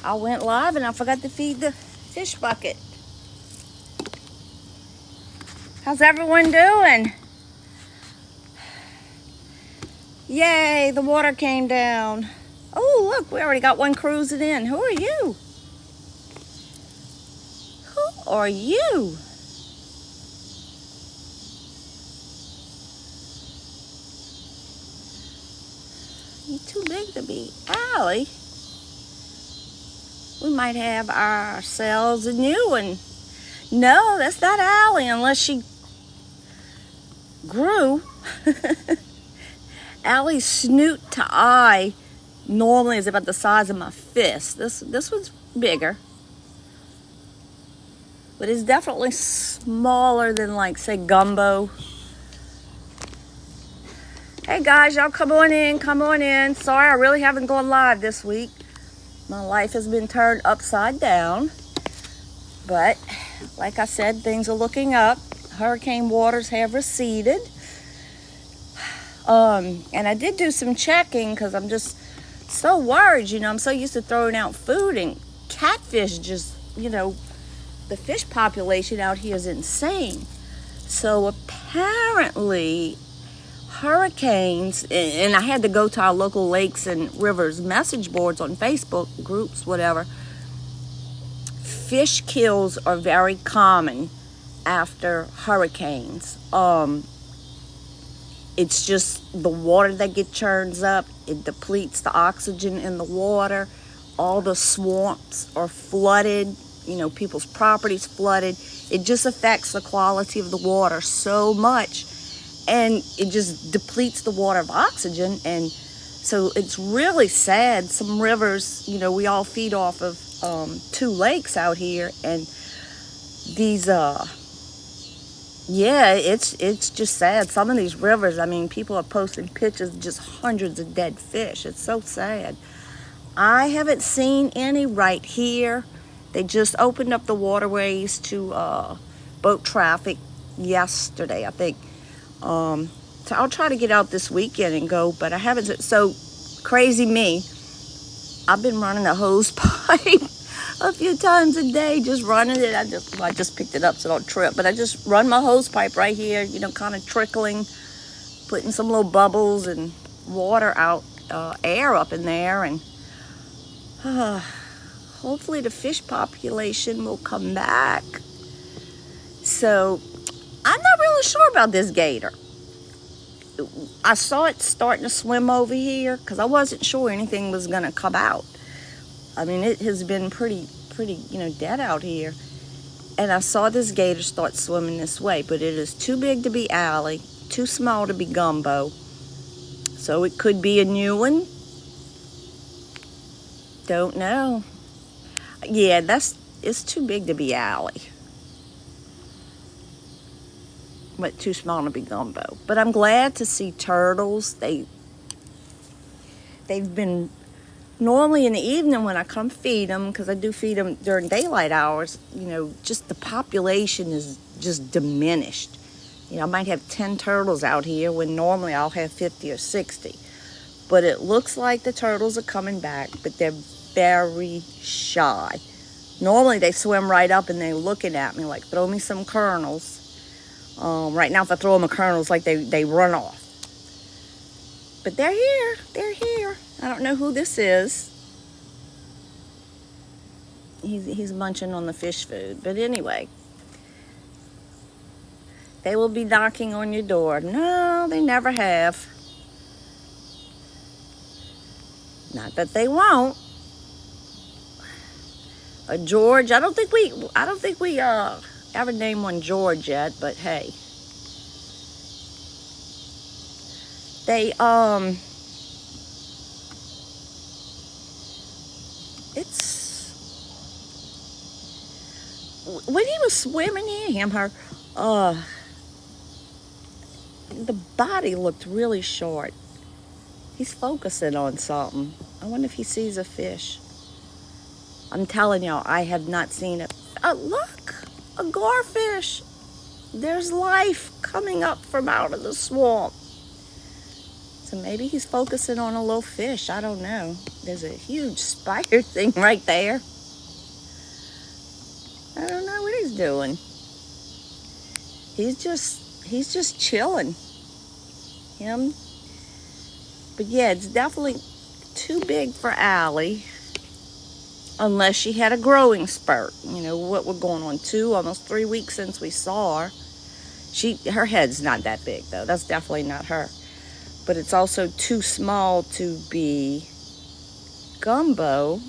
I went live and I forgot to feed the fish bucket. How's everyone doing? Yay, the water came down. Oh, look, we already got one cruising in. Who are you? Who are you? You're too big to be Allie. We might have ourselves a new one. No, that's not Allie unless she grew. Allie's snoot to eye normally is about the size of my fist. This one's bigger. But it's definitely smaller than, like, say, Gumbo. Hey guys, y'all come on in. Sorry, I really haven't gone live this week. My life has been turned upside down. But, like I said, things are looking up. Hurricane waters have receded. And I did do some checking because I'm just so worried, I'm so used to throwing out food, and catfish just, the fish population out here is insane. So apparently hurricanes, and I had to go to our local lakes and rivers message boards on Facebook groups, whatever. Fish kills are very common after hurricanes. It's just the water that gets churns up. It depletes the oxygen in the water. All the swamps are flooded. People's properties flooded. It just affects the quality of the water so much. And it just depletes the water of oxygen. And so it's really sad. Some rivers, we all feed off of 2 lakes out here. And these, it's just sad. Some of these rivers, people are posting pictures of just hundreds of dead fish. It's so sad. I haven't seen any right here. They just opened up the waterways to boat traffic yesterday, I think. So I'll try to get out this weekend and go, but I haven't. So crazy me. I've been running a hose pipe a few times a day, just running it. I just picked it up so I don't trip, but I just run my hose pipe right here, kind of trickling, putting some little bubbles and water out, air up in there, and hopefully the fish population will come back. So I'm not really sure about this gator. I saw it starting to swim over here because I wasn't sure anything was going to come out. It has been pretty, dead out here. And I saw this gator start swimming this way, but it is too big to be Allie, too small to be Gumbo. So it could be a new one. Don't know. Yeah, it's too big to be Allie. But too small to be Gumbo. But I'm glad to see turtles. They've been, normally in the evening when I come feed them, because I do feed them during daylight hours, just the population is just diminished. I might have 10 turtles out here when normally I'll have 50 or 60. But it looks like the turtles are coming back, but they're very shy. Normally they swim right up and they're looking at me like, throw me some kernels. Right now if I throw them a kernel, it's like they run off. But they're here. I don't know who this is. He's munching on the fish food. But anyway, they will be knocking on your door. No, they never have. Not that they won't. George, I don't think we ever named one George yet, but hey. They when he was swimming in the body looked really short. He's focusing on something. I wonder if he sees a fish. I'm telling y'all, I have not seen it. Oh, look, a garfish. There's life coming up from out of the swamp. So maybe he's focusing on a little fish. I don't know. There's a huge spider thing right there. I don't know what he's doing. He's just chilling. Him. But yeah, it's definitely too big for Allie. Unless she had a growing spurt. You know, what we're going on 2, almost 3 weeks since we saw her. Her head's not that big though. That's definitely not her. But it's also too small to be gumbo.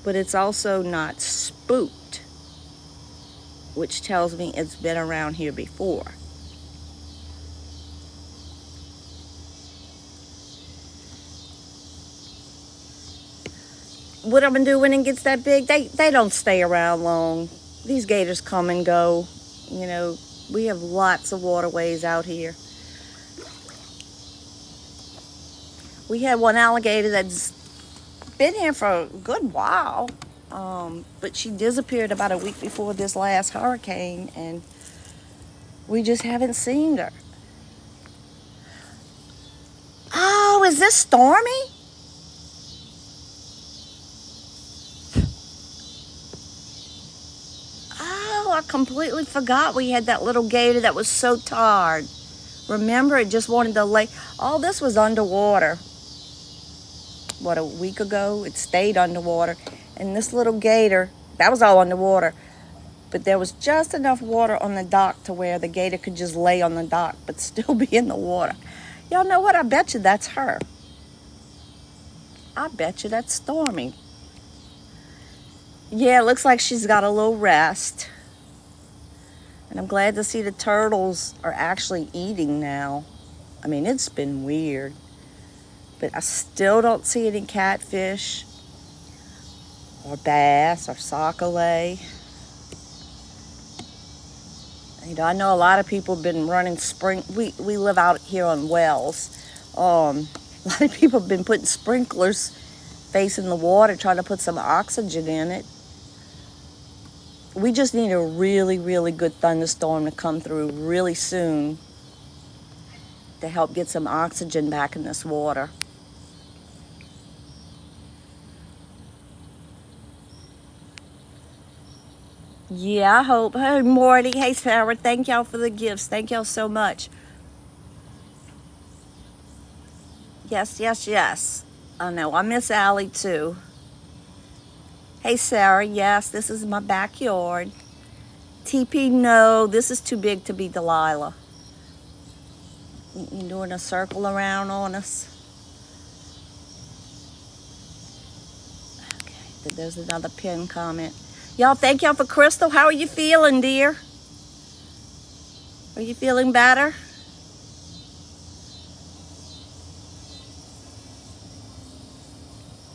But it's also not spooked, which tells me it's been around here before. What I'm gonna do when it gets that big, they don't stay around long. These gators come and go. You know, we have lots of waterways out here. We had one alligator that's been here for a good while, but she disappeared about a week before this last hurricane, and we just haven't seen her. Oh, is this Stormy? Oh, I completely forgot we had that little gator that was so tired. Remember, it just wanted to lay. Oh, this was underwater. What, a week ago? It stayed underwater. And this little gator, that was all underwater. But there was just enough water on the dock to where the gator could just lay on the dock but still be in the water. Y'all know what? I bet you that's her. I bet you that's Stormy. Yeah, it looks like she's got a little rest. And I'm glad to see the turtles are actually eating now. I mean, it's been weird. But I still don't see any catfish or bass or sockeye. You know, I know a lot of people have been running we live out here on wells. A lot of people have been putting sprinklers facing the water, trying to put some oxygen in it. We just need a really, really good thunderstorm to come through really soon to help get some oxygen back in this water. Yeah, I hope. Hey, Morty. Hey, Sarah. Thank y'all for the gifts. Thank y'all so much. Yes, yes, yes. I know. I miss Allie, too. Hey, Sarah. Yes, this is my backyard. TP, no. This is too big to be Delilah. You doing a circle around on us? Okay, there's another pin comment. Y'all, thank y'all for Crystal. How are you feeling, dear? Are you feeling better?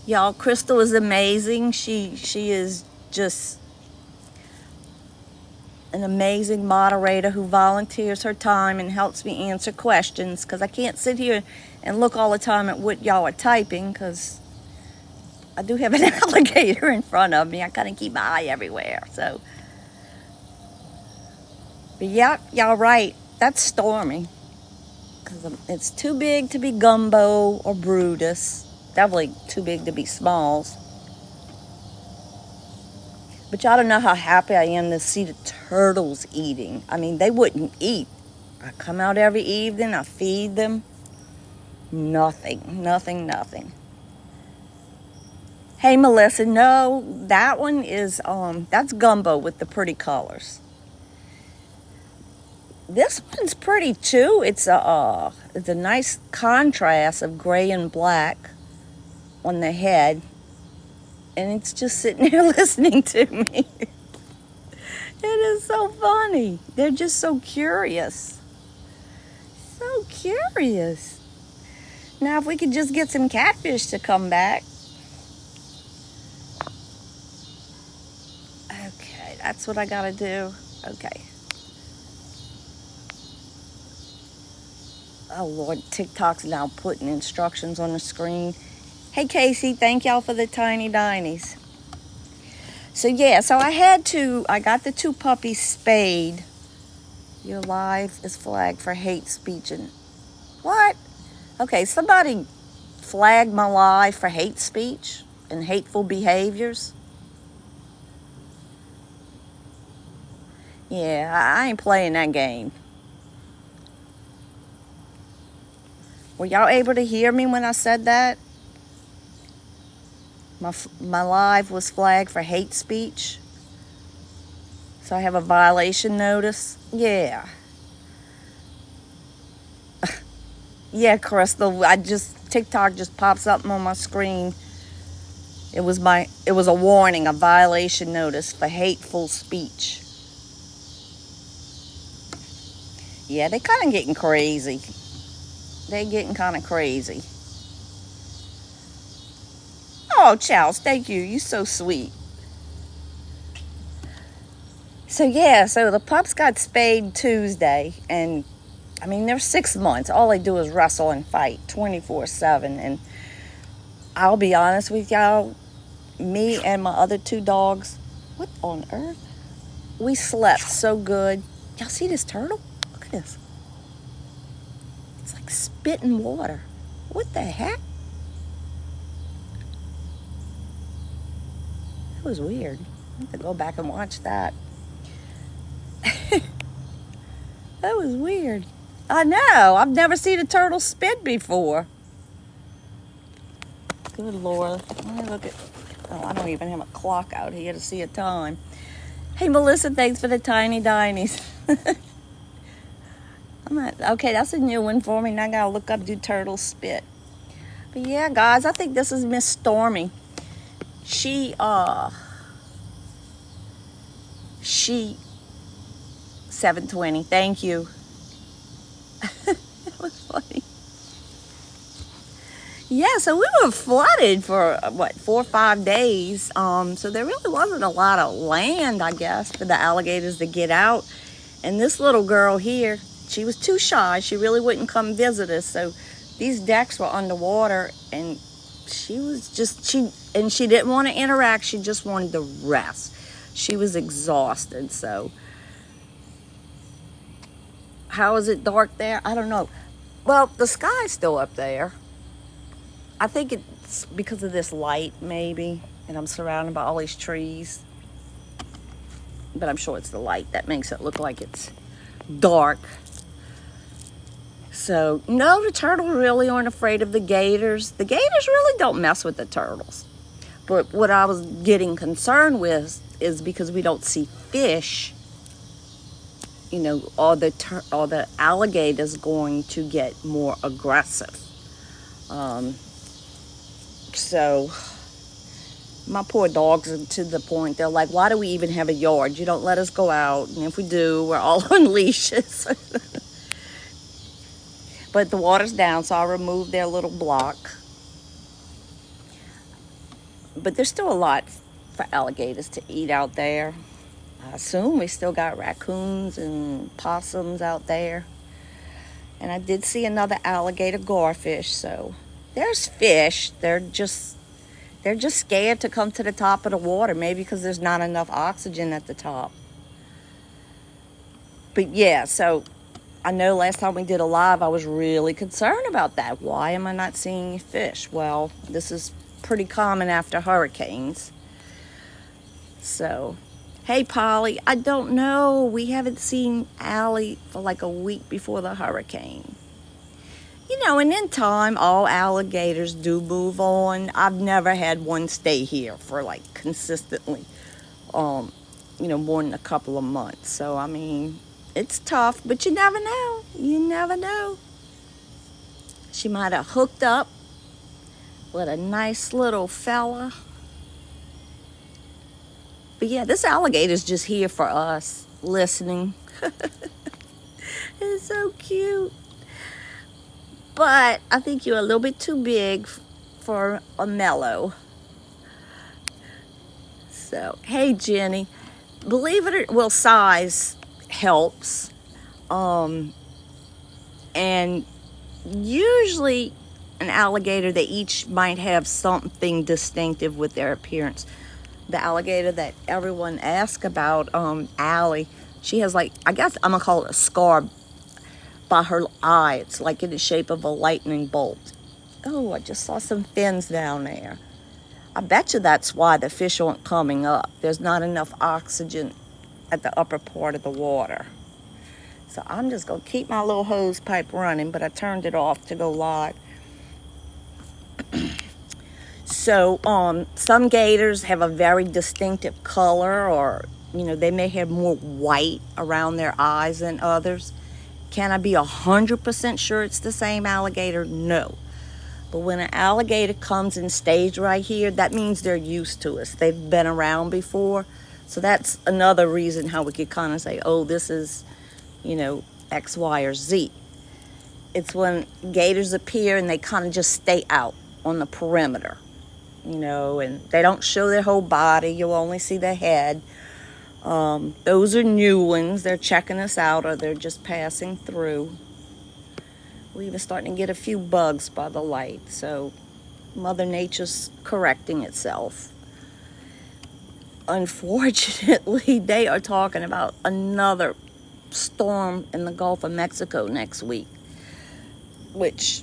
Y'all, Crystal is amazing. She is just an amazing moderator who volunteers her time and helps me answer questions, because I can't sit here and look all the time at what y'all are typing, because I do have an alligator in front of me. I kind of keep my eye everywhere. So, but yeah, y'all right. That's Stormy, because it's too big to be Gumbo or Brutus. Definitely too big to be Smalls. But y'all don't know how happy I am to see the turtles eating. I mean, they wouldn't eat. I come out every evening. I feed them. Nothing, nothing, nothing. Hey, Melissa, no, that one is, that's Gumbo with the pretty colors. This one's pretty too. It's a nice contrast of gray and black on the head. And it's just sitting here listening to me. It is so funny. They're just so curious. So curious. Now, if we could just get some catfish to come back. Okay, that's what I gotta do. Okay. Oh, Lord, TikTok's now putting instructions on the screen. Hey, Casey, thank y'all for the tiny dinies. So, yeah, so I got the 2 puppies spayed. Your live is flagged for hate speech and... What? Okay, somebody flagged my live for hate speech and hateful behaviors. Yeah, I ain't playing that game. Were y'all able to hear me when I said that? My live was flagged for hate speech. So I have a violation notice. Yeah. Yeah, Crystal, TikTok just pops up on my screen. It was a warning, a violation notice for hateful speech. Yeah, they kind of getting crazy. They getting kind of crazy. Oh, Charles, thank you. You so sweet. So yeah, so the pups got spayed Tuesday, and I mean they're 6 months. All they do is wrestle and fight 24/7. And I'll be honest with y'all, me and my other 2 dogs, what on earth? We slept so good. Y'all see this turtle? Look at this. It's like spitting water. What the heck? That was weird. I have to go back and watch that. That was weird. I know. I've never seen a turtle spit before. Good Lord. Let me look at... Oh, I don't even have a clock out here to see a time. Hey, Melissa, thanks for the tiny dinies. Okay, that's a new one for me. Now I gotta look up, do turtle spit. But yeah, guys, I think this is Miss Stormy. She 720. Thank you. That was funny. Yeah, so we were flooded for 4 or 5 days. So there really wasn't a lot of land, I guess, for the alligators to get out. And this little girl here, she was too shy. She really wouldn't come visit us. So these decks were underwater, and she didn't want to interact. She just wanted to rest. She was exhausted. So how is it dark there? I don't know. Well, the sky's still up there. I think it's because of this light, maybe, and I'm surrounded by all these trees. But I'm sure it's the light that makes it look like it's dark. So, no, the turtles really aren't afraid of the gators. The gators really don't mess with the turtles. But what I was getting concerned with is because we don't see fish, you know, all the alligators going to get more aggressive. So my poor dogs are to the point, they're like, why do we even have a yard? You don't let us go out. And if we do, we're all on leashes. But the water's down, so I removed their little block. But there's still a lot for alligators to eat out there. I assume we still got raccoons and possums out there. And I did see another alligator garfish, so there's fish. They're just scared to come to the top of the water, maybe because there's not enough oxygen at the top. But yeah, so I know last time we did a live, I was really concerned about that. Why am I not seeing fish? Well, this is pretty common after hurricanes. So, hey, Polly, I don't know. We haven't seen Allie for like a week before the hurricane. You know, and in time, all alligators do move on. I've never had one stay here for like consistently, you know, more than a couple of months. So, I mean, it's tough, but you never know. You never know. She might have hooked up with a nice little fella. But yeah, this alligator's just here for us, listening. It's so cute. But I think you're a little bit too big for a mellow. So, hey, Jenny. Believe it or well, size helps. And usually an alligator, they each might have something distinctive with their appearance. The alligator that everyone asks about, Allie, she has like, I guess I'm gonna call it a scar by her eye. It's like in the shape of a lightning bolt. Oh, I just saw some fins down there. I bet you that's why the fish aren't coming up. There's not enough oxygen at the upper part of the water. So I'm just going to keep my little hose pipe running, but I turned it off to go live. So some gators have a very distinctive color, or, they may have more white around their eyes than others. Can I be 100% sure it's the same alligator? No. But when an alligator comes and stays right here, that means they're used to us. They've been around before. So that's another reason how we could kind of say, oh, this is, X, Y, or Z. It's when gators appear and they kind of just stay out on the perimeter, and they don't show their whole body. You'll only see their head. Those are new ones. They're checking us out, or they're just passing through. We're even starting to get a few bugs by the light, so Mother Nature's correcting itself. Unfortunately, they are talking about another storm in the Gulf of Mexico next week, which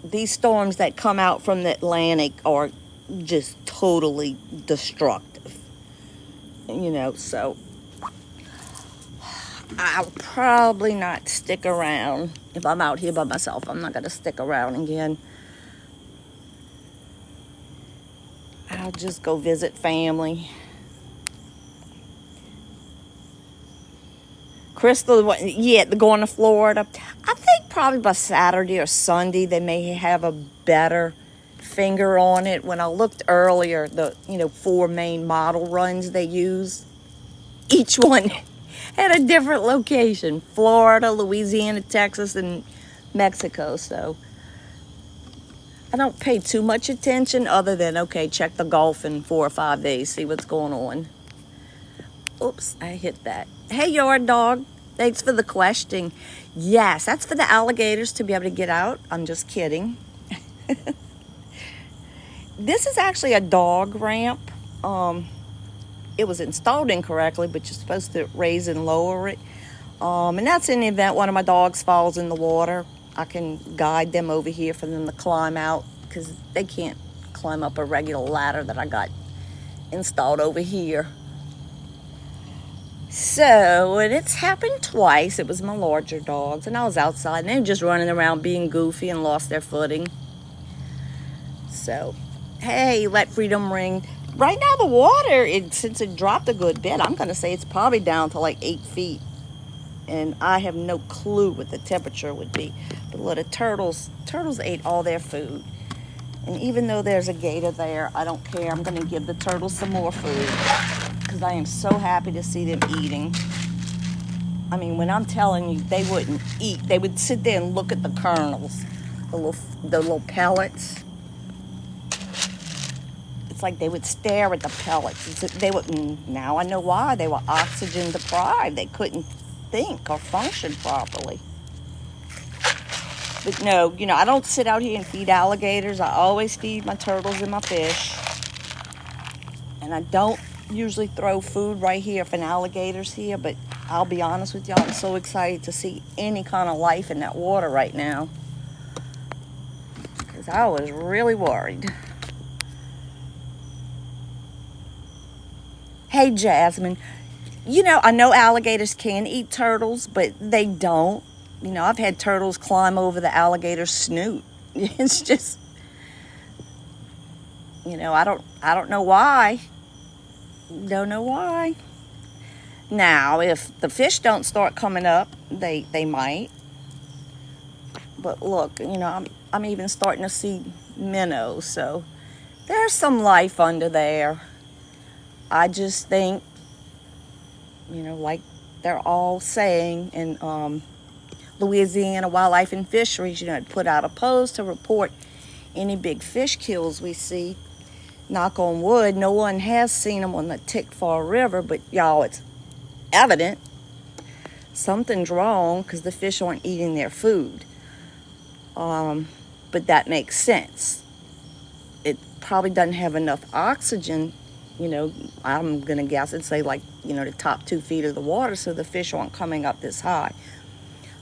these storms that come out from the Atlantic are just totally destructive, so I'll probably not stick around. If I'm out here by myself, I'm not going to stick around again. I'll just go visit family. Crystal, going to Florida. I think probably by Saturday or Sunday they may have a better finger on it. When I looked earlier, the 4 main model runs they use, each one at a different location: Florida, Louisiana, Texas, and Mexico. So I don't pay too much attention, other than, okay, check the Gulf in 4 or 5 days, see what's going on. Oops, I hit that. Hey, yard dog, thanks for the question. Yes, that's for the alligators to be able to get out. I'm just kidding. This is actually a dog ramp. It was installed incorrectly, but you're supposed to raise and lower it. And that's in the event one of my dogs falls in the water. I can guide them over here for them to climb out, because they can't climb up a regular ladder that I got installed over here. So, and it's happened twice. It was my larger dogs, and I was outside, and they were just running around being goofy and lost their footing. So, hey, let freedom ring. Right now, the water, since it dropped a good bit, I'm going to say it's probably down to like 8 feet. And I have no clue what the temperature would be. But look, the turtles ate all their food. And even though there's a gator there, I don't care. I'm going to give the turtles some more food, because I am so happy to see them eating. I mean, when I'm telling you, they wouldn't eat. They would sit there and look at the kernels, the little pellets. It's like they would stare at the pellets. Now I know why. They were oxygen deprived. They couldn't think or function properly. But no, I don't sit out here and feed alligators. I always feed my turtles and my fish. And I don't usually throw food right here for alligators here, but I'll be honest with y'all, I'm so excited to see any kind of life in that water right now, because I was really worried. Hey, Jasmine, I know alligators can eat turtles, but they don't. I've had turtles climb over the alligator's snoot. It's just, I don't know why. Don't know why. Now, if the fish don't start coming up, they might. But look, I'm even starting to see minnows, so there's some life under there. I just think, like they're all saying in Louisiana Wildlife and Fisheries, it put out a post to report any big fish kills we see. Knock on wood, no one has seen them on the Tickfaw River, but y'all, it's evident something's wrong, because the fish aren't eating their food. But that makes sense. It probably doesn't have enough oxygen. I'm going to guess it'd say the top 2 feet of the water, so the fish aren't coming up this high.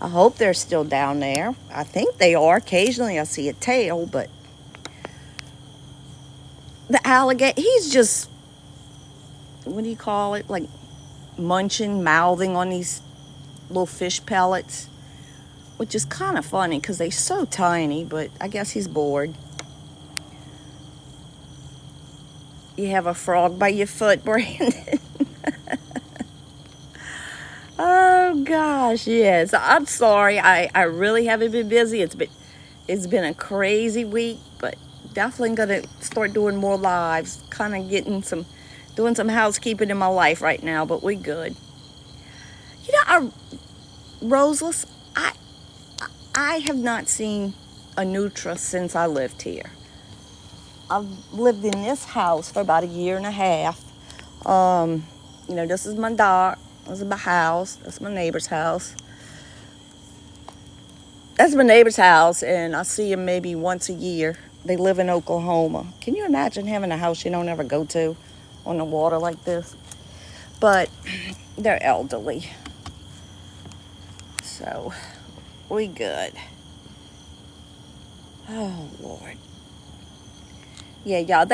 I hope they're still down there. I think they are. Occasionally I see a tail, but the alligator, he's just, what do you call it? Like munching, mouthing on these little fish pellets, which is kind of funny because they're so tiny, but I guess he's bored. You have a frog by your foot, Brandon. Oh gosh, yes. I'm sorry. I really haven't been busy. It's been a crazy week, but definitely gonna start doing more lives. Kind of doing some housekeeping in my life right now, but we good. Roseless. I have not seen a Nutra since I lived here. I've lived in this house for about a year and a half. This is my dock. This is my house. That's my neighbor's house. That's my neighbor's house, and I see them maybe once a year. They live in Oklahoma. Can you imagine having a house you don't ever go to on the water like this? But they're elderly. So, we good. Oh, Lord. Yeah, y'all,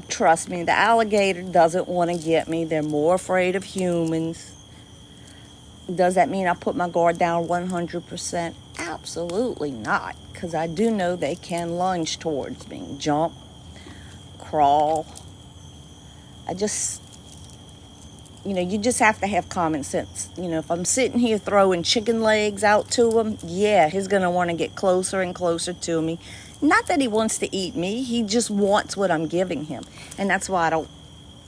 trust me, the alligator doesn't want to get me. They're more afraid of humans. Does that mean I put my guard down 100%? Absolutely not, because I do know they can lunge towards me, jump, crawl. You just have to have common sense. If I'm sitting here throwing chicken legs out to him, yeah, he's going to want to get closer and closer to me. Not that he wants to eat me, he just wants what I'm giving him. And that's why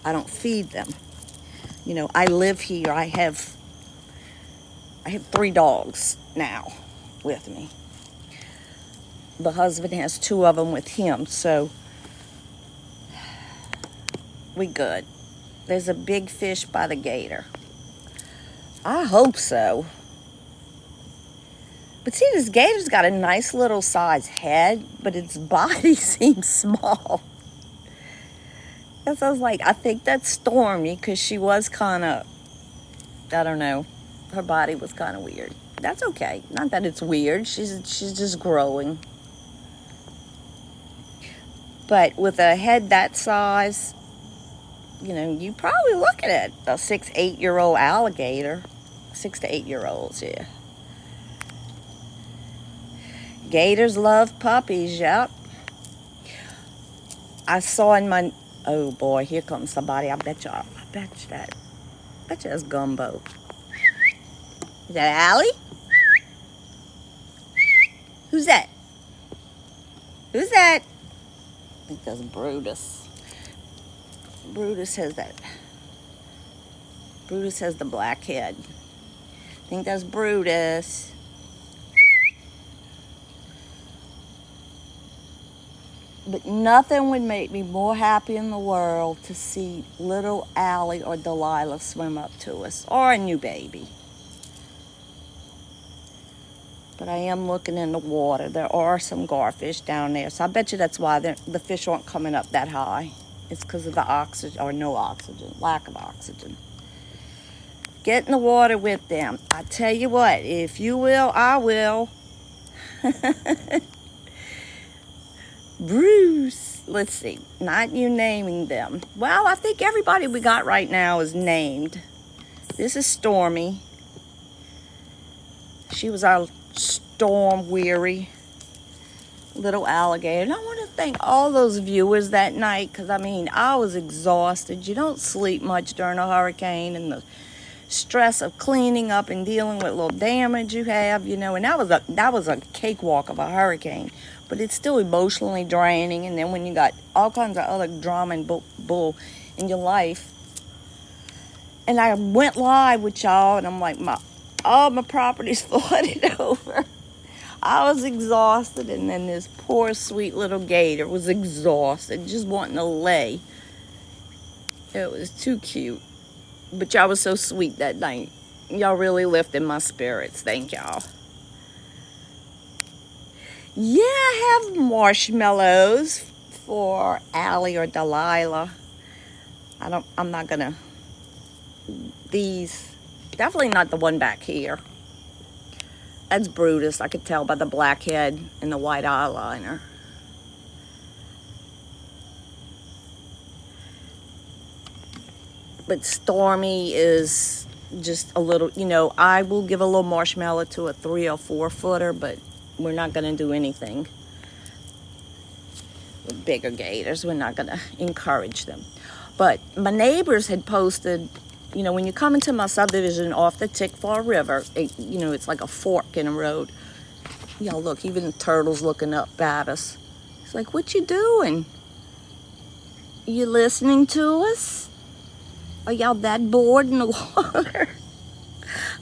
I don't feed them. I live here. I have 3 dogs now with me. The husband has 2 of them with him, so we good. There's a big fish by the gator. I hope so. But see, this gator's got a nice little size head, but its body seems small. Because I was like, I think that's Stormy, because she was kind of, I don't know, her body was kind of weird. That's okay. Not that it's weird. She's just growing. But with a head that size, you probably looking at a 6-8-year-old alligator. 6 to 8-year-olds, yeah. Gators love puppies, yep. I saw oh boy, here comes somebody. I bet you that's Gumbo. Is that Allie? Who's that? Who's that? I think that's Brutus. Brutus has the black head. I think that's Brutus. But nothing would make me more happy in the world to see little Allie or Delilah swim up to us, or a new baby. But I am looking in the water. There are some garfish down there, so I bet you that's why the fish aren't coming up that high. It's because of the oxygen, or no oxygen, lack of oxygen. Get in the water with them. I tell you what, if you will, I will. Bruce. Let's see. Not you naming them. Well, I think everybody we got right now is named. This is Stormy. She was our storm-weary little alligator. And I want to thank all those viewers that night, because, I was exhausted. You don't sleep much during a hurricane, and the stress of cleaning up and dealing with little damage you have, and that was a cakewalk of a hurricane. But it's still emotionally draining, and then when you got all kinds of other drama and bull in your life. And I went live with y'all, and I'm like, all my property's flooded over. I was exhausted, and then this poor, sweet little gator was exhausted, just wanting to lay. It was too cute. But y'all was so sweet that night. Y'all really lifted my spirits. Thank y'all. Yeah, I have marshmallows for Allie or Delilah. I'm not gonna, these, definitely not the one back here. That's Brutus. I could tell by the black head and the white eyeliner. But Stormy is just a little, you know, I will give a little marshmallow to a 3 or 4 footer, but we're not going to do anything with bigger gators. We're not going to encourage them. But my neighbors had posted, you know, when you come into my subdivision off the Tickfaw River, you know, it's like a fork in a road. Y'all look, even the turtle's looking up at us. It's like, what you doing? You listening to us? Are y'all that bored in the water?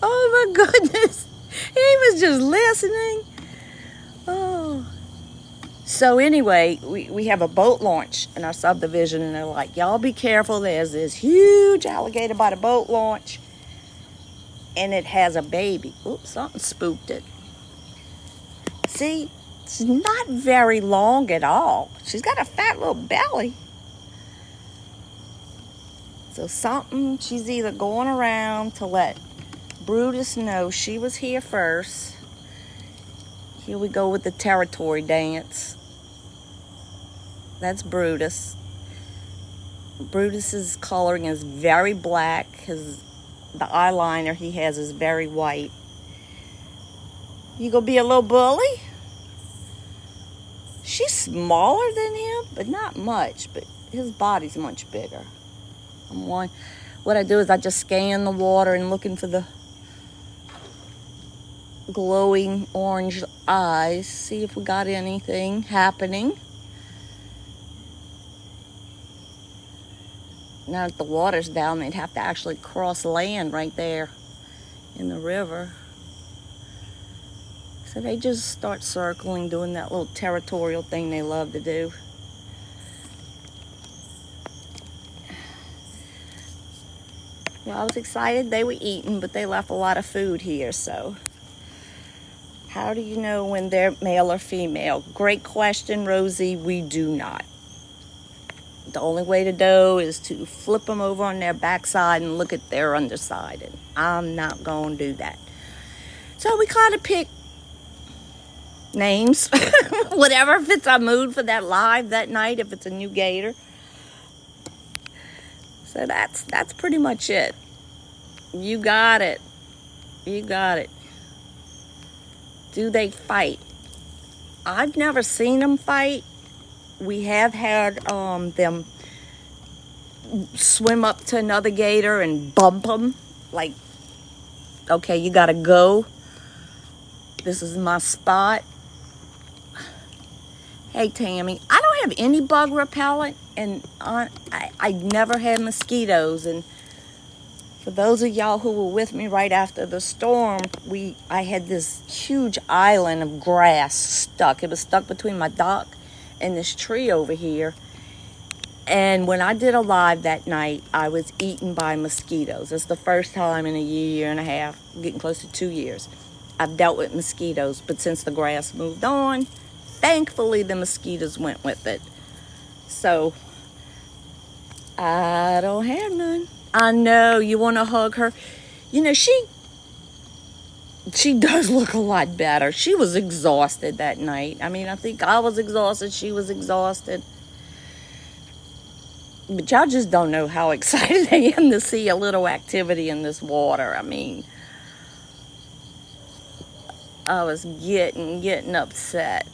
Oh my goodness. He was just listening. Oh. So anyway, we have a boat launch in our subdivision, and they're like, y'all be careful. There's this huge alligator by the boat launch, and it has a baby. Oops, something spooked it. See, it's not very long at all. She's got a fat little belly. So something, she's either going around to let Brutus know she was here first. Here we go with the territory dance. That's Brutus. Brutus's coloring is very black. The eyeliner he has is very white. You gonna be a little bully? She's smaller than him, but not much. But his body's much bigger. What I do is I just scan the water and looking for the glowing orange eyes. See if we got anything happening. Now that the water's down, they'd have to actually cross land right there in the river. So they just start circling, doing that little territorial thing they love to do. Well, I was excited they were eating, but they left a lot of food here, so. How do you know when they're male or female? Great question, Rosie. We do not. The only way to know is to flip them over on their backside and look at their underside, and I'm not going to do that. So we kind of pick names, whatever fits our mood for that live that night, if it's a new gator. So that's pretty much it. You got it. You got it. Do they fight? I've never seen them fight. We have had them swim up to another gator and bump them. Like, okay, you gotta go. This is my spot. Hey, Tammy, I don't have any bug repellent, and I never had mosquitoes. And for those of y'all who were with me right after the storm, I had this huge island of grass stuck. It was stuck between my dock and this tree over here. And when I did a live that night, I was eaten by mosquitoes. It's the first time in a year and a half, getting close to 2 years, I've dealt with mosquitoes. But since the grass moved on, thankfully the mosquitoes went with it. So I don't have none. I know you want to hug her. You know, she does look a lot better. She was exhausted that night. I mean, I think I was exhausted. She was exhausted. But y'all just don't know how excited I am to see a little activity in this water. I mean, I was getting upset.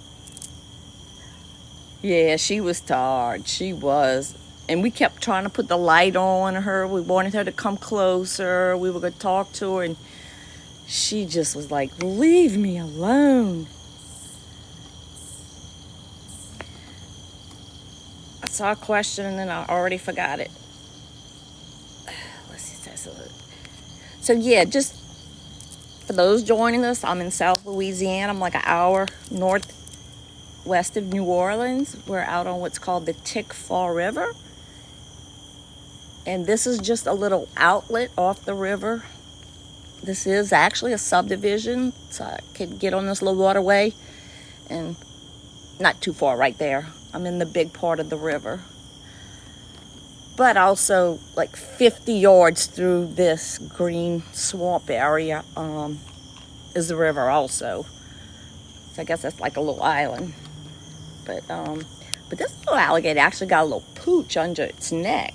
Yeah, she was tired. She was. And we kept trying to put the light on her. We wanted her to come closer. We were going to talk to her. And she just was like, leave me alone. I saw a question and then I already forgot it. Let's see. So yeah, just for those joining us, I'm in South Louisiana. I'm like an hour northwest of New Orleans. We're out on what's called the Tickfaw River. And this is just a little outlet off the river. This is actually a subdivision, so I could get on this little waterway and not too far right there. I'm in the big part of the river. But also like 50 yards through this green swamp area, is the river also. So I guess that's like a little island. But this little alligator actually got a little pooch under its neck.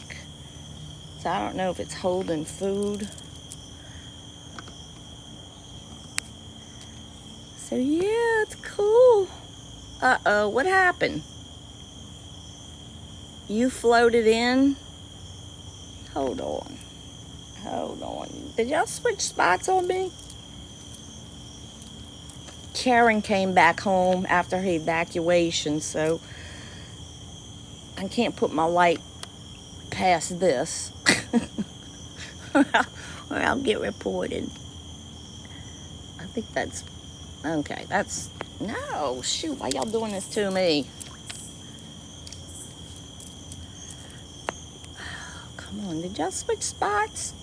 So I don't know if it's holding food. So yeah, it's cool. Uh-oh, what happened? You floated in? Hold on. Hold on. Did y'all switch spots on me? Karen came back home after her evacuation, so I can't put my light past this. or I'll get reported. I think that's... Okay, that's... No, shoot, why y'all doing this to me? Come on, did y'all switch spots?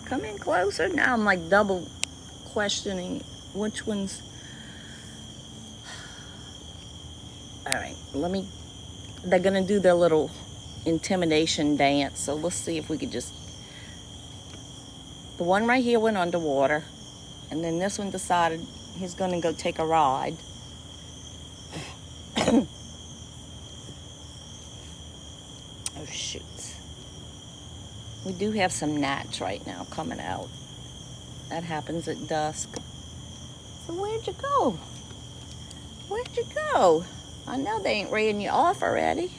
Come in closer. Now I'm like double questioning which ones. All right, they're gonna do their little intimidation dance, so let's see if we could just... The one right here went underwater, and then this one decided he's gonna go take a ride. Oh shoot. We do have some gnats right now coming out. That happens at dusk. So where'd you go? Where'd you go? I know they ain't raiding you off already.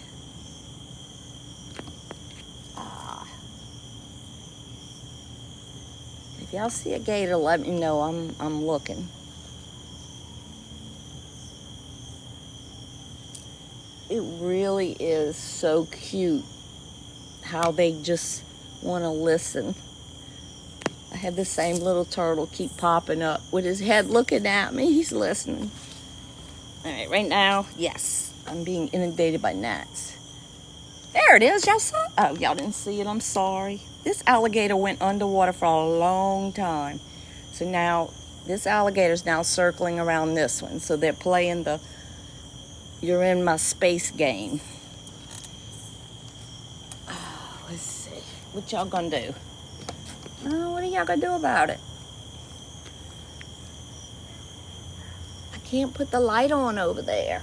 If y'all see a gator, let me know. I'm looking. It really is so cute how they just want to listen. I had the same little turtle keep popping up with his head looking at me. He's listening. All right, right now, yes, I'm being inundated by gnats. There it is. Y'all saw? Oh, y'all didn't see it. I'm sorry. This alligator went underwater for a long time. So now this alligator's now circling around this one. So they're playing the you're in my space game. Oh, let's see. What y'all gonna do? Oh, what are y'all gonna do about it? I can't put the light on over there.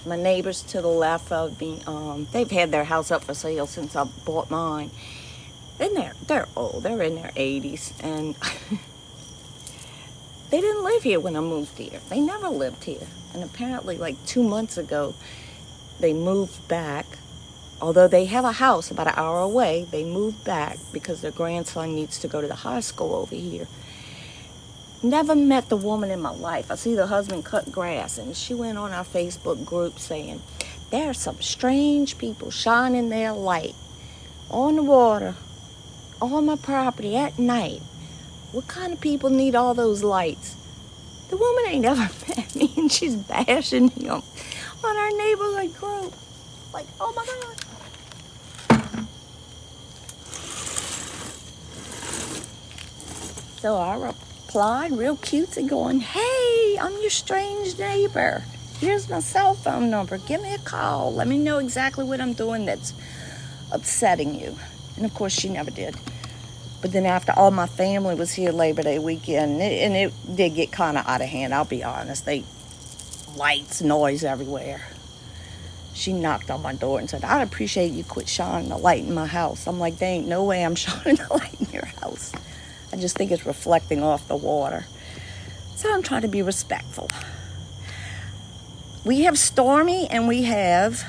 My neighbors to the left of me, they've had their house up for sale since I bought mine. And they're old. They're in their 80s, and they didn't live here when I moved here. They never lived here. And apparently, like 2 months ago, they moved back. Although they have a house about an hour away, they moved back because their grandson needs to go to the high school over here. Never met the woman in my life. I see the husband cut grass, and she went on our Facebook group saying, there are some strange people shining their light on the water, on my property at night. What kind of people need all those lights? The woman ain't ever met me, and she's bashing him on our neighborhood group. Like, oh my God. So I replied real cutesy going, hey, I'm your strange neighbor. Here's my cell phone number. Give me a call. Let me know exactly what I'm doing that's upsetting you. And of course, she never did. But then after all my family was here Labor Day weekend, and it did get kind of out of hand, I'll be honest. Lights, noise everywhere. She knocked on my door and said, I'd appreciate you quit shining the light in my house. I'm like, there ain't no way I'm shining the light in your house. I just think it's reflecting off the water. So I'm trying to be respectful. We have Stormy and we have...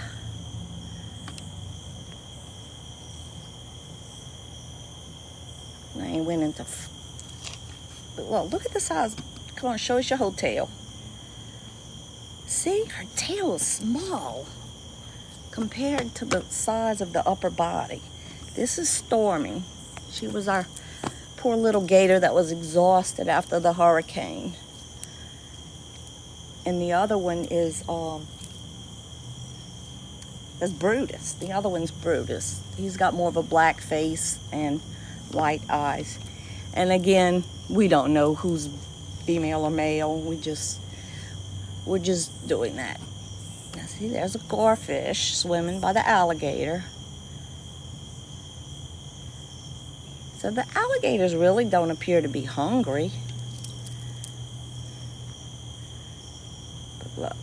I ain't went into... Well, look at the size. Come on, show us your whole tail. See, her tail is small compared to the size of the upper body. This is Stormy. She was our poor little gator that was exhausted after the hurricane. And the other one is that's Brutus. The other one's Brutus. He's got more of a black face and white eyes. And again, we don't know who's female or male. We're just doing that. Now see, there's a gorefish swimming by the alligator. So the alligators really don't appear to be hungry. But look,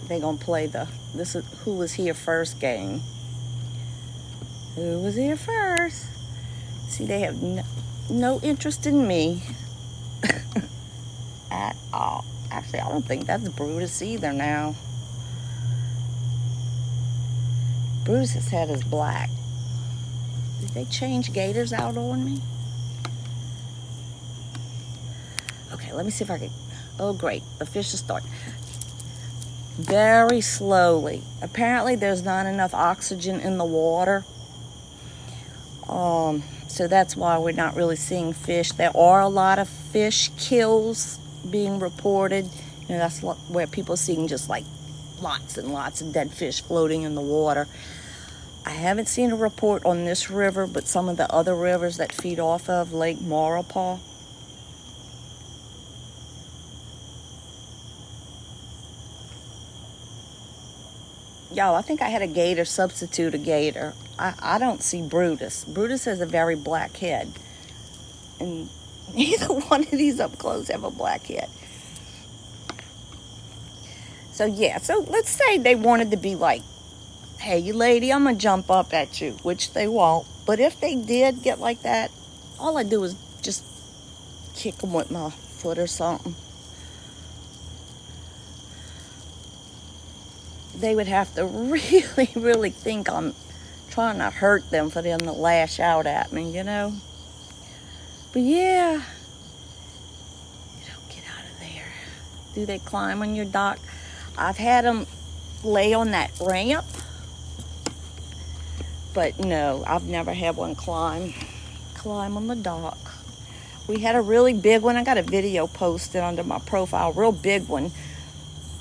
they're going to play this is who was here first game. Who was here first? See, they have no interest in me at all. Actually, I don't think that's Brutus either now. Brutus's head is black. Did they change gators out on me? Okay, let me see if I can. Oh, great. The fish is starting. Very slowly. Apparently, there's not enough oxygen in the water. So that's why we're not really seeing fish. There are a lot of fish kills being reported. You know, that's where people are seeing just like lots and lots of dead fish floating in the water. I haven't seen a report on this river, but some of the other rivers that feed off of Lake Maurepas. Yo, I think I had a gator substitute a gator. I don't see Brutus. Brutus has a very black head. And neither one of these up close have a black head. So yeah, so let's say they wanted to be like, hey, you lady, I'm going to jump up at you, which they won't. But if they did get like that, all I do is just kick them with my foot or something. They would have to really, really think I'm trying to hurt them for them to lash out at me, you know? But yeah, you don't get out of there. Do they climb on your dock? I've had them lay on that ramp. But no, I've never had one climb on the dock. We had a really big one. I got a video posted under my profile, real big one.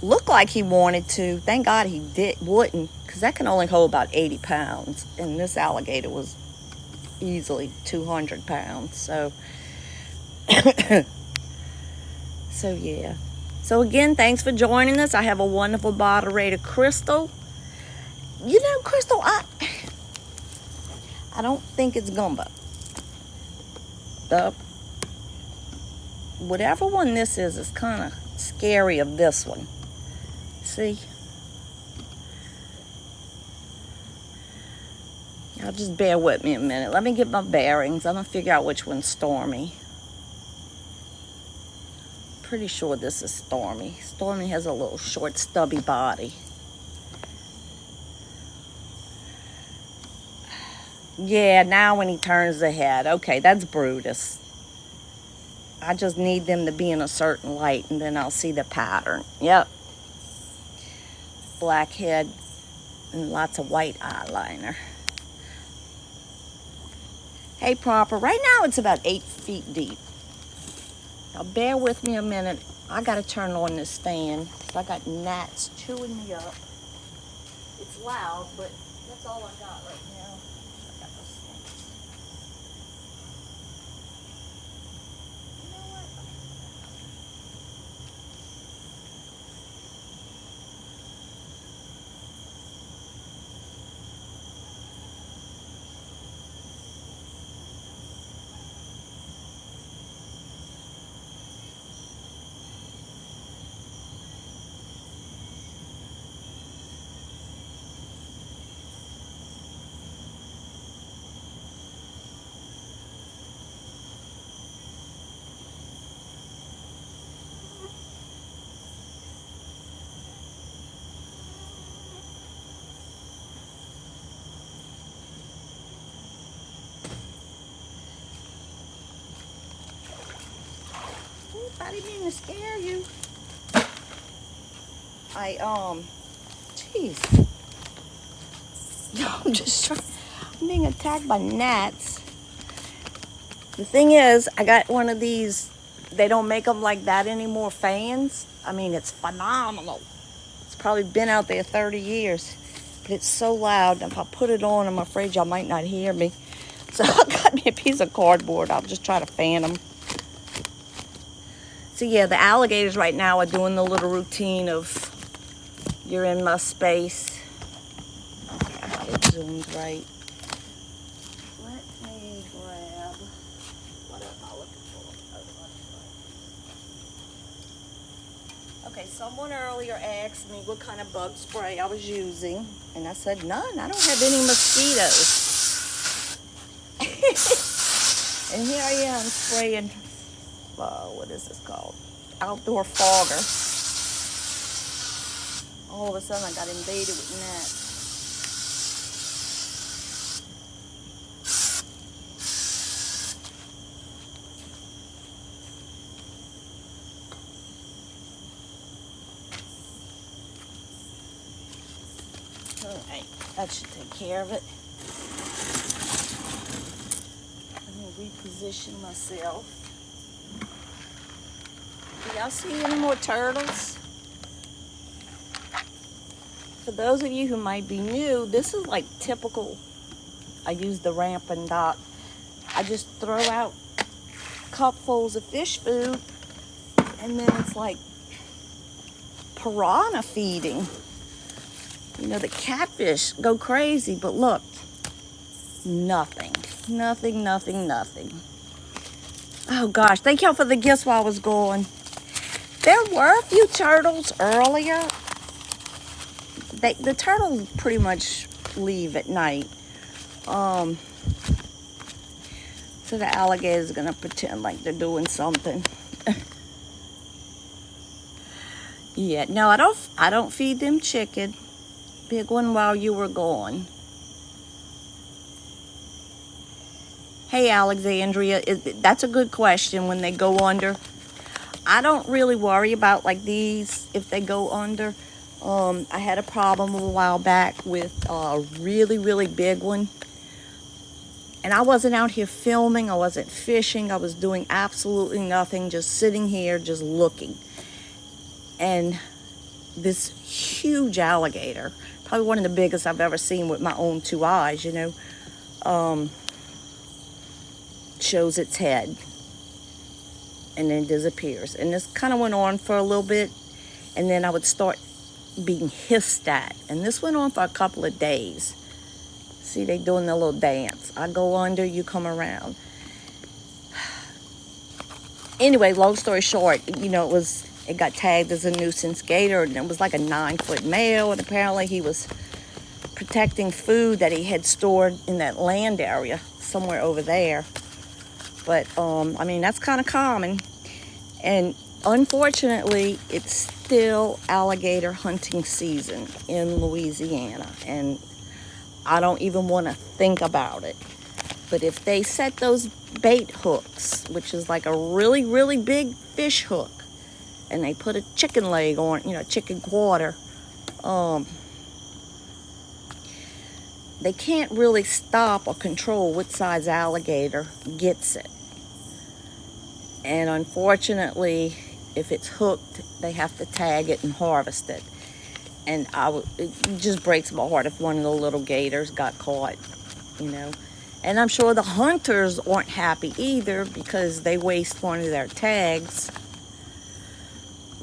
Looked like he wanted to. Thank God he wouldn't, because that can only hold about 80 pounds. And this alligator was easily 200 pounds. So, so yeah. So again, thanks for joining us. I have a wonderful moderator, Crystal. You know, Crystal, I don't think it's gumbo. Whatever one this is kind of scary of this one. See? Y'all just bear with me a minute. Let me get my bearings. I'm going to figure out which one's Stormy. Pretty sure this is Stormy. Stormy has a little short, stubby body. Yeah, now when he turns the head. Okay, that's Brutus. I just need them to be in a certain light, and then I'll see the pattern. Yep. Black head and lots of white eyeliner. Hey, Proper. Right now it's about 8 feet deep. Now bear with me a minute. I got to turn on this fan because I got gnats chewing me up. It's loud, but that's all I got right now. I got those things. You know what? I didn't mean to scare you. Jeez. I'm just trying. I'm being attacked by gnats. The thing is, I got one of these, they don't make them like that anymore, fans. I mean, it's phenomenal. It's probably been out there 30 years. But it's so loud. If I put it on, I'm afraid y'all might not hear me. So I got me a piece of cardboard. I'll just try to fan them. So yeah, the alligators right now are doing the little routine of you're in my space. Okay, I got it zoomed right. Let me grab Okay, someone earlier asked me what kind of bug spray I was using, and I said none. I don't have any mosquitoes. And here I am spraying, what is this called? Outdoor fogger. All of a sudden I got invaded with gnats. Alright, that should take care of it. Let me reposition myself. Do y'all see any more turtles? For those of you who might be new, this is like typical. I use the Ramping Dock. I just throw out cupfuls of fish food, and then it's like piranha feeding. You know, the catfish go crazy, but look, nothing. Oh gosh, thank y'all for the gifts while I was gone. There were a few turtles earlier. The turtles pretty much leave at night. So the alligator's gonna pretend like they're doing something. Yeah, no, I don't feed them chicken. Big one while you were gone. Hey, Alexandria, that's a good question when they go under. I don't really worry about like these if they go under. I had a problem a while back with a really big one. And I wasn't out here filming. I wasn't fishing. I was doing absolutely nothing, just sitting here, just looking. And this huge alligator, probably one of the biggest I've ever seen with my own two eyes, you know, shows its head and then disappears. And this kind of went on for a little bit, and then I would start being hissed at. And this went on for a couple of days. See, they doing their little dance. I go under, you come around. Anyway, long story short, you know, it got tagged as a nuisance gator, and it was like a 9-foot male, and apparently he was protecting food that he had stored in that land area somewhere over there. But I mean, that's kind of common, and unfortunately it's still alligator hunting season in Louisiana, and I don't even want to think about it. But if they set those bait hooks, which is like a really big fish hook, and they put a chicken leg on, you know, chicken quarter, they can't really stop or control what size alligator gets it. And unfortunately, if it's hooked, they have to tag it and harvest it. And it just breaks my heart if one of the little gators got caught, you know. And I'm sure the hunters aren't happy either, because they waste one of their tags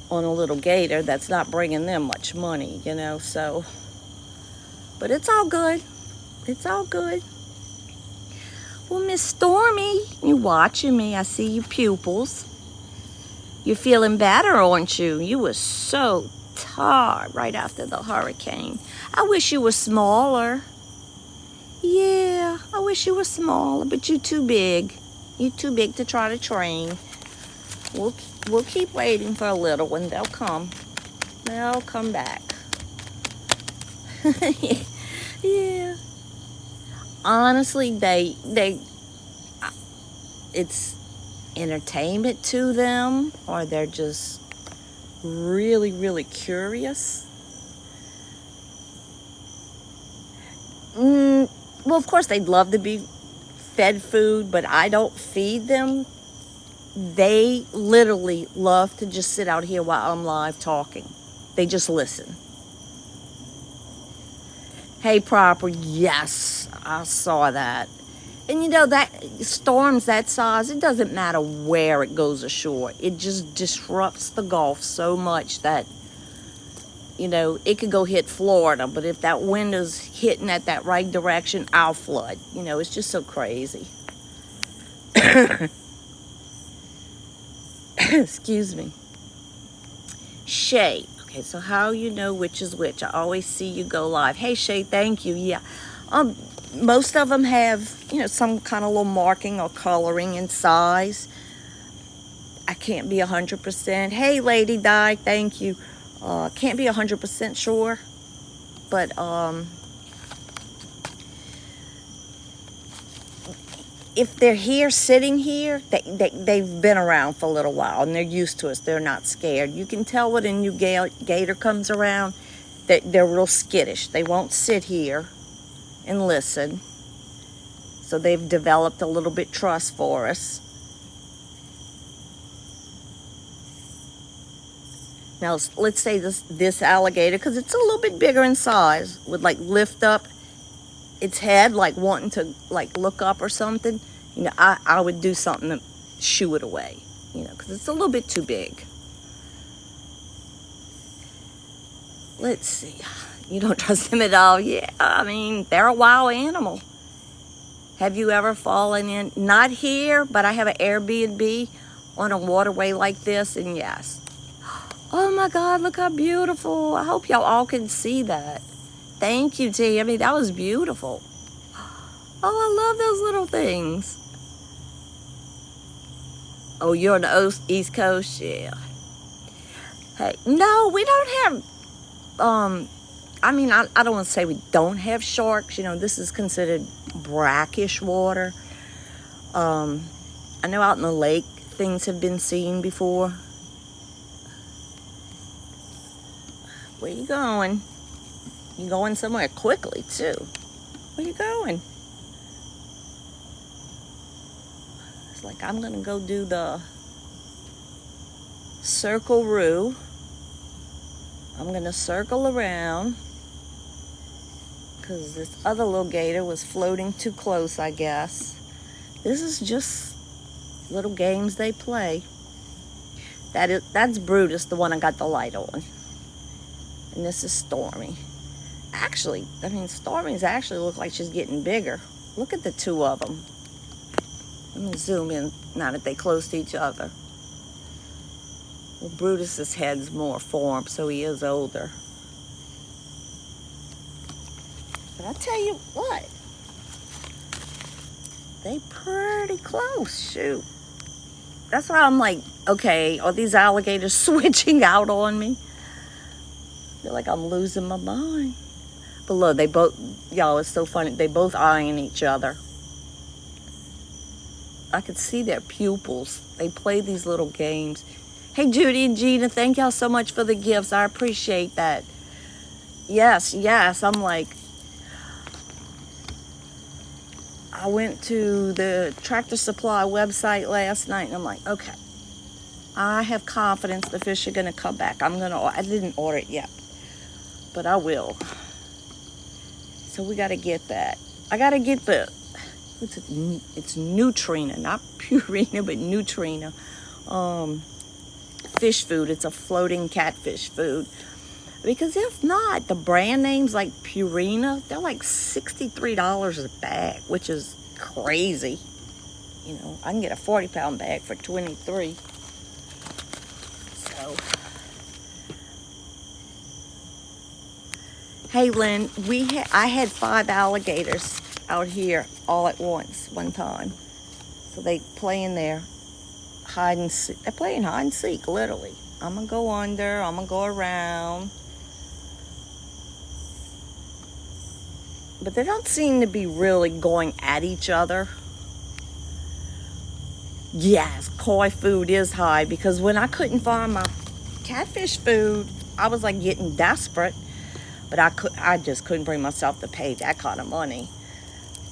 on a little gator that's not bringing them much money, you know. So, but it's all good. It's all good. Well, Miss Stormy, you watching me. I see your pupils. You're feeling better, aren't you? You were so tired right after the hurricane. I wish you were smaller. Yeah, I wish you were smaller, but you're too big. You're too big to try to train. We'll keep waiting for a little one. They'll come. They'll come back. Yeah. Honestly, it's entertainment to them, or they're just really curious. Well, of course, they'd love to be fed food, but I don't feed them. They literally love to just sit out here while I'm live talking. They just listen. Hey, Proper, yes, I saw that. And you know, that storms that size, it doesn't matter where it goes ashore. It just disrupts the Gulf so much that, you know, it could go hit Florida, but if that wind is hitting at that right direction, I'll flood. You know, it's just so crazy. Excuse me. Shay. Okay, so how you know which is which? I always see you go live. Hey, Shay, thank you. Yeah. Most of them have, some kind of little marking or coloring in size. I can't be 100%. Hey, Lady Di, thank you. Can't be 100% sure, but if they're here, sitting here, they've been around for a little while and they're used to us. They're not scared. You can tell when a new gator comes around that they're real skittish. They won't sit here and listen. So they've developed a little bit trust for us. Now, let's say this alligator, because it's a little bit bigger in size, would like lift up its head, like wanting to like look up or something. I would do something to shoo it away, because it's a little bit too big. Let's see. You don't trust them at all? Yeah, I mean, they're a wild animal. Have you ever fallen in? Not here, but I have an Airbnb on a waterway like this, and yes. Oh my God, look how beautiful. I hope y'all all can see that. Thank you, Tammy. That was beautiful. Oh, I love those little things. Oh, you're on the East Coast? Yeah. Hey, no, we don't have, I don't want to say we don't have sharks. This is considered brackish water. I know out in the lake, things have been seen before. Where you going? You going somewhere quickly, too. Where you going? It's like I'm going to go do the circle-roo. I'm going to circle around because this other little gator was floating too close, I guess. This is just little games they play. That's Brutus, the one I got the light on. And this is Stormy. Actually, Stormy's actually look like she's getting bigger. Look at the two of them. Let me zoom in now that they're close to each other. Well, Brutus's head's more formed, so he is older. But I tell you what, they pretty close, shoot. That's why I'm like, okay, are these alligators switching out on me? I feel like I'm losing my mind. But look, they both, y'all, it's so funny. They both eyeing each other. I could see their pupils. They play these little games. Hey, Judy and Gina, thank y'all so much for the gifts. I appreciate that. Yes, I'm like, I went to the Tractor Supply website last night, and I'm like, okay, I have confidence the fish are going to come back. I didn't order it yet, but I will. So we got to get that. I got to get it's Neutrina, not Purina, but Neutrina. Fish food. It's a floating catfish food. Because if not, the brand names like Purina, they're like $63 a bag, which is crazy. I can get a 40-pound bag for $23. So, hey, Lynn, I had 5 alligators out here all at once, one time. So they play in there, hide and seek. They're playing hide and seek, literally. I'm going to go under, I'm going to go around. But they don't seem to be really going at each other. Yes, koi food is high, because when I couldn't find my catfish food, I was like getting desperate. But I just couldn't bring myself to pay that kind of money.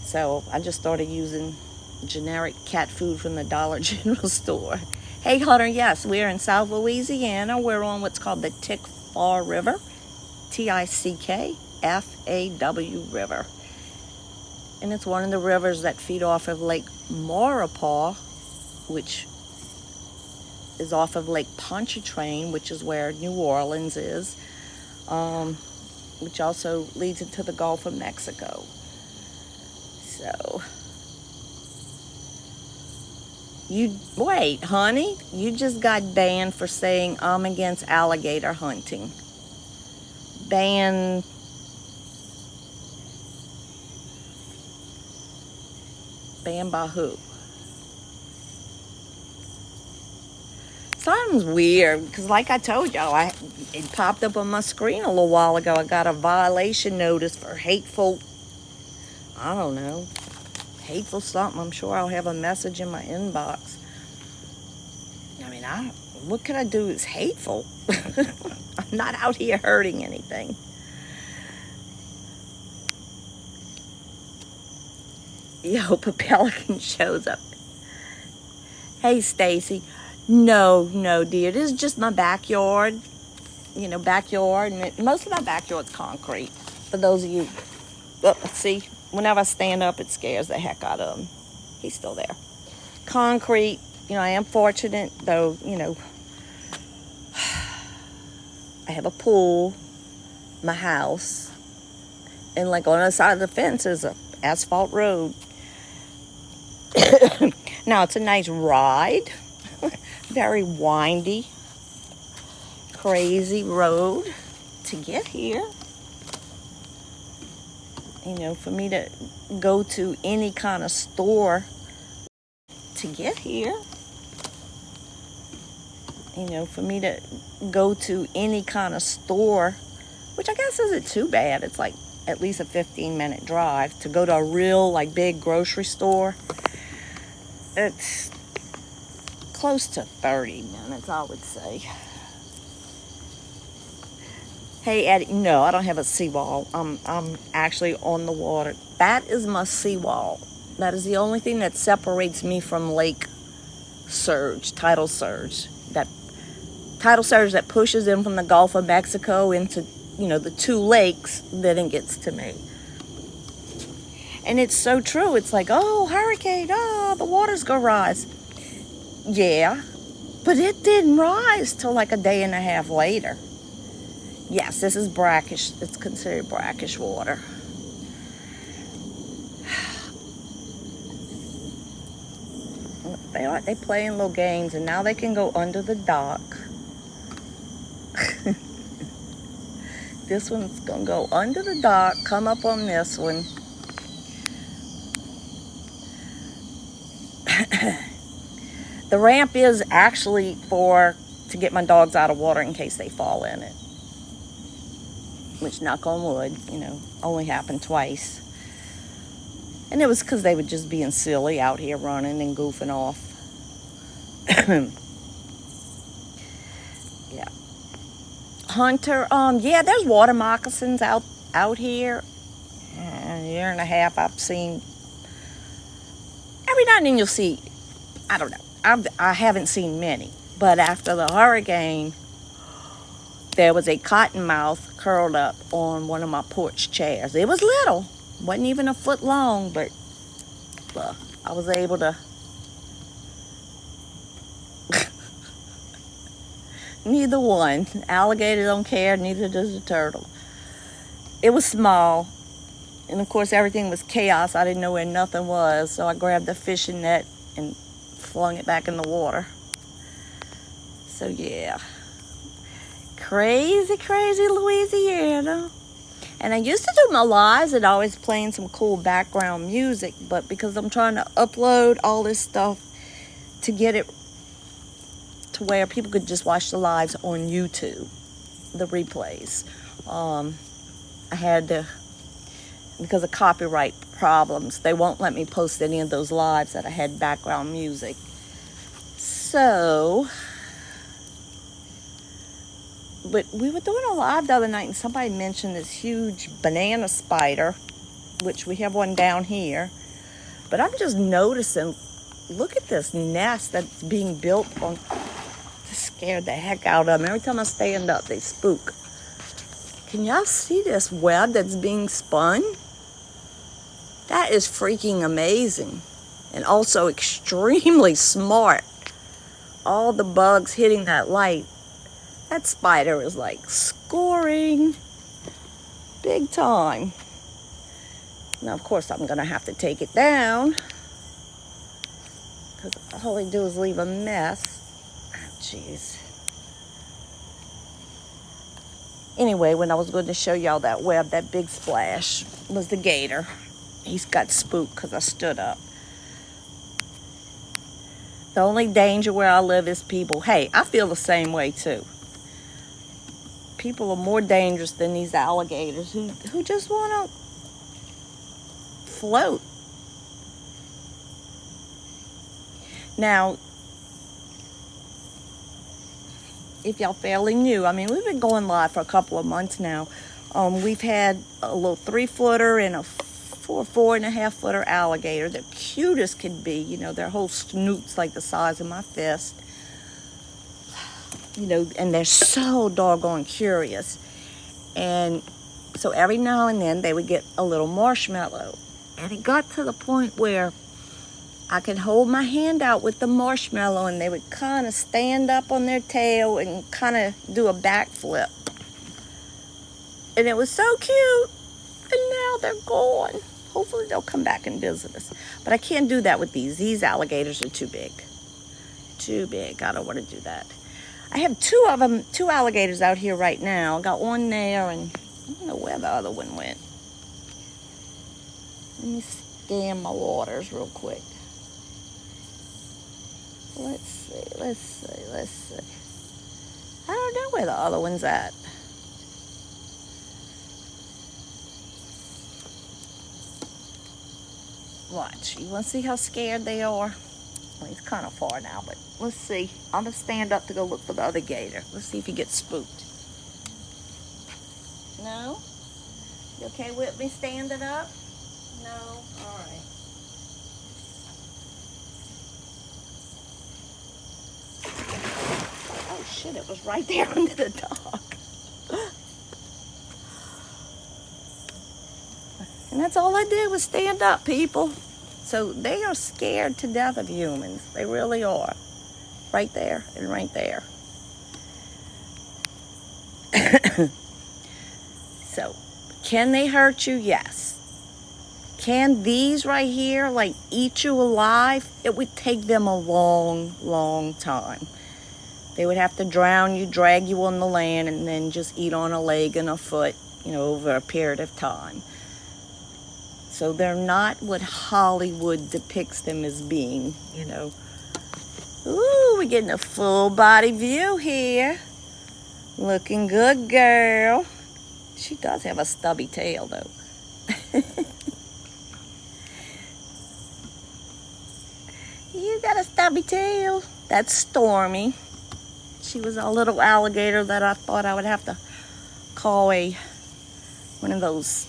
So I just started using generic cat food from the Dollar General store. Hey, Hunter, yes, we're in South Louisiana. We're on what's called the Tickfaw River, Tickfaw River. And it's one of the rivers that feed off of Lake Maurepas, which is off of Lake Pontchartrain, which is where New Orleans is, which also leads into the Gulf of Mexico. So, Wait, honey, you just got banned for saying I'm against alligator hunting. Banned. Banned by who? Something's weird, because like I told y'all, it popped up on my screen a little while ago. I got a violation notice for hateful, I don't know, hateful something. I'm sure I'll have a message in my inbox. I mean, what could I do that's hateful? I'm not out here hurting anything. You hope a pelican shows up. Hey, Stacy. No, dear. This is just my backyard. Backyard. And most of my backyard's concrete. For those of you, see, whenever I stand up, it scares the heck out of him. He's still there. Concrete. I am fortunate, though, I have a pool, my house, and like on the side of the fence is a asphalt road. Now, it's a nice ride. Very windy, crazy road to get here. For me to go to any kind of store to get here. For me to go to any kind of store, which I guess isn't too bad. It's like at least a 15-minute drive to go to a real, like, big grocery store. It's close to 30 minutes, I would say. Hey, Eddie, no, I don't have a seawall. I'm actually on the water. That is my seawall. That is the only thing that separates me from lake surge, tidal surge. That tidal surge that pushes in from the Gulf of Mexico into, the two lakes, then it gets to me. And it's so true. It's like, oh, hurricane, the water's gonna rise. Yeah, but it didn't rise till like a day and a half later. Yes, this is brackish. It's considered brackish water. They playing little games, and now they can go under the dock. This one's gonna go under the dock, come up on this one. The ramp is actually to get my dogs out of water in case they fall in it. Which, knock on wood, only happened twice. And it was because they were just being silly out here running and goofing off. Yeah. Hunter, yeah, there's water moccasins out here. A year and a half I've seen. Every now and then you'll see, I don't know. I haven't seen many, but after the hurricane, there was a cottonmouth curled up on one of my porch chairs. It was little, wasn't even a foot long, but I was able to. Neither one. Alligator don't care, neither does the turtle. It was small, and of course everything was chaos. I didn't know where nothing was, so I grabbed the fishing net and flung it back in the water. So yeah, crazy Louisiana. And I used to do my lives and always playing some cool background music, but because I'm trying to upload all this stuff to get it to where people could just watch the lives on YouTube, the replays, I had to, because of copyright problems, they won't let me post any of those lives that I had background music. So, but we were doing a live the other night and somebody mentioned this huge banana spider, which we have one down here. But I'm just noticing, look at this nest that's being built on, this scared the heck out of them. Every time I stand up, they spook. Can y'all see this web that's being spun? That is freaking amazing. And also extremely smart. All the bugs hitting that light. That spider is like scoring big time. Now, of course, I'm going to have to take it down because all they do is leave a mess. Oh, jeez. Anyway, when I was going to show y'all that web, that big splash was the gator. He's got spooked because I stood up. The only danger where I live is people. Hey, I feel the same way too. People are more dangerous than these alligators who just want to float. Now, if y'all fairly new, I mean, we've been going live for a couple of months now. We've had a little 3-footer and a 4.5-footer alligator. They're cute as can be. You know, their whole snoot's like the size of my fist. You know, and they're so doggone curious. And so every now and then they would get a little marshmallow. And it got to the point where I could hold my hand out with the marshmallow and they would kind of stand up on their tail and kind of do a backflip. And it was so cute. And now they're gone. Hopefully they'll come back and visit us. But I can't do that with these. These alligators are too big. Too big. I don't want to do that. I have two alligators out here right now. I got one there and I don't know where the other one went. Let me scan my waters real quick. Let's see. I don't know where the other one's at. Watch. You want to see how scared they are? Well, he's kind of far now, but let's see. I'm going to stand up to go look for the other gator. Let's see if he gets spooked. No? You okay with me standing up? No? All right. Oh, shit, it was right there under the dock. And that's all I did was stand up, people. So they are scared to death of humans. They really are. Right there and right there. So, can they hurt you? Yes. Can these right here, like, eat you alive? It would take them a long, long time. They would have to drown you, drag you on the land, and then just eat on a leg and a foot, you know, over a period of time. So they're not what Hollywood depicts them as being, you know. Ooh, we're getting a full body view here. Looking good, girl. She does have a stubby tail, though. You got a stubby tail. That's Stormy. She was a little alligator that I thought I would have to call one of those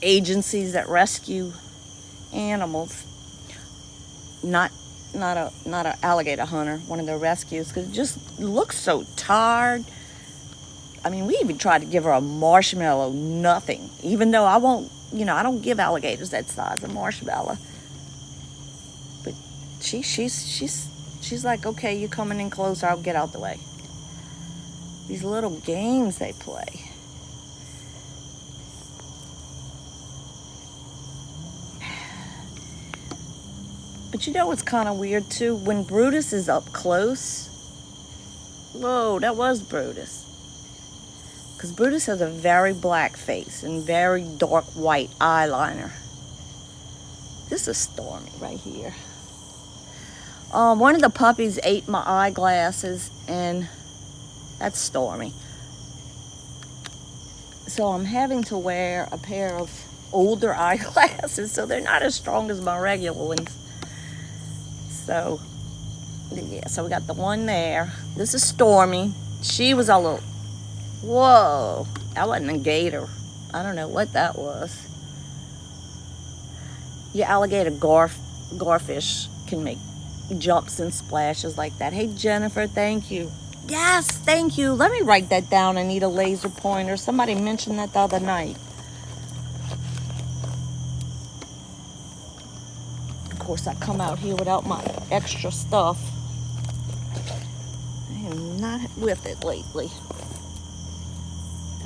agencies that rescue animals. Not an alligator hunter, one of the rescues, because it just looks so tired. I mean, we even tried to give her a marshmallow, nothing. Even though I won't, you know, I don't give alligators that size of marshmallow. But she's like, okay, you coming in closer, I'll get out the way. These little games they play. But you know what's kind of weird too? When Brutus is up close, whoa, that was Brutus. Because Brutus has a very black face and very dark white eyeliner. This is Stormy right here. One of the puppies ate my eyeglasses, and that's Stormy. So I'm having to wear a pair of older eyeglasses, so they're not as strong as my regular ones. So, yeah, so we got the one there. This is Stormy. She was a little, whoa, that wasn't a gator. I don't know what that was. Your alligator garfish can make jumps and splashes like that. Hey, Jennifer, thank you. Yes, thank you. Let me write that down. I need a laser pointer. Somebody mentioned that the other night. Of course, I come out here without my extra stuff. I am not with it lately.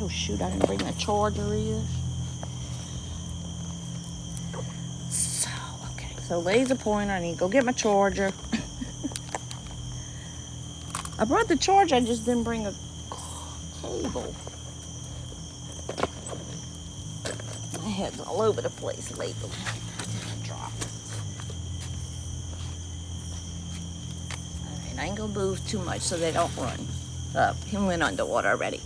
Oh, shoot, I didn't bring the charger either. So, okay. So, laser pointer. I need to go get my charger. I brought the charger, I just didn't bring a cable. My head's all over the place lately. Drop. Alright, I ain't gonna move too much so they don't run. He went underwater already.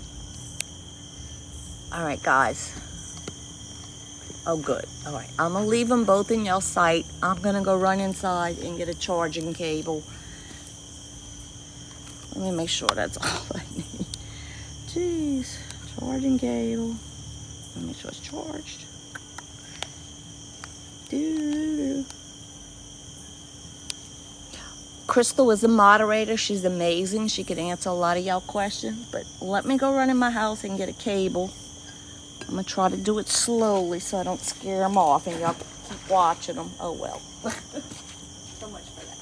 Alright, guys. Oh, good. Alright, I'm gonna leave them both in your sight. I'm gonna go run inside and get a charging cable. Let me make sure that's all I need. Jeez, charging cable. Let me make sure it's charged. Doo-doo-doo. Crystal is a moderator. She's amazing. She could answer a lot of y'all questions. But let me go run in my house and get a cable. I'm going to try to do it slowly so I don't scare them off and y'all keep watching them. Oh, well. So much for that.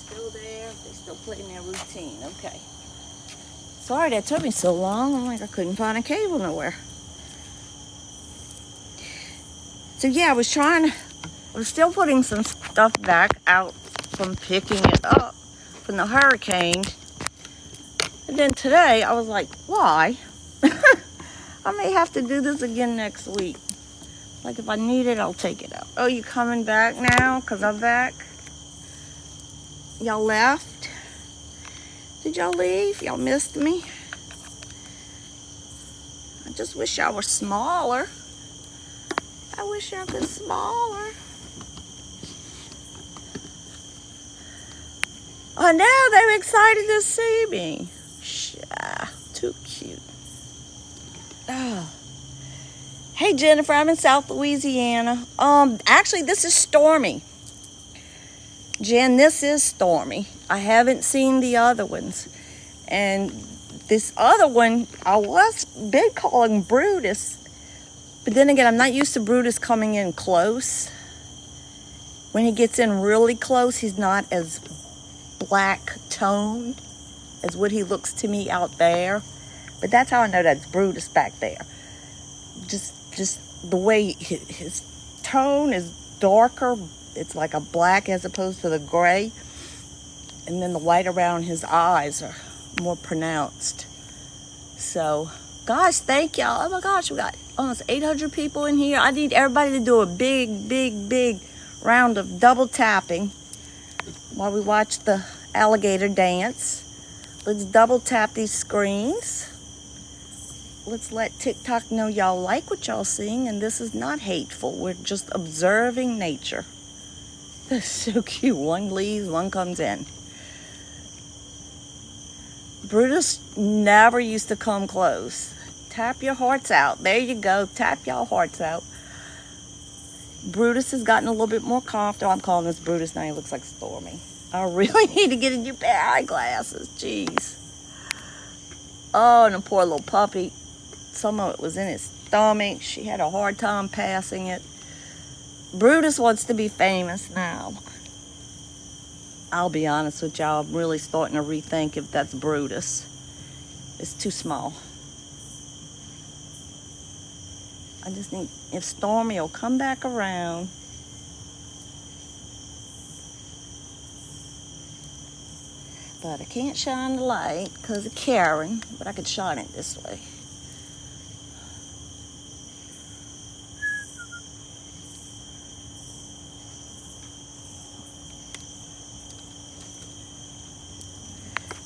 Still there. They're still playing their routine. Okay. Sorry that took me so long. I'm like, I couldn't find a cable nowhere. So yeah, I was still putting some stuff back out from picking it up from the hurricane. And then today I was like, why? I may have to do this again next week. Like if I need it, I'll take it out. Oh, you coming back now? Because I'm back? Y'all left? Did y'all leave? Y'all missed me? I just wish y'all were smaller. I wish y'all could smaller. Oh, now they're excited to see me. Too cute. Oh. Hey, Jennifer, I'm in South Louisiana. Actually, this is stormy. Jen, this is stormy. I haven't seen the other ones. And this other one, I was big calling Brutus. But then again, I'm not used to Brutus coming in close. When he gets in really close, he's not as black toned as what he looks to me out there. But that's how I know that's Brutus back there. Just the way his tone is darker. It's like a black as opposed to the gray. And then the white around his eyes are more pronounced. So, guys, thank y'all. Oh my gosh, we got almost 800 people in here. I need everybody to do a big round of double tapping while we watch the alligator dance. Let's double tap these screens. Let's let TikTok know y'all like what y'all seeing, and this is not hateful. We're just observing nature. That's so cute. One leaves, one comes in. Brutus never used to come close. Tap your hearts out. There you go. Tap y'all hearts out. Brutus has gotten a little bit more comfortable. I'm calling this Brutus now. He looks like Stormy. I really need to get a new pair of eyeglasses. Jeez. Oh, and a poor little puppy. Some of it was in his stomach. She had a hard time passing it. Brutus wants to be famous now. I'll be honest with y'all. I'm really starting to rethink if that's Brutus. It's too small. I just need, if Stormy will come back around. But I can't shine the light because of Karen, but I could shine it this way.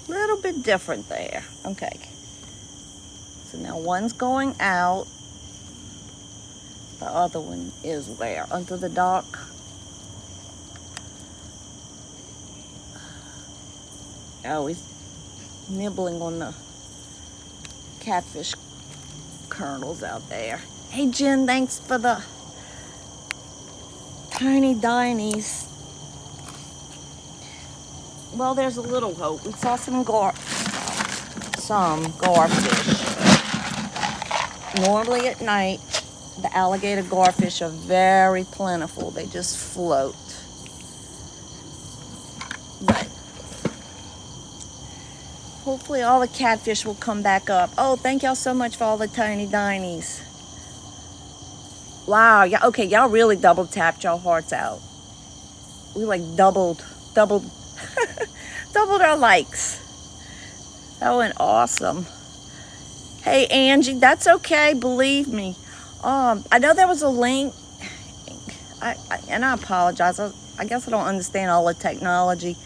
Little bit different there. Okay. So now one's going out. The other one is where? Under the dock. Oh, he's nibbling on the catfish kernels out there. Hey, Jen, thanks for the tiny dinies. Well, there's a little hope. We saw some garfish. Normally at night, the alligator garfish are very plentiful. They just float. But hopefully all the catfish will come back up. Oh, thank y'all so much for all the tiny dinies. Wow, yeah, okay, y'all really double tapped y'all hearts out. We like doubled our likes. That went awesome. Hey, Angie, that's okay, believe me. I know there was a link, and I apologize. I guess I don't understand all the technology,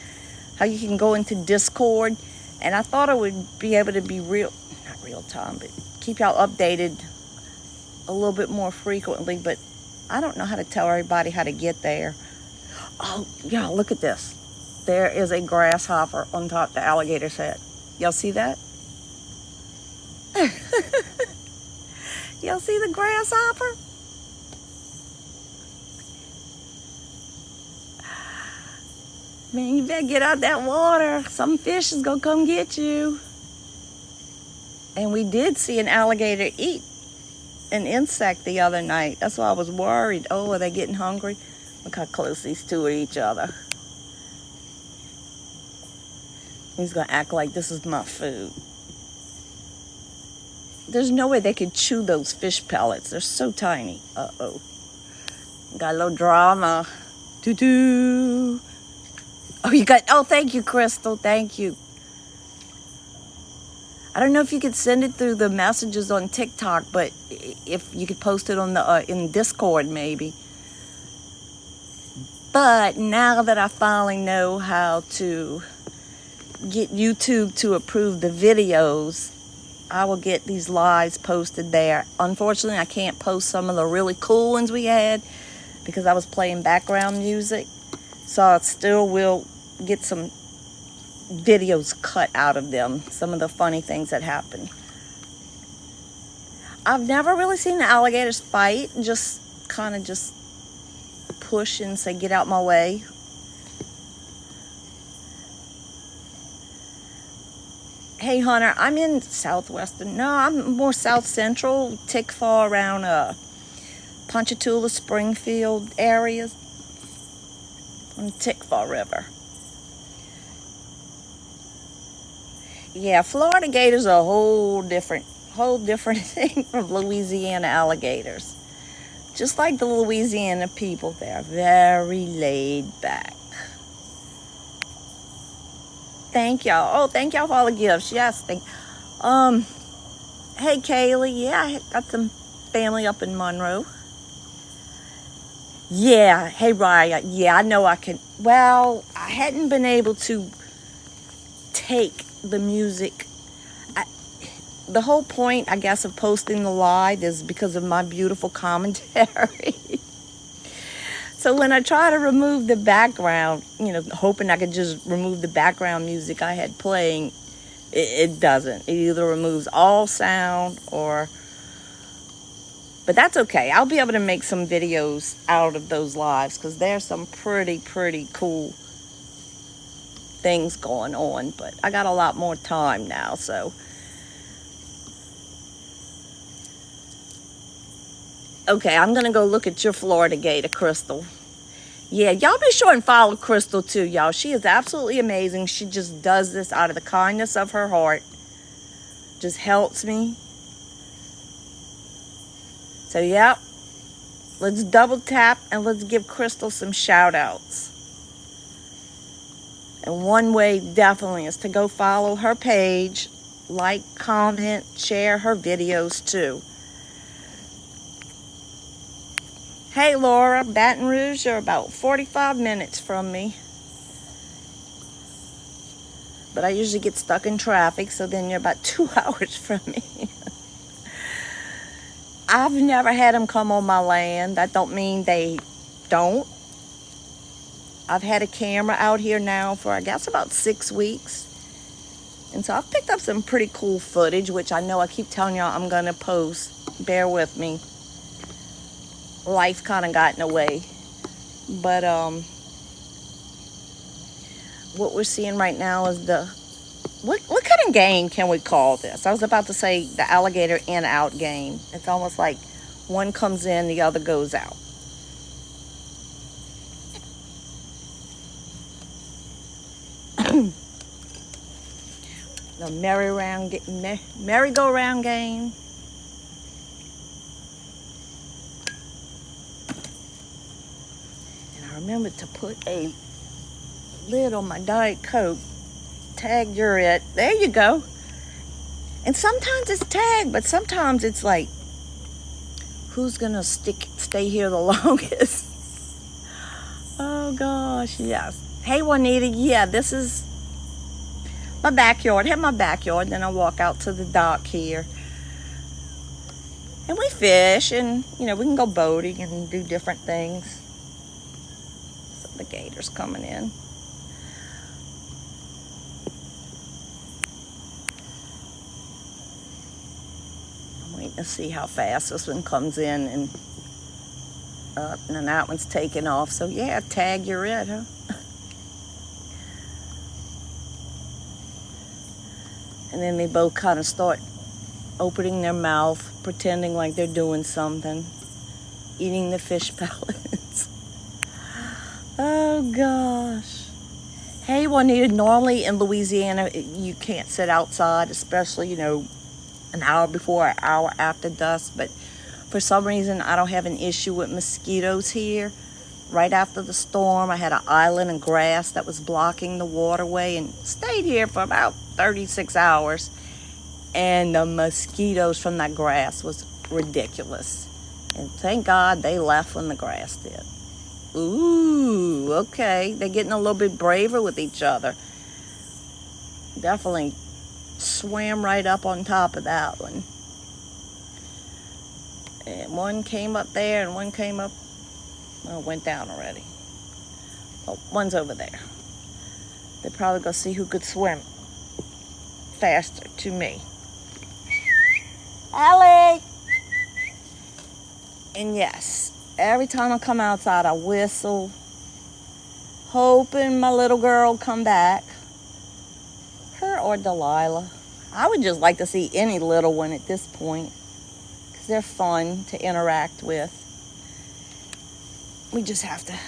how you can go into Discord, and I thought I would be able to be not real time, but keep y'all updated a little bit more frequently, but I don't know how to tell everybody how to get there. Oh, yeah, look at this. There is a grasshopper on top of the alligator's head. Y'all see that? Y'all see the grasshopper? Man, you better get out that water. Some fish is gonna come get you. And we did see an alligator eat an insect the other night. That's why I was worried. Oh, are they getting hungry? Look how close these two are to each other. He's gonna act like this is my food. There's no way they could chew those fish pellets. They're so tiny. Uh-oh. Got a little drama. Doo-doo. Oh, thank you, Crystal. Thank you. I don't know if you could send it through the messages on TikTok, but if you could post it on the in Discord, maybe. But now that I finally know how to get YouTube to approve the videos, I will get these lives posted there. Unfortunately, I can't post some of the really cool ones we had because I was playing background music. So I still will get some videos cut out of them, some of the funny things that happen. I've never really seen the alligators fight, just kind of just push and say, get out my way. Hey, Hunter, I'm in southwestern. No, I'm more south central, Tickfaw, around Ponchatoula, Springfield areas on the Tickfaw River. Yeah, Florida gators are a whole different thing from Louisiana alligators. Just like the Louisiana people, they're very laid back. Thank y'all. Oh, thank y'all for all the gifts. Yes, hey Kaylee, yeah, I got some family up in Monroe. Yeah, hey Raya, yeah, I know I can. Well, I hadn't been able to take the music. The whole point, I guess, of posting the live is because of my beautiful commentary. So when I try to remove the background, hoping I could just remove the background music I had playing, it doesn't. It either removes all sound or... But that's okay. I'll be able to make some videos out of those lives because there's some pretty cool things going on. But I got a lot more time now, so... Okay, I'm going to go look at your Florida gator, Crystal. Yeah, y'all be sure and follow Crystal too, y'all. She is absolutely amazing. She just does this out of the kindness of her heart. Just helps me. So, yep. Let's double tap and let's give Crystal some shout outs. And one way definitely is to go follow her page, like, comment, share her videos too. Hey Laura, Baton Rouge, you're about 45 minutes from me. But I usually get stuck in traffic, so then you're about 2 hours from me. I've never had them come on my land. That don't mean they don't. I've had a camera out here now for, I guess, about 6 weeks. And so I've picked up some pretty cool footage, which I know I keep telling y'all I'm going to post. Bear with me. Life kind of got in the way. But what we're seeing right now is what kind of game can we call this? I was about to say the alligator in-out game. It's almost like one comes in, the other goes out. The merry-go-round game. Remember to put a lid on my Diet Coke. Tagged you're it. There you go. And sometimes it's tagged, but sometimes it's like, who's gonna stay here the longest? Oh gosh, yes. Hey Juanita, yeah, this is my backyard. I have my backyard, then I walk out to the dock here. And we fish and, we can go boating and do different things. The gators coming in. I'm waiting to see how fast this one comes in and then that one's taking off. So yeah, tag you're it, huh? And then they both kind of start opening their mouth, pretending like they're doing something, eating the fish pellets. Oh gosh. Hey Juanita, normally in Louisiana you can't sit outside, especially an hour before, an hour after dusk, but for some reason I don't have an issue with mosquitoes here. Right after the storm I had an island of grass that was blocking the waterway and stayed here for about 36 hours, and the mosquitoes from that grass was ridiculous, and thank God they left when the grass did. Ooh, okay. They're getting a little bit braver with each other. Definitely swam right up on top of that one. And one came up there and one came up, went down already. Oh, one's over there. They're probably going to see who could swim faster to me. Allie! And yes, every time I come outside, I whistle, hoping my little girl will come back. Her or Delilah. I would just like to see any little one at this point, because they're fun to interact with. We just have to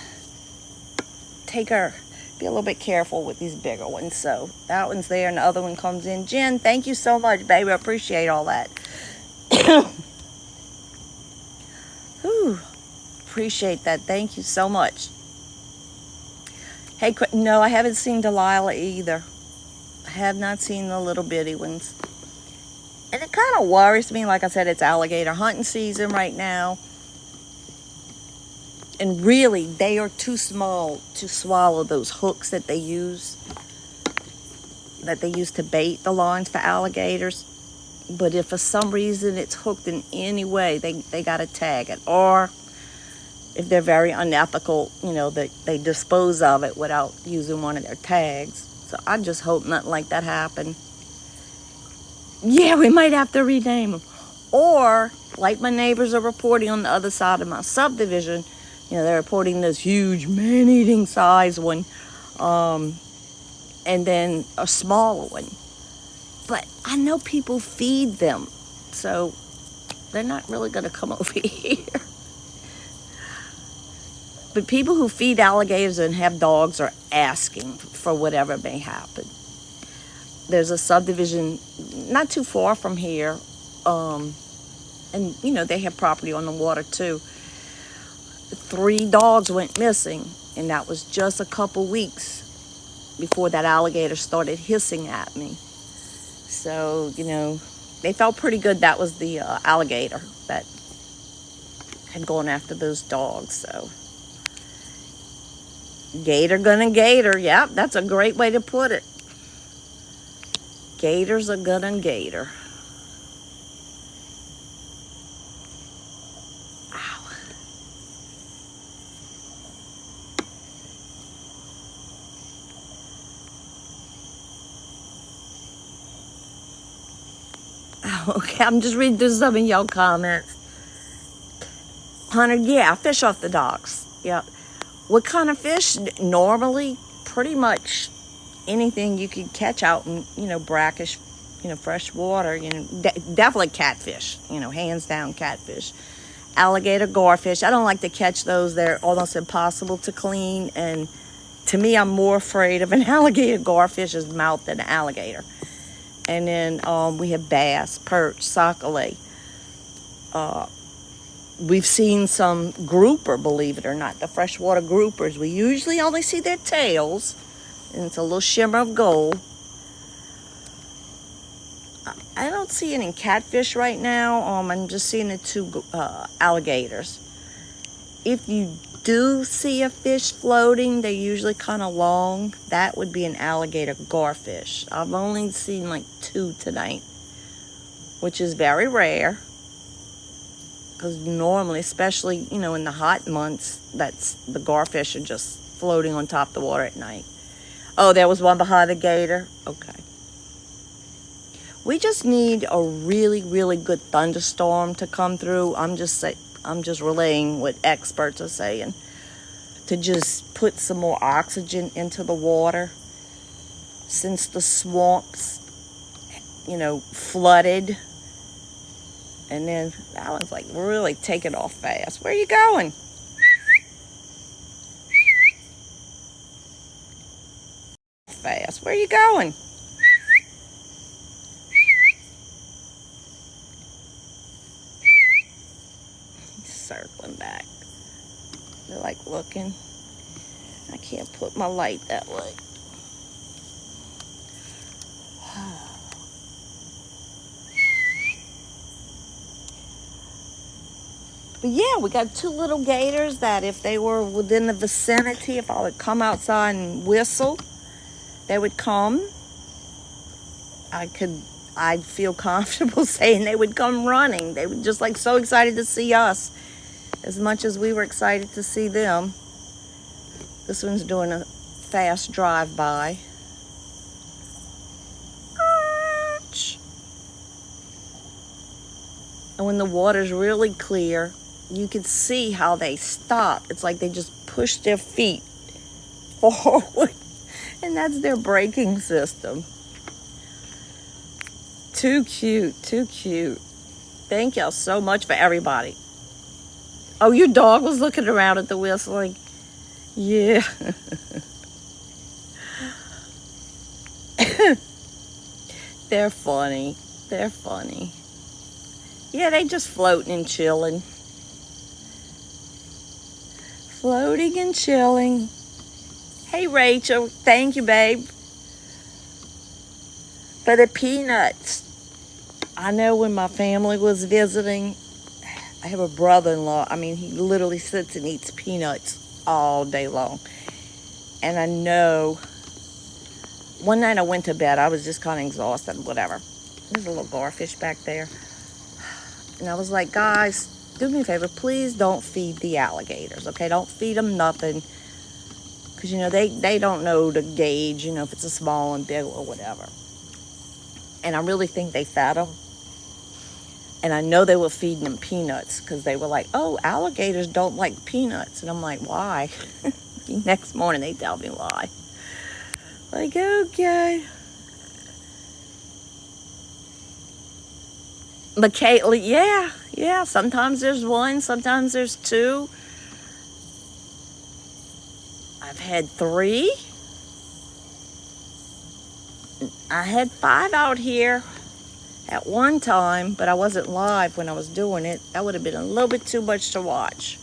be a little bit careful with these bigger ones. So that one's there and the other one comes in. Jen, thank you so much, baby. I appreciate all that. Whew. appreciate that. Thank you so much. Hey, no, I haven't seen Delilah either. I have not seen the little bitty ones. And it kind of worries me. Like I said, it's alligator hunting season right now. And really, they are too small to swallow those hooks that they use to bait the lines for alligators. But if for some reason it's hooked in any way, they got to tag it. Or if they're very unethical, they dispose of it without using one of their tags. So I just hope nothing like that happened. Yeah, we might have to rename them. Or, like my neighbors are reporting on the other side of my subdivision, they're reporting this huge man-eating size one, and then a smaller one. But I know people feed them, so they're not really going to come over here. But people who feed alligators and have dogs are asking for whatever may happen. There's a subdivision not too far from here, and they have property on the water too. 3 dogs went missing, and that was just a couple weeks before that alligator started hissing at me. So, they felt pretty good that was the alligator that had gone after those dogs. So, gator gonna gator. Yep, that's a great way to put it. Gators are gonna gator. Ow. Okay, I'm just reading through some of y'all comments. Hunter, yeah, fish off the docks. Yeah. What kind of fish? Normally, pretty much anything you could catch out in, brackish, fresh water. Definitely catfish. Hands down catfish. Alligator, garfish. I don't like to catch those. They're almost impossible to clean. And to me, I'm more afraid of an alligator garfish's mouth than an alligator. And then we have bass, perch, sockeye. We've seen some grouper, believe it or not, the freshwater groupers. We usually only see their tails, and it's a little shimmer of gold. I don't see any catfish right now. I'm just seeing the 2 alligators. If you do see a fish floating, they're usually kind of long. That would be an alligator garfish. I've only seen like 2 tonight, which is very rare. Because normally, especially, in the hot months, the garfish are just floating on top of the water at night. Oh, there was one behind the gator? Okay. We just need a really, really good thunderstorm to come through. I'm just relaying what experts are saying. To just put some more oxygen into the water. Since the swamps, flooded. And then that one's like really taking off fast. Where are you going? Fast. Where are you going? He's circling back. They're like looking. I can't put my light that way. But yeah, we got 2 little gators that if they were within the vicinity, if I would come outside and whistle, they would come. I'd feel comfortable saying they would come running. They were just like so excited to see us as much as we were excited to see them. This one's doing a fast drive-by. And when the water's really clear, you can see how they stop. It's like they just push their feet forward. And that's their braking system. Too cute, too cute. Thank y'all so much for everybody. Oh, your dog was looking around at the whistling. Yeah. They're funny. They're funny. Yeah, they just floating and chilling. Floating and chilling. Hey, Rachel. Thank you, babe. For the peanuts. I know when my family was visiting, I have a brother-in-law. I mean, he literally sits and eats peanuts all day long. And I know one night I went to bed. I was just kind of exhausted, whatever. There's a little garfish back there. And I was like, guys, do me a favor. Please don't feed the alligators, okay? Don't feed them nothing. Because, you know, they don't know the gauge, you know, if it's a small and big or whatever. And I really think they fed them. And I know they were feeding them peanuts because they were like, oh, alligators don't like peanuts. And I'm like, why? Next morning they tell me why. Like, okay. But Caitlin, yeah. Sometimes there's one, sometimes there's two. I've had 3. I had 5 out here at one time, but I wasn't live when I was doing it. That would have been a little bit too much to watch.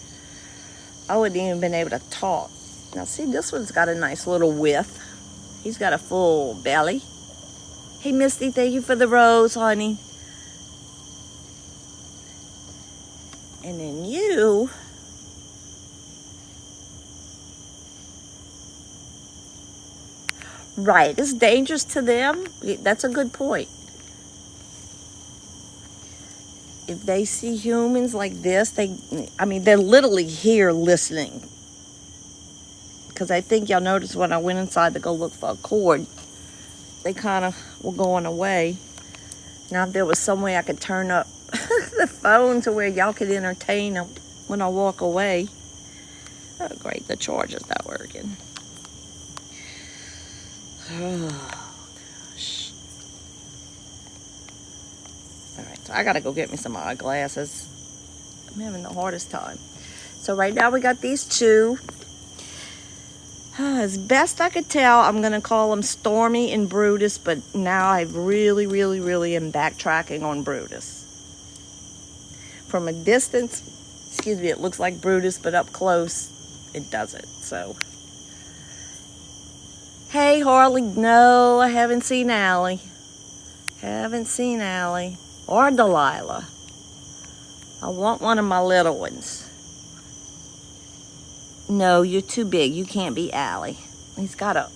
I wouldn't even been able to talk. Now see, this one's got a nice little width. He's got a full belly. Hey, Misty, thank you for the rose, honey. And then you. Right, it's dangerous to them. That's a good point. If they see humans like this, they're literally here listening. Because I think y'all noticed when I went inside to go look for a cord, they kind of were going away. Now, if there was some way I could turn up the phone to where y'all could entertain them when I walk away. Oh, great, the charger's not working. Oh, gosh. All right, so I got to go get me some eyeglasses. I'm having the hardest time. So right now we got these 2. As best I could tell, I'm going to call them Stormy and Brutus, but now I really am backtracking on Brutus. From a distance, it looks like Brutus, but up close, it doesn't. So, hey, Harley, no, I haven't seen Allie. Or Delilah. I want one of my little ones. No, you're too big. You can't be Allie. He's got I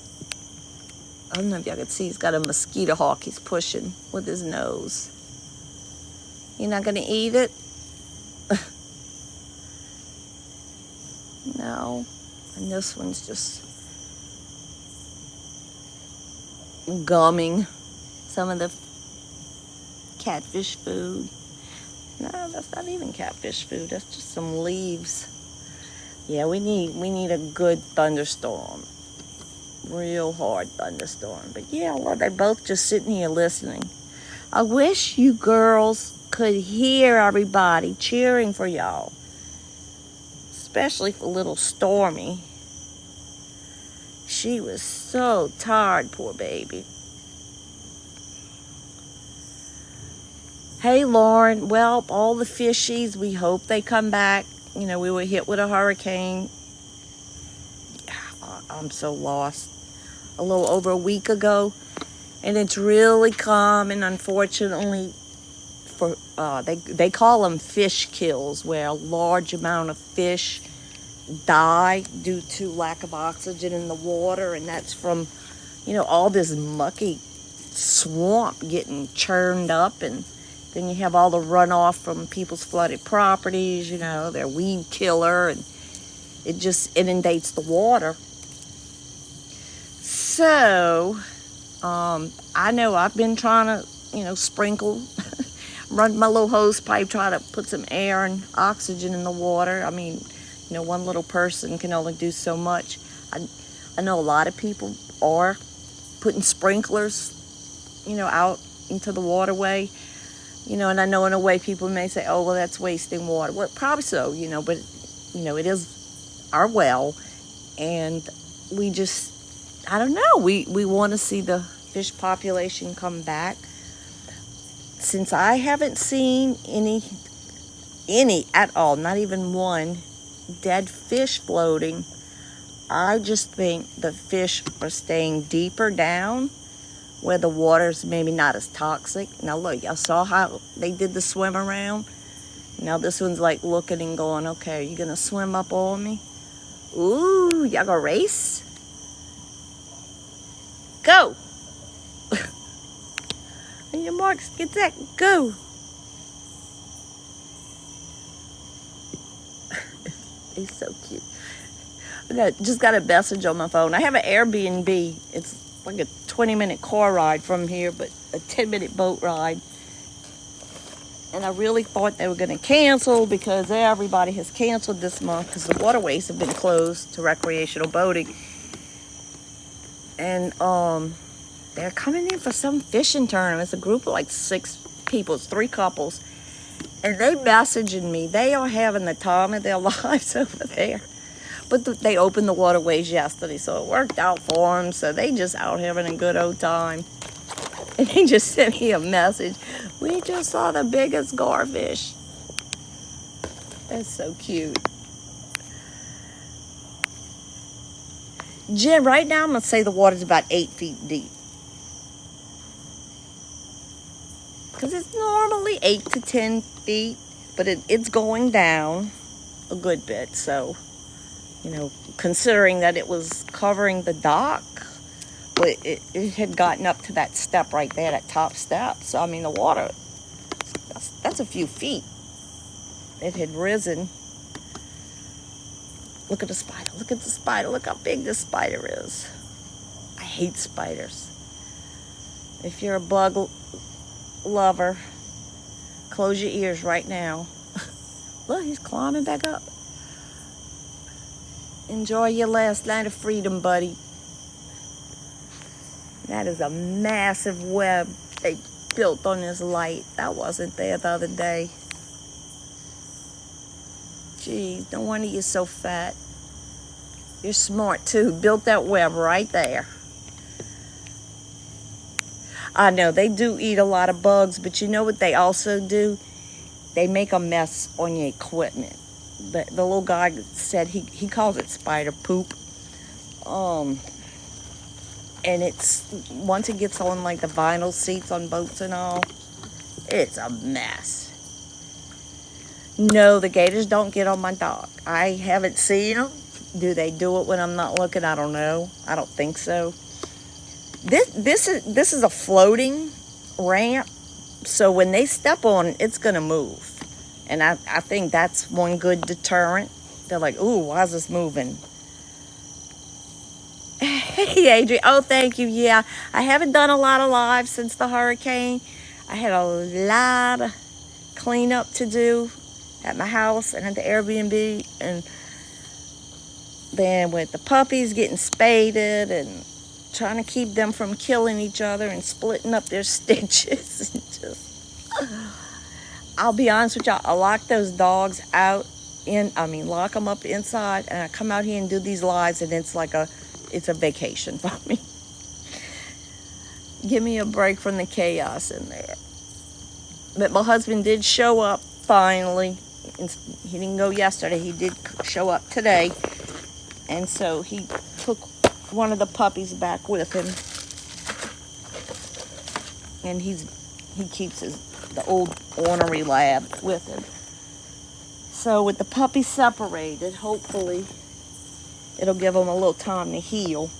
don't know if y'all can see, he's got a mosquito hawk he's pushing with his nose. You're not going to eat it? No. And this one's just gumming some of the catfish food. No, that's not even catfish food. That's just some leaves. Yeah, we need a good thunderstorm. Real hard thunderstorm. But yeah, well, they're both just sitting here listening. I wish you girls could hear everybody cheering for y'all. Especially for little Stormy. She was so tired, poor baby. Hey, Lauren. Well, all the fishies, we hope they come back. You know, we were hit with a hurricane. I'm so lost. A little over a week ago. And it's really common, unfortunately, for they call them fish kills, where a large amount of fish die due to lack of oxygen in the water, and that's from, you know, all this mucky swamp getting churned up, and then you have all the runoff from people's flooded properties, you know, their weed killer, and it just inundates the water. So, I know I've been trying to, you know, sprinkle, run my little hose pipe, try to put some air and oxygen in the water. I mean, you know, one little person can only do so much. I know a lot of people are putting sprinklers, you know, out into the waterway. You know, and I know in a way people may say, oh, well, that's wasting water. Well, probably so, you know, but, you know, it is our well. And we just, I don't know, we want to see the fish population come back. Since I haven't seen any at all, not even one dead fish floating. I just think the fish are staying deeper down where the water's maybe not as toxic. Now look, y'all saw how they did the swim around? Now this one's like looking and going, okay, are you gonna swim up on me? Ooh, y'all gonna race? Go! On your marks, get that, go! He's so cute. I just got a message on my phone. I have an Airbnb. It's like a 20-minute car ride from here, but a 10-minute boat ride. And I really thought they were going to cancel because everybody has canceled this month because the waterways have been closed to recreational boating. And they're coming in for some fishing tournament. It's a group of like 6 people. It's 3 couples. And they messaging me. They are having the time of their lives over there. But they opened the waterways yesterday, so it worked out for them. So they just out having a good old time. And they just sent me a message. We just saw the biggest garfish. That's so cute. Jen, right now I'm going to say the water's about 8 feet deep. Because it's normally 8 to 10 feet, but it's going down a good bit. So, you know, considering that it was covering the dock, but it had gotten up to that step right there, that top step. So, I mean, the water, that's a few feet. It had risen. Look at the spider. Look at the spider. Look how big this spider is. I hate spiders. If you're a bug lover, close your ears right now. Look, he's climbing back up. Enjoy your last night of freedom, buddy. That is a massive web they built on this light. That wasn't there the other day. Geez, no wonder you're so fat. You're smart too. Built that web right there. I know they do eat a lot of bugs, but you know what they also do? They make a mess on your equipment. The little guy said he calls it spider poop. And it's, once it gets on like the vinyl seats on boats and all, it's a mess. No, the gators don't get on my dock. I haven't seen them. Do they do it when I'm not looking? I don't know. I don't think so. This is a floating ramp, so when they step on it, it's gonna move. And I think that's one good deterrent. They're like, ooh, why is this moving? Hey, Adrian. Oh, thank you. Yeah, I haven't done a lot of lives since the hurricane. I had a lot of cleanup to do at my house and at the Airbnb. And then with the puppies getting spaded and trying to keep them from killing each other and splitting up their stitches. And just, I'll be honest with y'all, I lock those dogs out lock them up inside, and I come out here and do these lives, and it's a vacation for me. Give me a break from the chaos in there. But my husband did show up finally. He didn't go yesterday. He did show up today. And so he took one of the puppies back with him. And he keeps the old ornery lab with him. So with the puppies separated, hopefully it'll give them a little time to heal.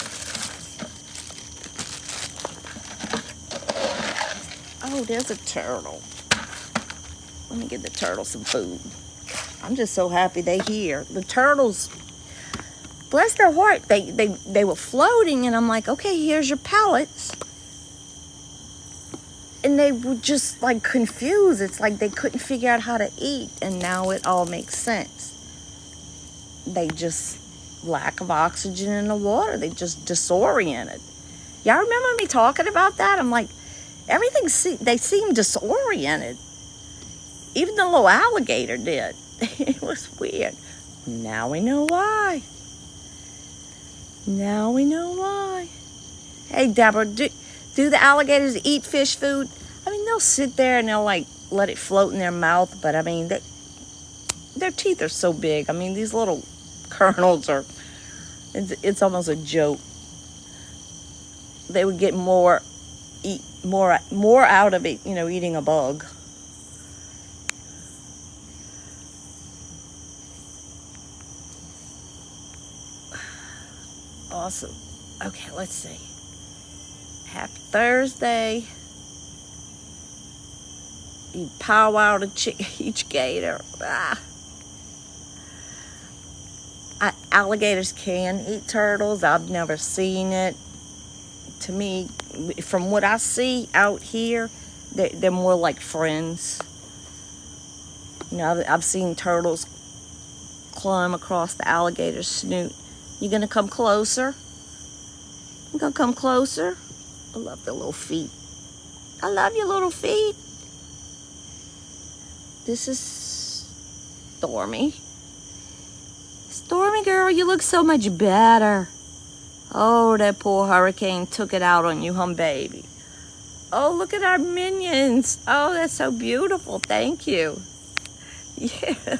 Oh, there's a turtle. Let me give the turtle some food. I'm just so happy they're here. The turtles, bless their heart, they were floating, and I'm like, okay, here's your pellets. And they were just like confused. It's like they couldn't figure out how to eat, and now it all makes sense. They just lack of oxygen in the water. They just disoriented. Y'all remember me talking about that? I'm like, they seem disoriented. Even the little alligator did. It was weird. Now we know why. Now we know why. Hey, Deborah, do the alligators eat fish food? I mean, they'll sit there and they'll like let it float in their mouth, but I mean, their teeth are so big. I mean, these little kernels are, it's almost a joke. They would get eat more out of it, eating a bug. Awesome. Okay, let's see. Happy Thursday. You powwow to each gator. Alligators can eat turtles. I've never seen it. To me, from what I see out here, they're more like friends. I've seen turtles climb across the alligator's snoot. You gonna come closer? You gonna come closer? I love the little feet. I love your little feet. This is Stormy. Stormy girl, you look so much better. Oh, that poor hurricane took it out on you, baby. Oh, look at our minions. Oh, that's so beautiful. Thank you. Yeah.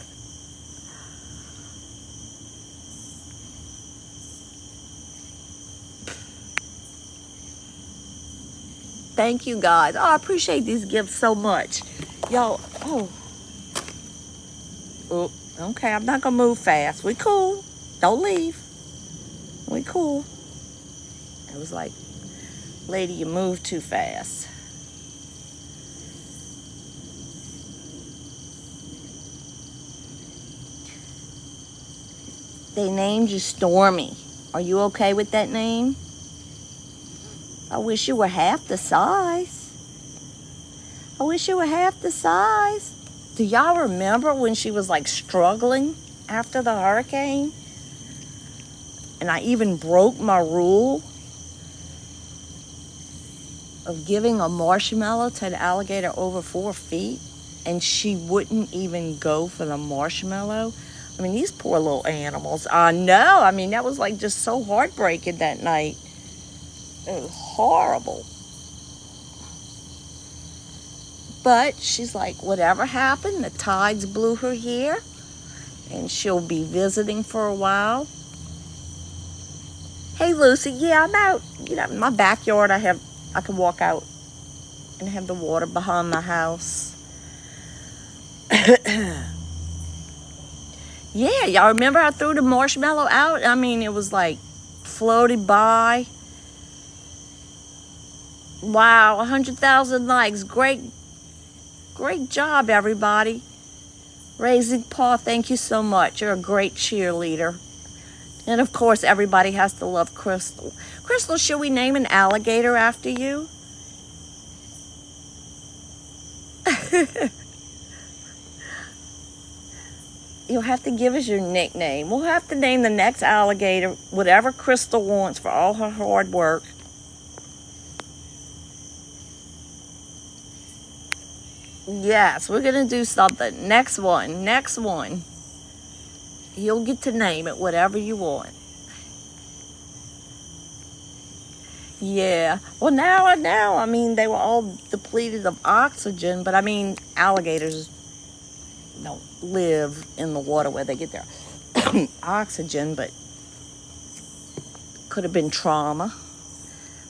Thank you, guys. Oh, I appreciate these gifts so much. Y'all, oh, okay, I'm not gonna move fast. We cool. Don't leave. We cool. It was like, lady, you move too fast. They named you Stormy. Are you okay with that name? I wish you were half the size. I wish you were half the size. Do y'all remember when she was like struggling after the hurricane? And I even broke my rule of giving a marshmallow to the alligator over 4 feet, and she wouldn't even go for the marshmallow. I mean, these poor little animals. I know. I mean, that was like just so heartbreaking that night. It was horrible. But she's like, whatever happened, the tides blew her here, and she'll be visiting for a while. Hey, Lucy, yeah, I'm out. In my backyard, I can walk out and have the water behind my house. Yeah, y'all remember I threw the marshmallow out? I mean, it was like floated by. Wow, 100,000 likes. Great job, everybody. Raising Paw, thank you so much. You're a great cheerleader. And of course, everybody has to love Crystal. Crystal, should we name an alligator after you? You'll have to give us your nickname. We'll have to name the next alligator whatever Crystal wants for all her hard work. Yes, we're going to do something. Next one. You'll get to name it whatever you want. Yeah. Well, now, I mean, they were all depleted of oxygen, but I mean, alligators don't live in the water where they get their oxygen, but could have been trauma.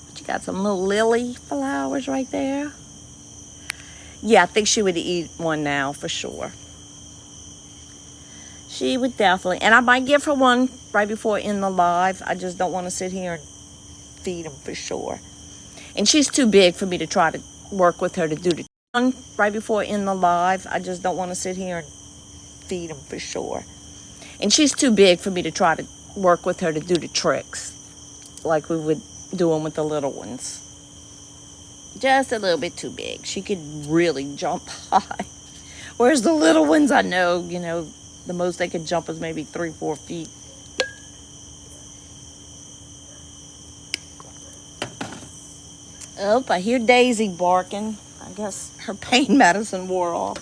But you got some little lily flowers right there. Yeah, I think she would eat one now for sure. She would definitely. And I might give her one right before in the live. I just don't want to sit here and feed them for sure. And she's too big for me to try to work with her to do the one right before in the live. I just don't want to sit here and feed them for sure. And she's too big for me to try to work with her to do the tricks like we would do them with the little ones. Just a little bit too big. She could really jump high. Whereas the little ones, I know, the most they could jump is maybe 3-4 feet. Oh, I hear Daisy barking. I guess her pain medicine wore off.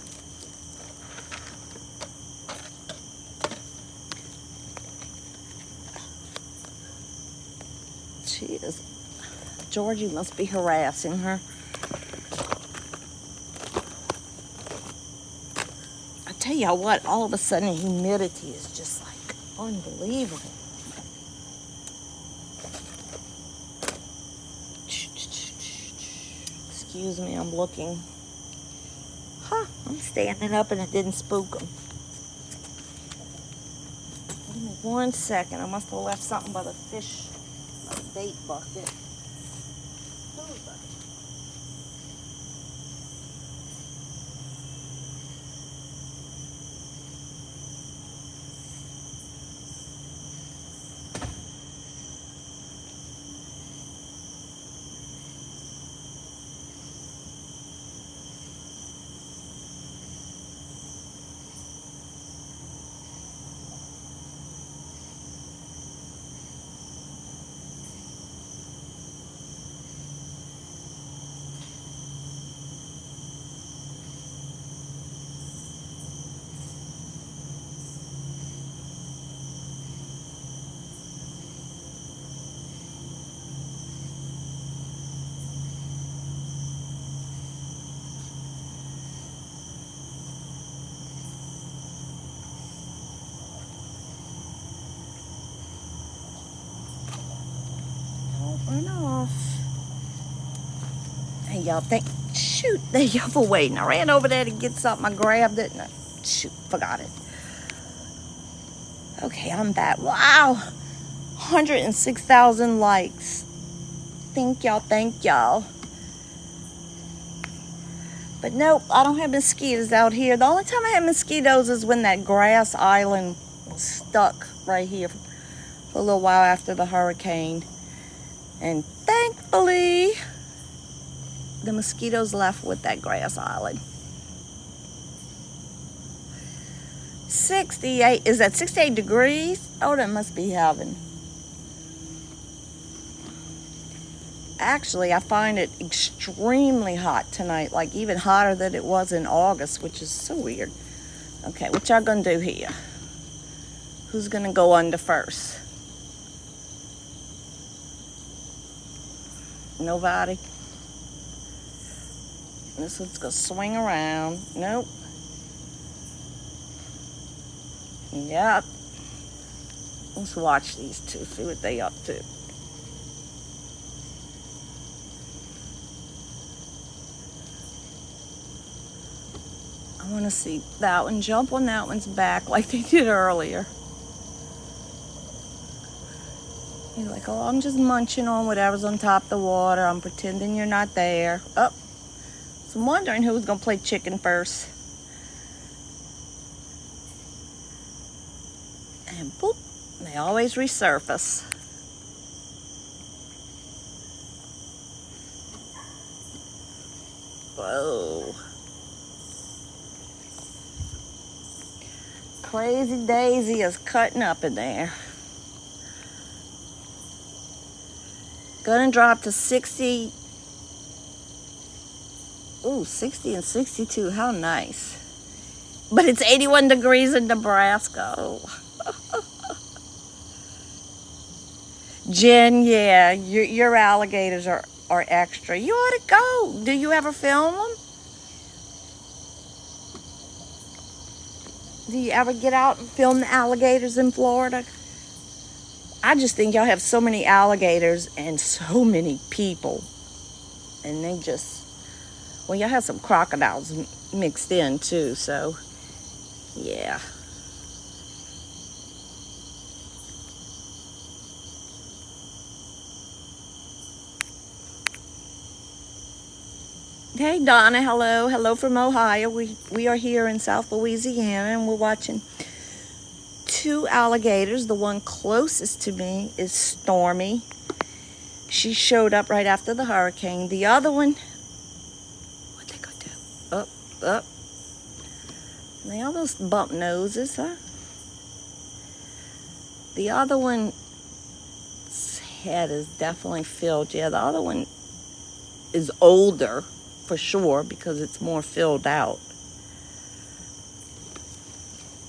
She is. Georgie must be harassing her. I tell y'all what, all of a sudden the humidity is just like unbelievable. Excuse me, I'm looking. Huh, I'm standing up and it didn't spook them. Give me 1 second. I must have left something by the fish bait bucket. Run off. Hey, y'all think, shoot, there y'all for waiting. I ran over there to get something. I grabbed it and shoot, forgot it. Okay, I'm back. Wow, 106,000 likes. Thank y'all. But nope, I don't have mosquitoes out here. The only time I had mosquitoes is when that grass island was stuck right here for a little while after the hurricane. And thankfully, the mosquitoes left with that grass island. 68, is that 68 degrees? Oh, that must be heaven. Actually, I find it extremely hot tonight, like even hotter than it was in August, which is so weird. Okay, what y'all gonna do here? Who's gonna go under first? Nobody? This one's gonna swing around. Nope. Yep. Let's watch these two, see what they up to. I want to see that one jump on that one's back like they did earlier. You're like, oh, I'm just munching on whatever's on top of the water. I'm pretending you're not there. Oh, so I'm wondering who was going to play chicken first. And boop, they always resurface. Whoa. Crazy Daisy is cutting up in there. Gonna drop to 60. Ooh, 60 and 62, how nice. But it's 81 degrees in Nebraska. Oh. Jen, yeah, your alligators are extra. You ought to go. Do you ever film them? Do you ever get out and film the alligators in Florida? I just think y'all have so many alligators and so many people. And they just, well, y'all have some crocodiles mixed in too, so yeah. Hey Donna, hello. Hello from Ohio. We are here in South Louisiana and we're watching two alligators. The one closest to me is Stormy. She showed up right after the hurricane. The other one, what'd they go do? Up. They almost bump noses, huh? The other one's head is definitely filled. Yeah, the other one is older for sure because it's more filled out.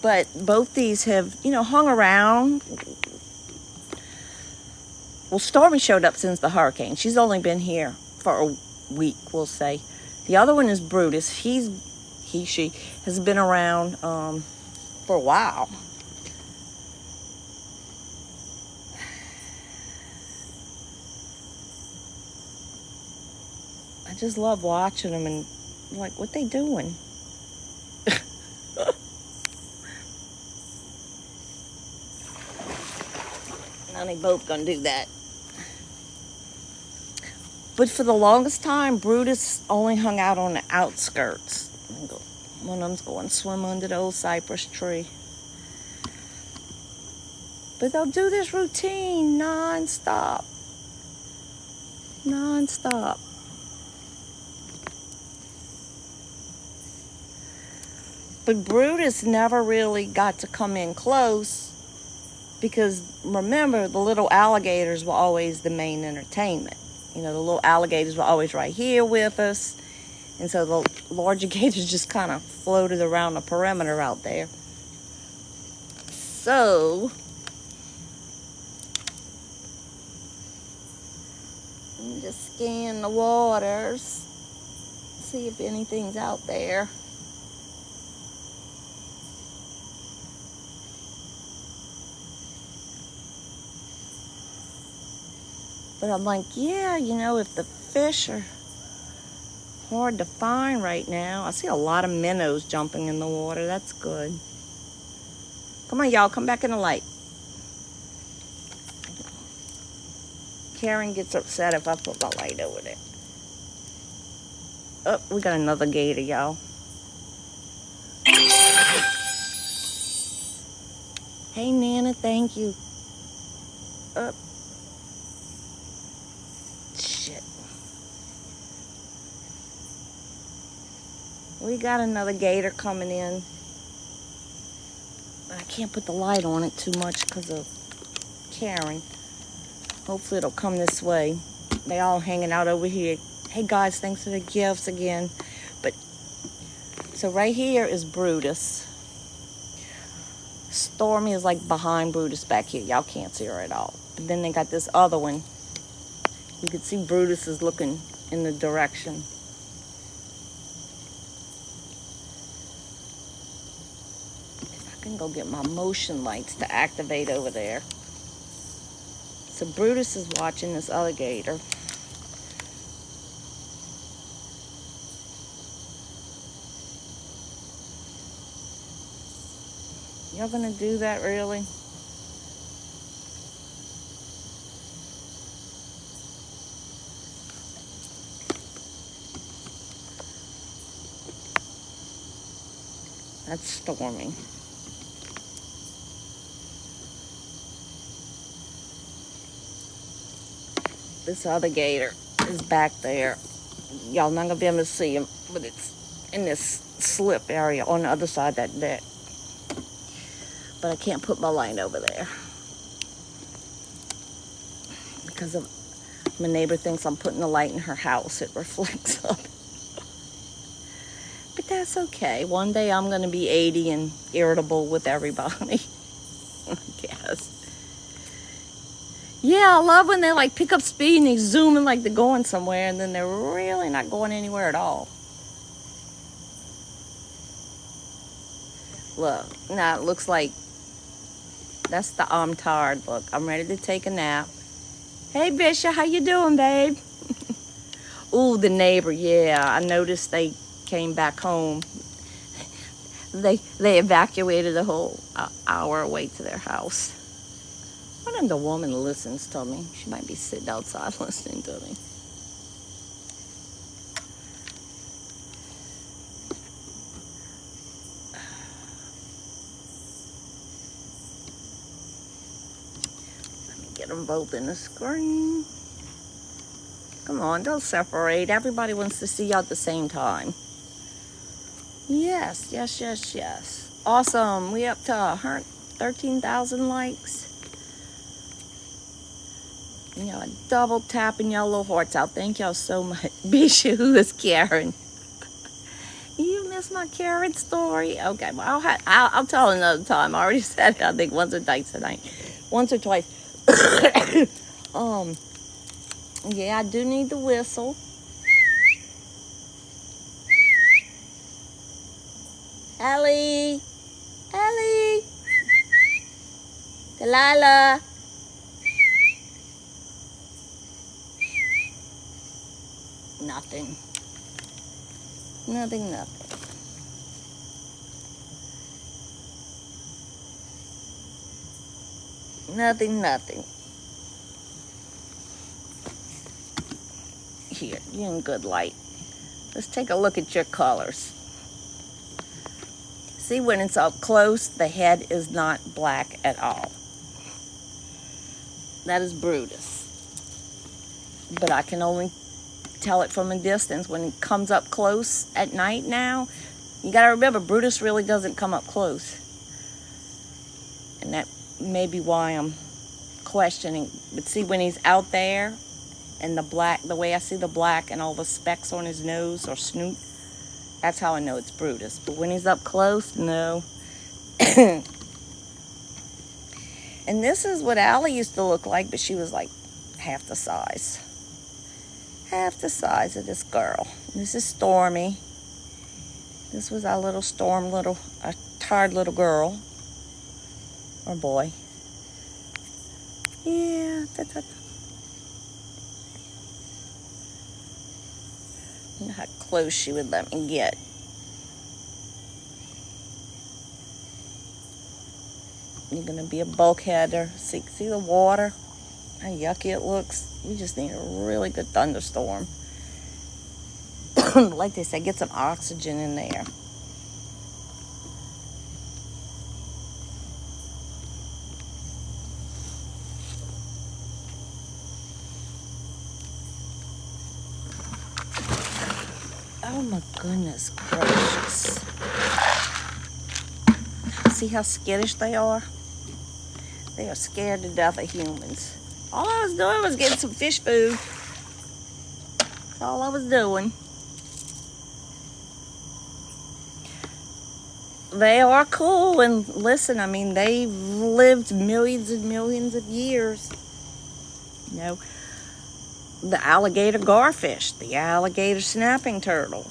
But both these have, hung around. Well, Stormy showed up since the hurricane. She's only been here for a week, we'll say. The other one is Brutus. He She has been around for a while. I just love watching them and like, what they doing? Now they both gonna do that. But for the longest time, Brutus only hung out on the outskirts. One of them's going to swim under the old cypress tree. But they'll do this routine non-stop. Non-stop. But Brutus never really got to come in close because, remember, the little alligators were always the main entertainment. You know, the little alligators were always right here with us. And so the larger gators just kind of floated around the perimeter out there. So, let me just scan the waters, see if anything's out there. But I'm like, yeah, you know, if the fish are hard to find right now. I see a lot of minnows jumping in the water. That's good. Come on, y'all. Come back in the light. Karen gets upset if I put my light over there. Oh, we got another gator, y'all. Hey, Nana, thank you. Shit. We got another gator coming in. But I can't put the light on it too much because of Karen. Hopefully it'll come this way. They all hanging out over here. Hey guys, thanks for the gifts again. But so right here is Brutus. Stormy is like behind Brutus back here. Y'all can't see her at all. But then they got this other one. You can see Brutus is looking in the direction. If I can go get my motion lights to activate over there. So Brutus is watching this other gator. Y'all gonna do that really? That's Stormy. This other gator is back there. Y'all not gonna be able to see him, but it's in this slip area on the other side of that deck. But I can't put my light over there because of my neighbor thinks I'm putting the light in her house. It reflects up. But that's okay. One day I'm going to be 80 and irritable with everybody, I guess. Yeah, I love when they like pick up speed and they zoom in like they're going somewhere and then they're really not going anywhere at all. Look, now it looks like that's the I'm tired look. I'm ready to take a nap. Hey, Bishop, how you doing, babe? Ooh, the neighbor, yeah. I noticed they came back home. They evacuated a whole hour away to their house. What if the woman listens to me? She might be sitting outside listening to me. Get them both in the screen. Come on, don't separate. Everybody wants to see you at the same time. Yes, yes, yes, yes. Awesome. We up to 13,000 likes. You know, double tapping y'all little hearts out. Thank y'all so much. Bishop, who is Karen? You missed my Karen story? Okay, well, I'll tell another time. I already said it, I think, once or twice tonight. Once or twice. Yeah, I do need the whistle. Ellie. Ellie. Delilah. Nothing. Nothing. Nothing. Here, you're in good light. Let's take a look at your colors. See, when it's up close, the head is not black at all. That is Brutus. But I can only tell it from a distance. When it comes up close at night now, you got to remember, Brutus really doesn't come up close. And that may be why I'm questioning. But see, when he's out there, and the black, the way I see the black and all the specks on his nose or snoot, that's how I know it's Brutus. But when he's up close, no. And this is what Allie used to look like, but she was like half the size. Half the size of this girl. This is Stormy. This was our little Storm, a tired little girl. Or boy. Yeah. You know how close she would let me get. You're going to be a bulkheader. See the water? How yucky it looks. We just need a really good thunderstorm. Like they say, get some oxygen in there. Oh my goodness gracious. See how skittish they are? They are scared to death of humans. All I was doing was getting some fish food. That's all I was doing. They are cool, and listen, I mean, they've lived millions and millions of years. You know, the alligator garfish, the alligator snapping turtle.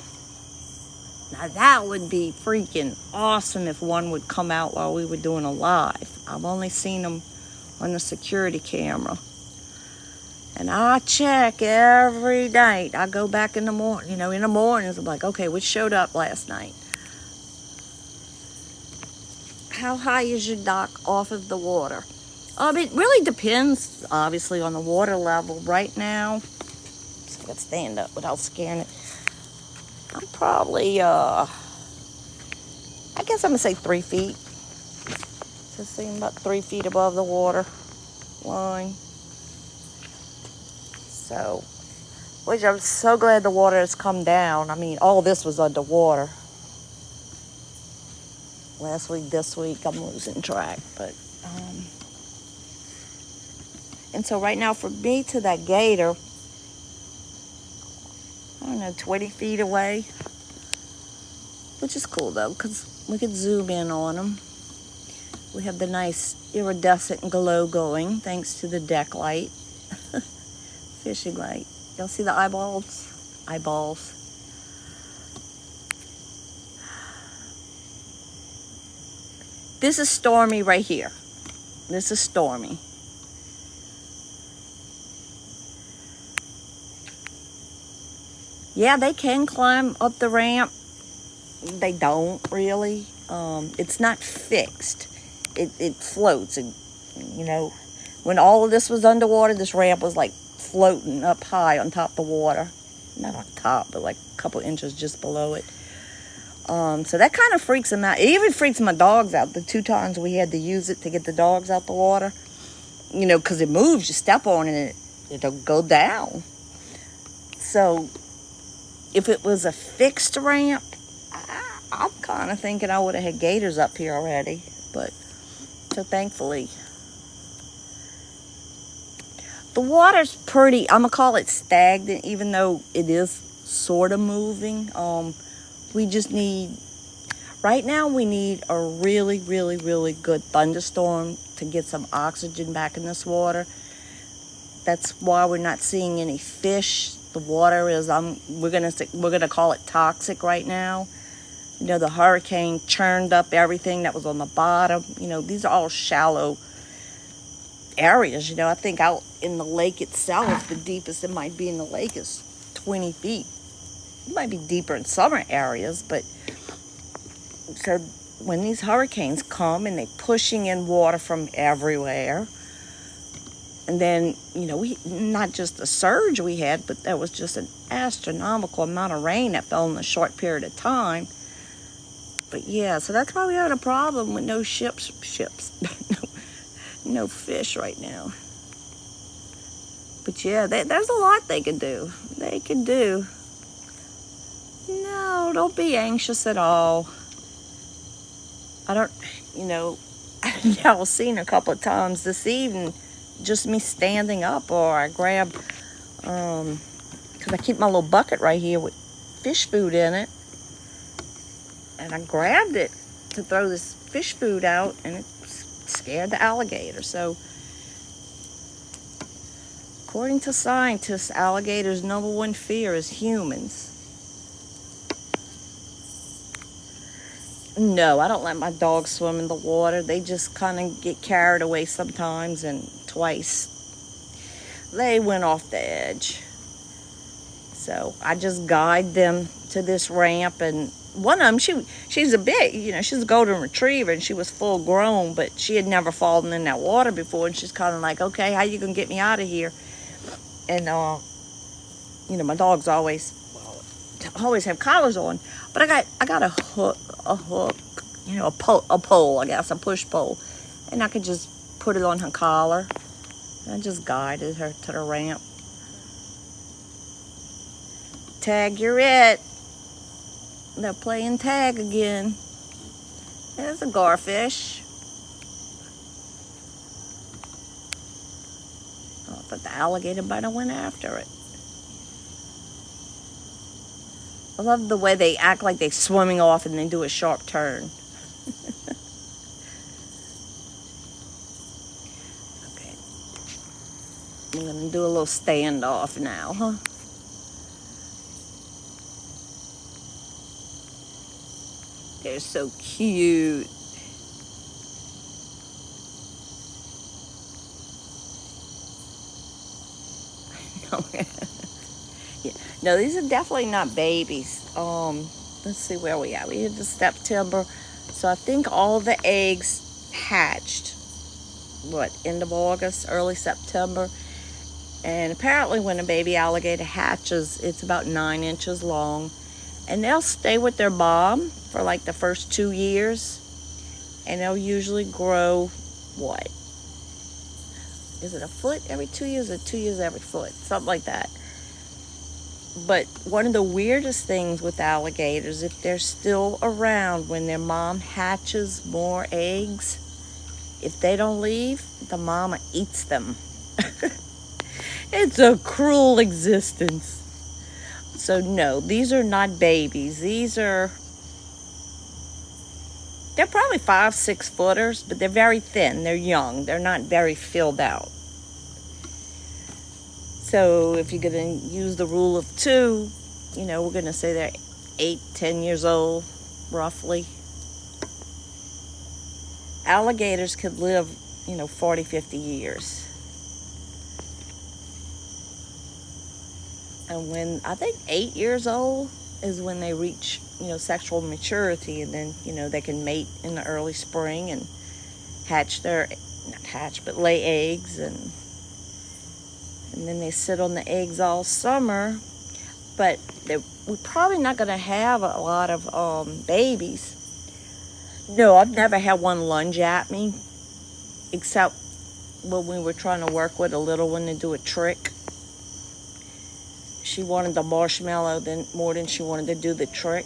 Now that would be freaking awesome if one would come out while we were doing a live. I've only seen them on the security camera. And I check every night. I go back in the morning, in the mornings, I'm like, okay, which showed up last night? How high is your dock off of the water? It really depends, obviously, on the water level. Right now, so I can stand up without scaring it. I'm probably, I guess I'm going to say 3 feet. So seeing about 3 feet above the water line. So, which I'm so glad the water has come down. I mean, all this was underwater. Last week, this week, I'm losing track. But, and so right now, for me to that gator, I don't know, 20 feet away. Which is cool, though, because we could zoom in on them. We have the nice iridescent glow going, thanks to the deck light. Fishing light. Y'all see the eyeballs? Eyeballs. This is Stormy right here. This is Stormy. Yeah, they can climb up the ramp. They don't really. It's not fixed. It floats. And, when all of this was underwater, this ramp was like floating up high on top of the water. Not on top, but like a couple inches just below it. So that kind of freaks them out. It even freaks my dogs out. The 2 times we had to use it to get the dogs out the water. Because it moves. You step on it and it'll go down. So if it was a fixed ramp, I'm kind of thinking I would have had gators up here already. But, so thankfully, the water's pretty, I'm going to call it stagnant, even though it is sort of moving. We just need, right now we need a really, really, really good thunderstorm to get some oxygen back in this water. That's why we're not seeing any fish. The water is, we're gonna call it toxic right now. You know, the hurricane churned up everything that was on the bottom. You know, these are all shallow areas. You know, I think out in the lake itself, the deepest it might be in the lake is 20 feet. It might be deeper in some areas, but so when these hurricanes come and they're pushing in water from everywhere, and then, you know, we not just the surge we had, but there was just an astronomical amount of rain that fell in a short period of time. But yeah, so that's why we had a problem with no ships, no fish right now. But yeah, there's a lot they can do. They can do. No, don't be anxious at all. I don't, you know, I was seen a couple of times this evening, just me standing up, or I grab, because I keep my little bucket right here with fish food in it, and I grabbed it to throw this fish food out, and it scared the alligator. So according to scientists, alligators' number one fear is humans. No, I don't let my dogs swim in the water. They just kind of get carried away sometimes, and twice they went off the edge. So I just guide them to this ramp, and one of them, she's a bit, you know, she's a golden retriever, and she was full grown, but she had never fallen in that water before, and she's kind of like, okay, how you gonna get me out of here? And you know, my dogs always have collars on, but I got a hook, you know, a pole, I guess, a push pole, and I could just put it on her collar, and I just guided her to the ramp. Tag, you're it. They're playing tag again. There's a garfish. Oh, but the alligator might have went after it. I love the way they act like they're swimming off and then do a sharp turn. Okay. I'm going to do a little standoff now, huh? They're so cute. Yeah. No, these are definitely not babies. Let's see where we at. We hit the September, so I think all the eggs hatched. What, end of August, early September, and apparently when a baby alligator hatches, it's about 9 inches long, and they'll stay with their mom for like the first 2 years, and they'll usually grow, what? Is it a foot every 2 years, or 2 years every foot? Something like that. But one of the weirdest things with alligators, if they're still around when their mom hatches more eggs, if they don't leave, the mama eats them. It's a cruel existence. So no, these are not babies. They're probably 5-6 footers, but they're very thin. They're young. They're not very filled out. So if you're going to use the rule of 2, you know, we're going to say they're 8-10 years old, roughly. Alligators could live, you know, 40-50 years. And when, I think 8 years old is when they reach, you know, sexual maturity, and then, you know, they can mate in the early spring and lay eggs, and then they sit on the eggs all summer. But we're probably not going to have a lot of babies. No, I've never had one lunge at me, except when we were trying to work with a little one to do a trick. She wanted the marshmallow more than she wanted to do the trick.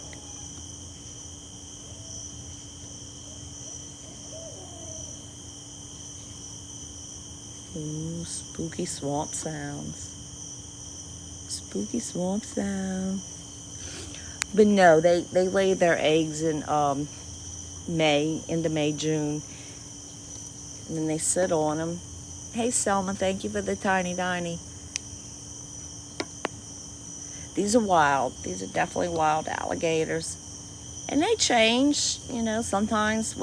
Ooh, spooky swamp sounds. Spooky swamp sound. But no, they lay their eggs in into May, June. And then they sit on them. Hey, Selma, thank you for the tiny. These are wild. These are definitely wild alligators. And they change, you know, sometimes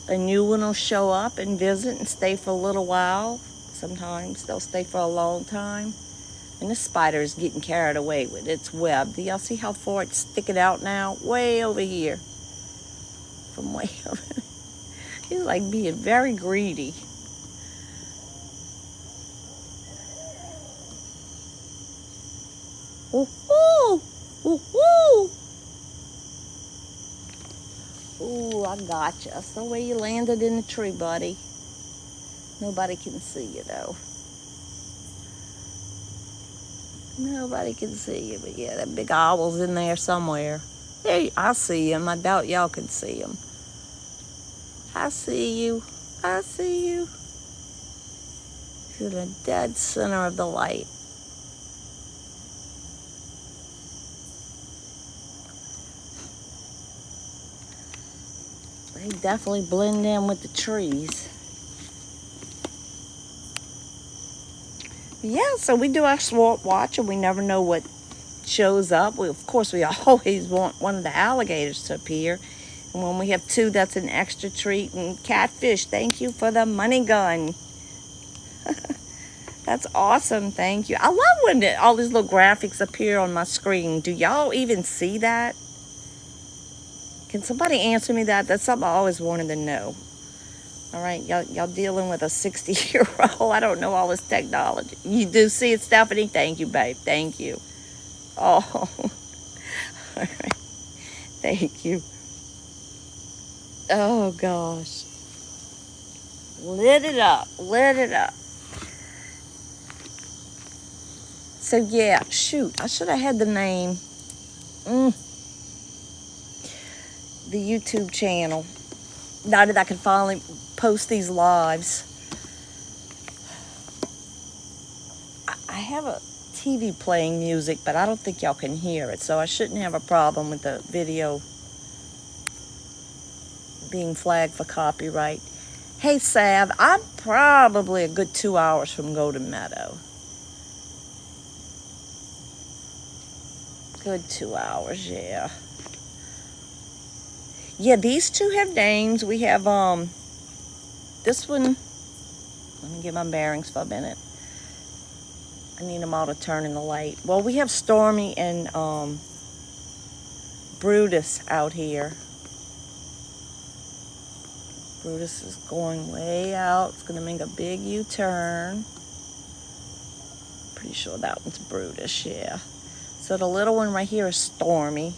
a new one will show up and visit and stay for a little while. Sometimes they'll stay for a long time. And this spider is getting carried away with its web. Do y'all see how far it's sticking out now? Way over here. From way over. He's like being very greedy. Ooh, ooh, ooh. Ooh, I gotcha. That's the way you landed in the tree, buddy. Nobody can see you, though. Nobody can see you, but yeah, that big owl's in there somewhere. There, I see him. I doubt y'all can see him. I see you. I see you. He's in the dead center of the light. They definitely blend in with the trees. Yeah, so we do our swamp watch, and we never know what shows up. Of course, we always want one of the alligators to appear. And when we have two, that's an extra treat. And catfish, thank you for the money gun. That's awesome, thank you. I love when all these little graphics appear on my screen. Do y'all even see that? Can somebody answer me that? That's something I always wanted to know. All right, y'all dealing with a 60-year-old. I don't know all this technology. You do see it, Stephanie? Thank you, babe. Thank you. Oh, all right. Thank you. Oh, gosh. Lit it up. Lit it up. So, yeah, shoot. I should have had the name. The YouTube channel. Now that I can finally post these lives. I have a TV playing music, but I don't think y'all can hear it, so I shouldn't have a problem with the video being flagged for copyright. Hey, Sav, I'm probably a good 2 hours from Golden Meadow. Good 2 hours, yeah. Yeah, these two have names. We have, this one, let me get my bearings for a minute. I need them all to turn in the light. Well, we have Stormy and, Brutus out here. Brutus is going way out. It's going to make a big U-turn. Pretty sure that one's Brutus, yeah. So the little one right here is Stormy.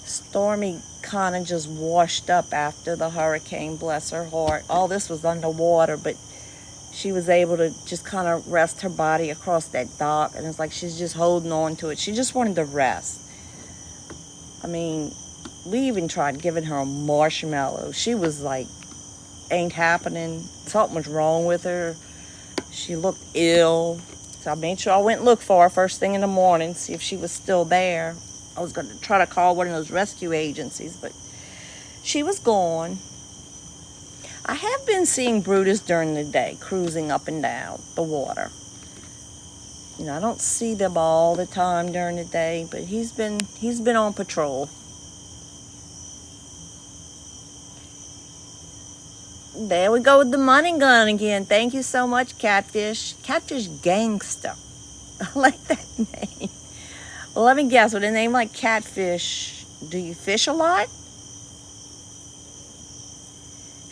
Stormy kind of just washed up after the hurricane, bless her heart. All this was underwater, but she was able to just kind of rest her body across that dock, and it's like she's just holding on to it. She just wanted to rest. I mean, we even tried giving her a marshmallow. She was like, ain't happening. Something was wrong with her. She looked ill. So I made sure I went and looked for her first thing in the morning, see if she was still there. I was going to try to call one of those rescue agencies, but she was gone. I have been seeing Brutus during the day, cruising up and down the water. You know, I don't see them all the time during the day, but he's been on patrol. There we go with the money gun again. Thank you so much, Catfish. Catfish Gangster. I like that name. Well, let me guess, with a name like Catfish, do you fish a lot?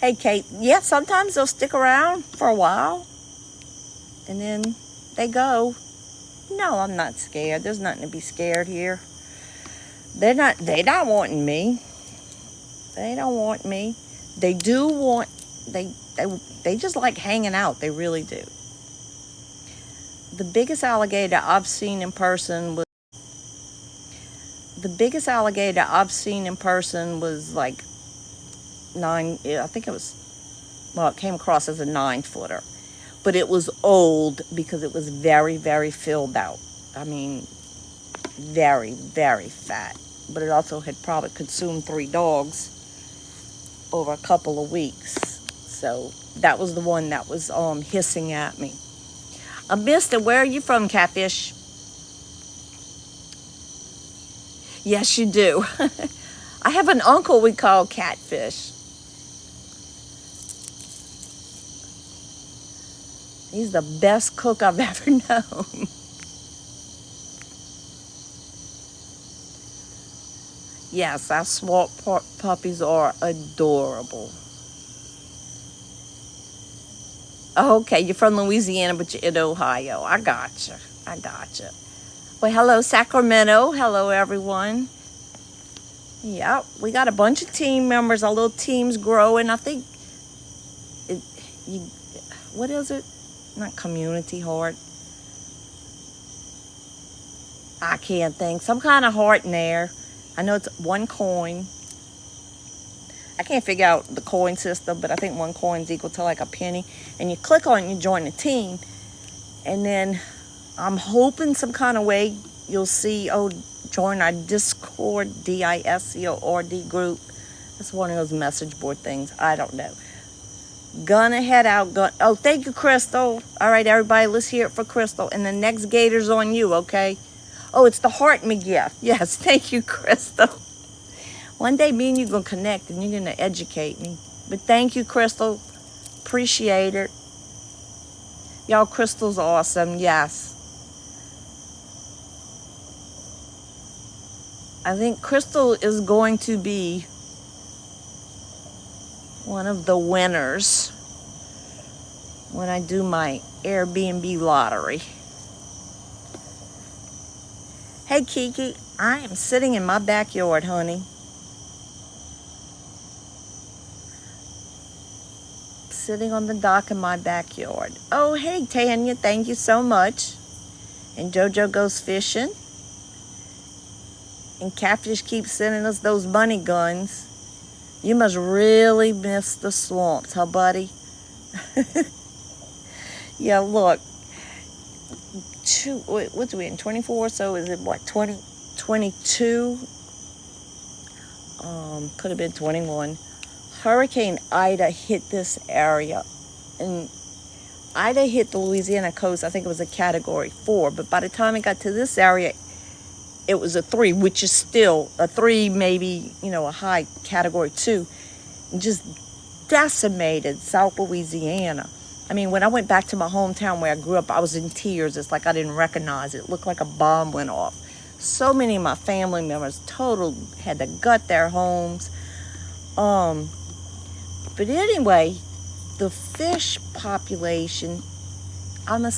Hey, Kate, yeah, sometimes they'll stick around for a while, and then they go. No, I'm not scared. There's nothing to be scared here. They're not wanting me. They don't want me. They do want, they just like hanging out. They really do. The biggest alligator I've seen in person was like it came across as a 9-footer, but it was old because it was very, very filled out. I mean, very, very fat, but it also had probably consumed 3 dogs over a couple of weeks. So that was the one that was hissing at me. I missed it. Where are you from, Catfish? Yes, you do. I have an uncle we call Catfish. He's the best cook I've ever known. Yes, our swamp puppies are adorable. Okay, you're from Louisiana, but you're in Ohio. I gotcha. I gotcha. Well, hello, Sacramento. Hello, everyone. Yep, we got a bunch of team members. Our little team's growing. I think, it, you, what is it? Not community heart. I can't think. Some kind of heart in there. I know it's one coin. I can't figure out the coin system, but I think one coin is equal to like a penny. And you click on it, you join the team. And then I'm hoping some kind of way you'll see, join our Discord, D-I-S-C-O-R-D group. That's one of those message board things. I don't know. Gonna head out. Oh, thank you, Crystal. All right, everybody, let's hear it for Crystal. And the next gator's on you, okay? Oh, it's the heart me gift. Yes, thank you, Crystal. One day, me and you going to connect, and you're going to educate me. But thank you, Crystal. Appreciate it. Y'all, Crystal's awesome. Yes. I think Crystal is going to be one of the winners when I do my Airbnb lottery. Hey, Kiki, I am sitting in my backyard, honey. Sitting on the dock in my backyard. Oh, hey, Tanya, thank you so much. And JoJo goes fishing. And Catfish keeps sending us those money guns. You must really miss the swamps, huh, buddy? Yeah, look. What's we in 24? So is it what, 22? Could have been 21. Hurricane Ida hit this area, and Ida hit the Louisiana coast. I think it was a category 4, but by the time it got to this area, it was a 3, which is still a 3, maybe, a high category 2. And just decimated South Louisiana. I mean, when I went back to my hometown where I grew up, I was in tears. It's like I didn't recognize it. It looked like a bomb went off. So many of my family members had to gut their homes. But anyway, the fish population, I'm going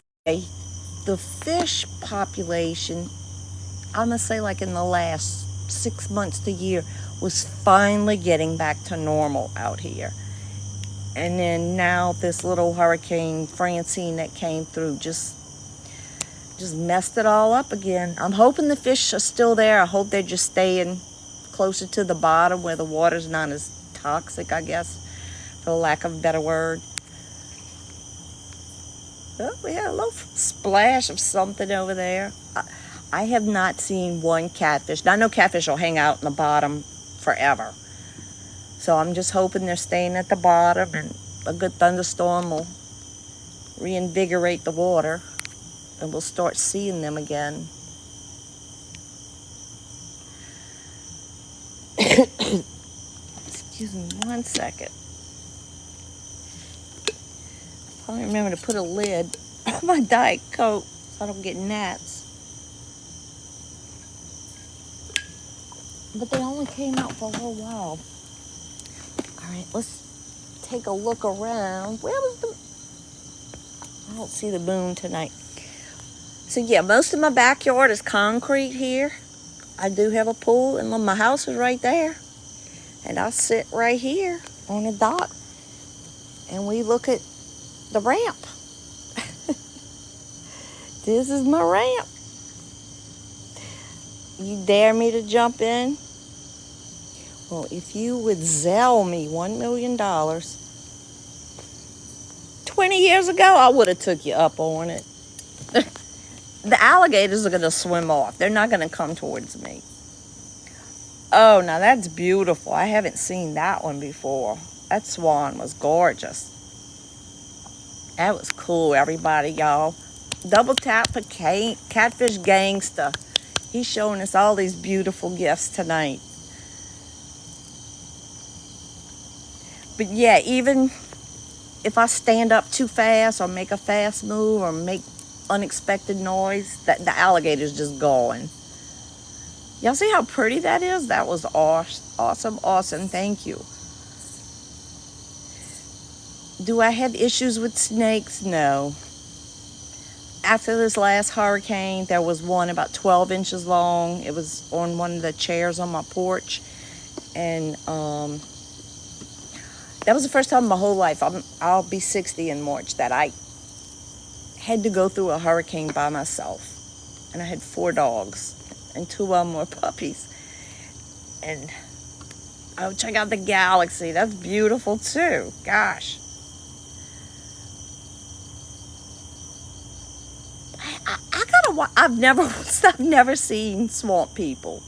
to say like in the last 6 months to a year, was finally getting back to normal out here. And then now this little Hurricane Francine that came through just messed it all up again. I'm hoping the fish are still there. I hope they're just staying closer to the bottom where the water's not as toxic, I guess, for lack of a better word. Oh, we had a little splash of something over there. I have not seen one catfish. Now, I know catfish will hang out in the bottom forever. So I'm just hoping they're staying at the bottom, and a good thunderstorm will reinvigorate the water, and we'll start seeing them again. Excuse me 1 second. I probably remember to put a lid on my Diet Coke so I don't get gnats. But they only came out for a little while. All right, let's take a look around. Where was I don't see the moon tonight. So yeah, most of my backyard is concrete here. I do have a pool, and my house is right there. And I sit right here on the dock, and we look at the ramp. This is my ramp. You dare me to jump in? Well, if you would Zelle me $1 million, 20 years ago, I would have took you up on it. The alligators are going to swim off. They're not going to come towards me. Oh, now that's beautiful. I haven't seen that one before. That swan was gorgeous. That was cool, everybody, y'all. Double tap for Catfish Gangsta. He's showing us all these beautiful gifts tonight. But yeah, even if I stand up too fast or make a fast move or make unexpected noise, that the alligator's just gone. Y'all see how pretty that is? That was awesome, awesome. Thank you. Do I have issues with snakes? No. After this last hurricane, there was one about 12 inches long. It was on one of the chairs on my porch. And that was the first time in my whole life, I'll be 60 in March, that I had to go through a hurricane by myself. And I had 4 dogs, and 2 of them were puppies. And oh, check out the galaxy. That's beautiful too. Gosh. I've never seen swamp people.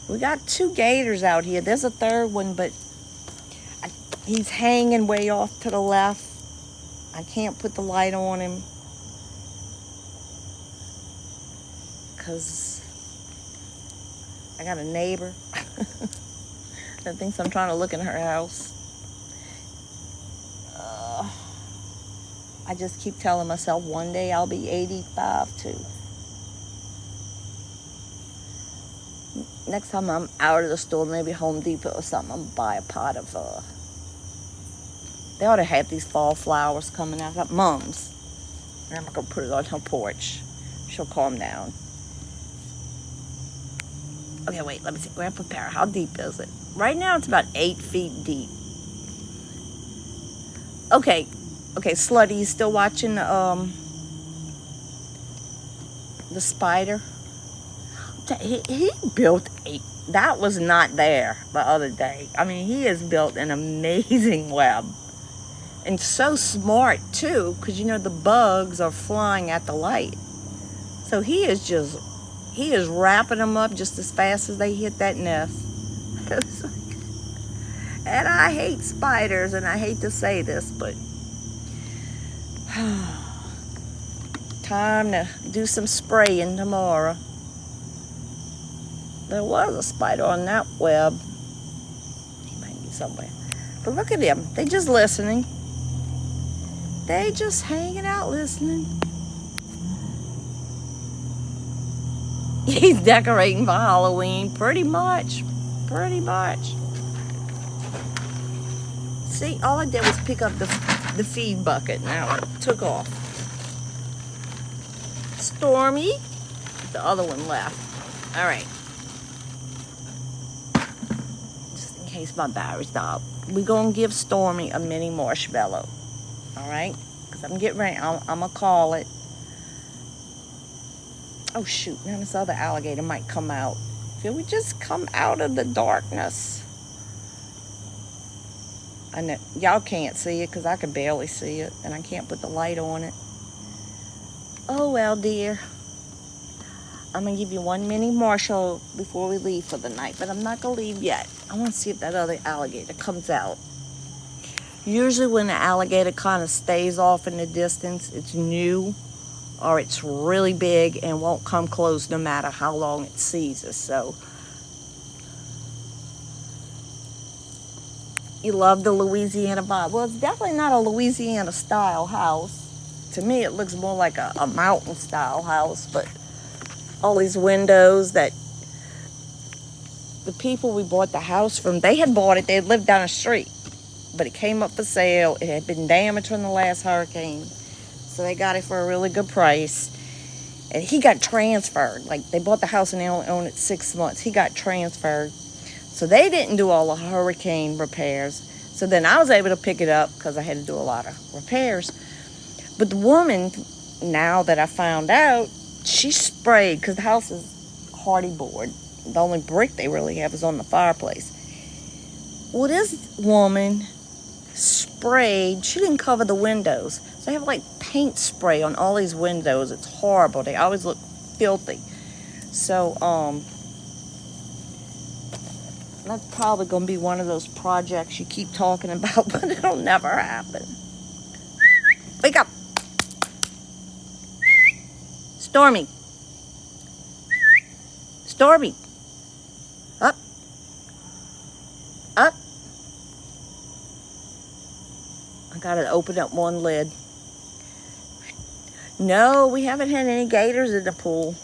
We got 2 gators out here. There's a third one, but he's hanging way off to the left. I can't put the light on him because I got a neighbor that thinks I'm trying to look in her house. I just keep telling myself one day I'll be 85 too. Next time I'm out of the store, maybe Home Depot or something, I'm gonna buy a pot of, they ought to have these fall flowers coming out. I got mums. And I'm gonna put it on her porch. She'll calm down. Okay, wait, let me see. Grandpa Para, how deep is it? Right now it's about 8 feet deep. Okay, Slutty, you still watching the spider? He built that was not there the other day. I mean, he has built an amazing web. And so smart too, because you know the bugs are flying at the light. So he is wrapping them up just as fast as they hit that nest. And I hate spiders, and I hate to say this, but time to do some spraying tomorrow. There was a spider on that web. He might be somewhere. But look at them. They just listening. They just hanging out listening. He's decorating for Halloween. Pretty much. See, all I did was pick up the feed bucket. Now it took off. Stormy. The other one left. All right. Just in case my battery's died. We're going to give Stormy a mini marshmallow. All right? Because I'm getting ready. I'm going to call it. Oh, shoot. Now this other alligator might come out. Did we just come out of the darkness? I know y'all can't see it because I can barely see it, and I can't put the light on it. Oh well, dear. I'm gonna give you one mini marshmallow before we leave for the night, but I'm not gonna leave yet. I want to see if that other alligator comes out. Usually when the alligator kind of stays off in the distance, it's new or it's really big and won't come close no matter how long it sees us. So you love the Louisiana vibe. Well, it's definitely not a Louisiana style house. To me, it looks more like a mountain style house, but all these windows that the people we bought the house from, they had bought it. They had lived down the street, but it came up for sale. It had been damaged from the last hurricane, so they got it for a really good price. And he got transferred. Like, they bought the house and they only owned it 6 months. He got transferred. So they didn't do all the hurricane repairs. So then I was able to pick it up because I had to do a lot of repairs. But the woman, now that I found out, she sprayed, because the house is hardy board. The only brick they really have is on the fireplace. Well, this woman sprayed, she didn't cover the windows. So they have like paint spray on all these windows. It's horrible. They always look filthy. So, that's probably going to be one of those projects you keep talking about, but it'll never happen. Wake up. Stormy. Stormy. Up. Up. I gotta open up one lid. No, we haven't had any gators in the pool.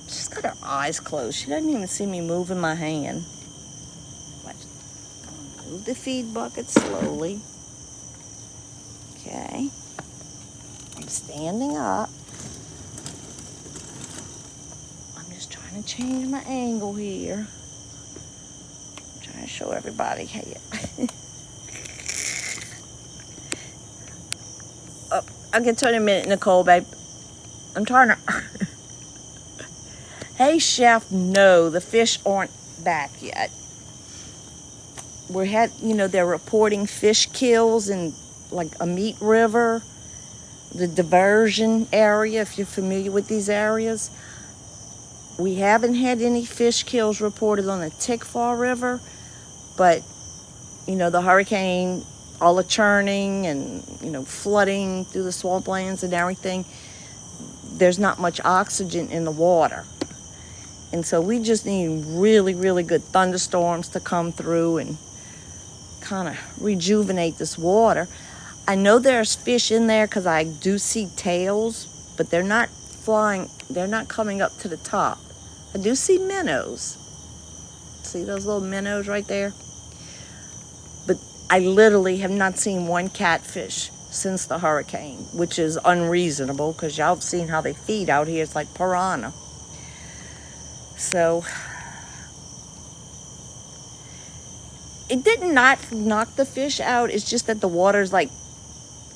She's got her eyes closed. She doesn't even see me moving my hand. Move the feed bucket slowly. Okay. I'm standing up. I'm just trying to change my angle here. I'm trying to show everybody. Hey. Oh, I'll get to it in a minute, Nicole, babe. I'm trying to... Hey, Chef, no, the fish aren't back yet. They're reporting fish kills in like a meat river, the diversion area, if you're familiar with these areas. We haven't had any fish kills reported on the Tickfaw River, but, the hurricane, all the churning and, flooding through the swamplands and everything, there's not much oxygen in the water. And so we just need really, really good thunderstorms to come through and kind of rejuvenate this water. I know there's fish in there because I do see tails, but they're not flying. They're not coming up to the top. I do see minnows. See those little minnows right there? But I literally have not seen one catfish since the hurricane, which is unreasonable because y'all have seen how they feed out here. It's like piranha. So it did not knock the fish out. It's just that the water's like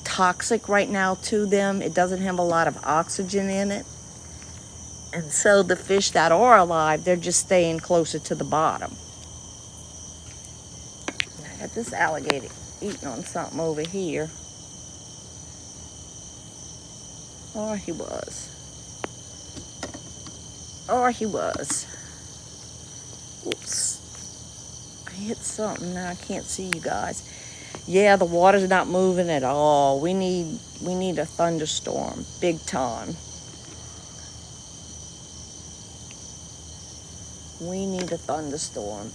toxic right now to them. It doesn't have a lot of oxygen in it. And so the fish that are alive, they're just staying closer to the bottom. I got this alligator eating on something over here. Or he was. Oops. I hit something now. I can't see you guys. Yeah, the water's not moving at all. We need a thunderstorm, big time. We need a thunderstorm.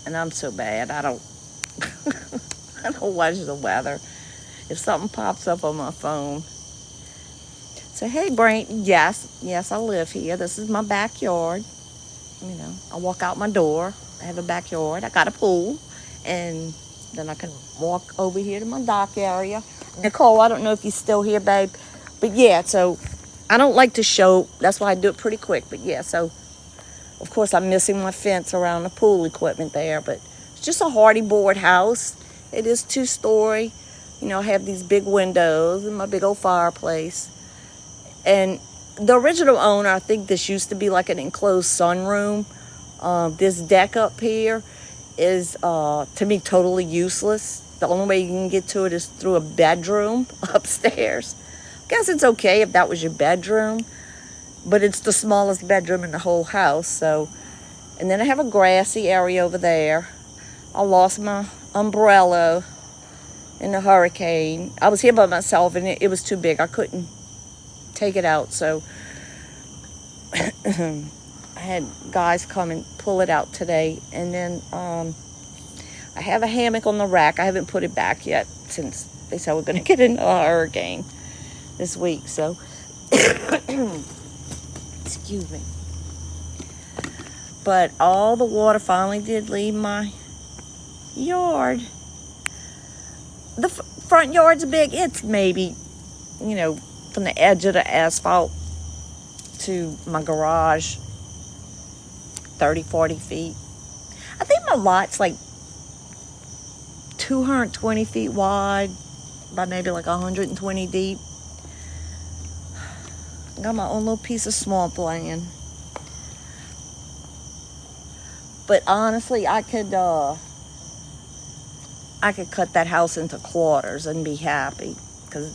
And I'm so bad. I don't watch the weather. If something pops up on my phone. So, hey, Brain, yes, I live here. This is my backyard. I walk out my door. I have a backyard. I got a pool. And then I can walk over here to my dock area. Nicole, I don't know if you're still here, babe. But, yeah, so I don't like to show. That's why I do it pretty quick. But, yeah, so, of course, I'm missing my fence around the pool equipment there. But it's just a hardy board house. It is 2-story. I have these big windows and my big old fireplace. And the original owner, I think this used to be like an enclosed sunroom. This deck up here is, to me, totally useless. The only way you can get to it is through a bedroom upstairs. I guess it's okay if that was your bedroom, but it's the smallest bedroom in the whole house. So, and then I have a grassy area over there. I lost my umbrella in the hurricane. I was here by myself, and it was too big. I couldn't take it out, so I had guys come and pull it out today. And then I have a hammock on the rack. I haven't put it back yet since they said we're going to get into a hurricane this week, so excuse me. But all the water finally did leave my yard. The front yard's big. It's maybe, from the edge of the asphalt to my garage, 30, 40 feet. I think my lot's like 220 feet wide by maybe like 120 deep. I got my own little piece of swampland. But honestly, I could cut that house into quarters and be happy, because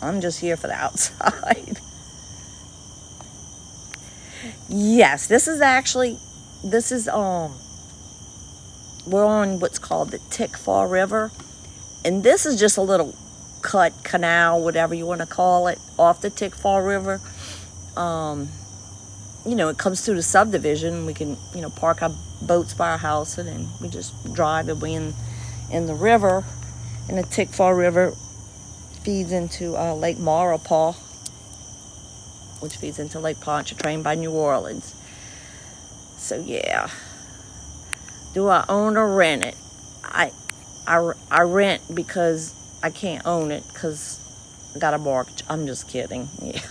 I'm just here for the outside. Yes, we're on what's called the Tickfaw River, and this is just a little cut, canal, whatever you want to call it, off the Tickfaw River. It comes through the subdivision. We can, park our boats by our house, and then we just drive and we in the river. And the Tickfaw River feeds into Lake Maurepas, which feeds into Lake Pontchartrain by New Orleans. So yeah, do I own or rent it? I rent because I can't own it because I got a mortgage. I'm just kidding. Yeah,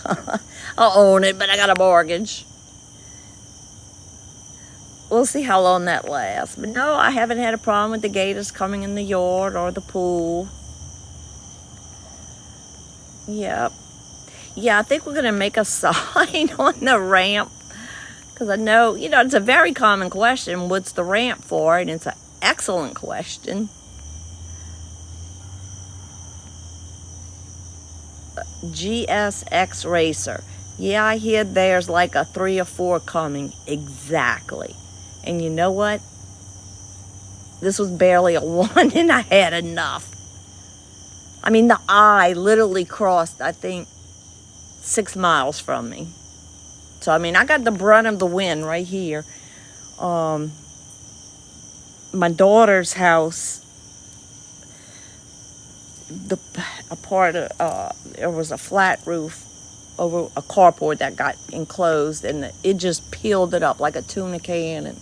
I'll own it, but I got a mortgage. We'll see how long that lasts. But no, I haven't had a problem with the gators coming in the yard or the pool. Yep. Yeah, I think we're going to make a sign on the ramp. Because I know, it's a very common question. What's the ramp for? And it's an excellent question. GSX Racer. Yeah, I hear there's like a 3 or 4 coming. Exactly. And you know what? This was barely a 1 and I had enough. I mean, the eye literally crossed, I think, 6 miles from me. So, I mean, I got the brunt of the wind right here. My daughter's house, there was a flat roof over a carport that got enclosed, and it just peeled it up like a tuna can. And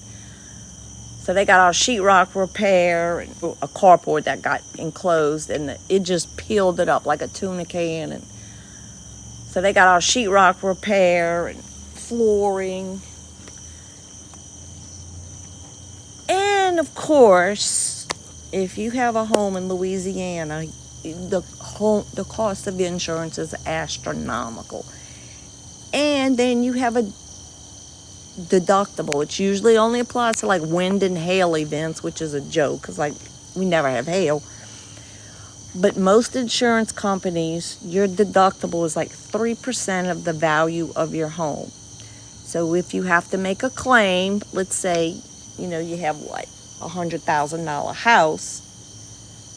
so they got our sheetrock repair, and a carport that got enclosed, and it just peeled it up like a tuna can. And so they got our sheetrock repair and flooring. And of course, if you have a home in Louisiana, the cost of insurance is astronomical. And then you have a deductible. It usually only applies to like wind and hail events, which is a joke because like we never have hail. But most insurance companies, your deductible is like 3% of the value of your home. So if you have to make a claim, let's say, you have what, $100,000 house,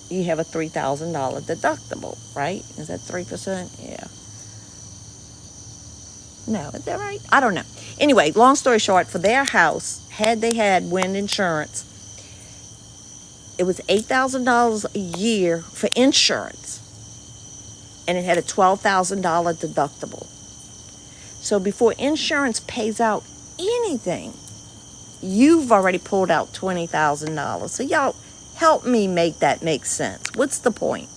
you have a $3,000 deductible, right? Is that 3%? Yeah. No, is that right? I don't know. Anyway, long story short, for their house, had they had wind insurance, it was $8,000 a year for insurance. And it had a $12,000 deductible. So before insurance pays out anything, you've already pulled out $20,000. So y'all, help me make that make sense. What's the point,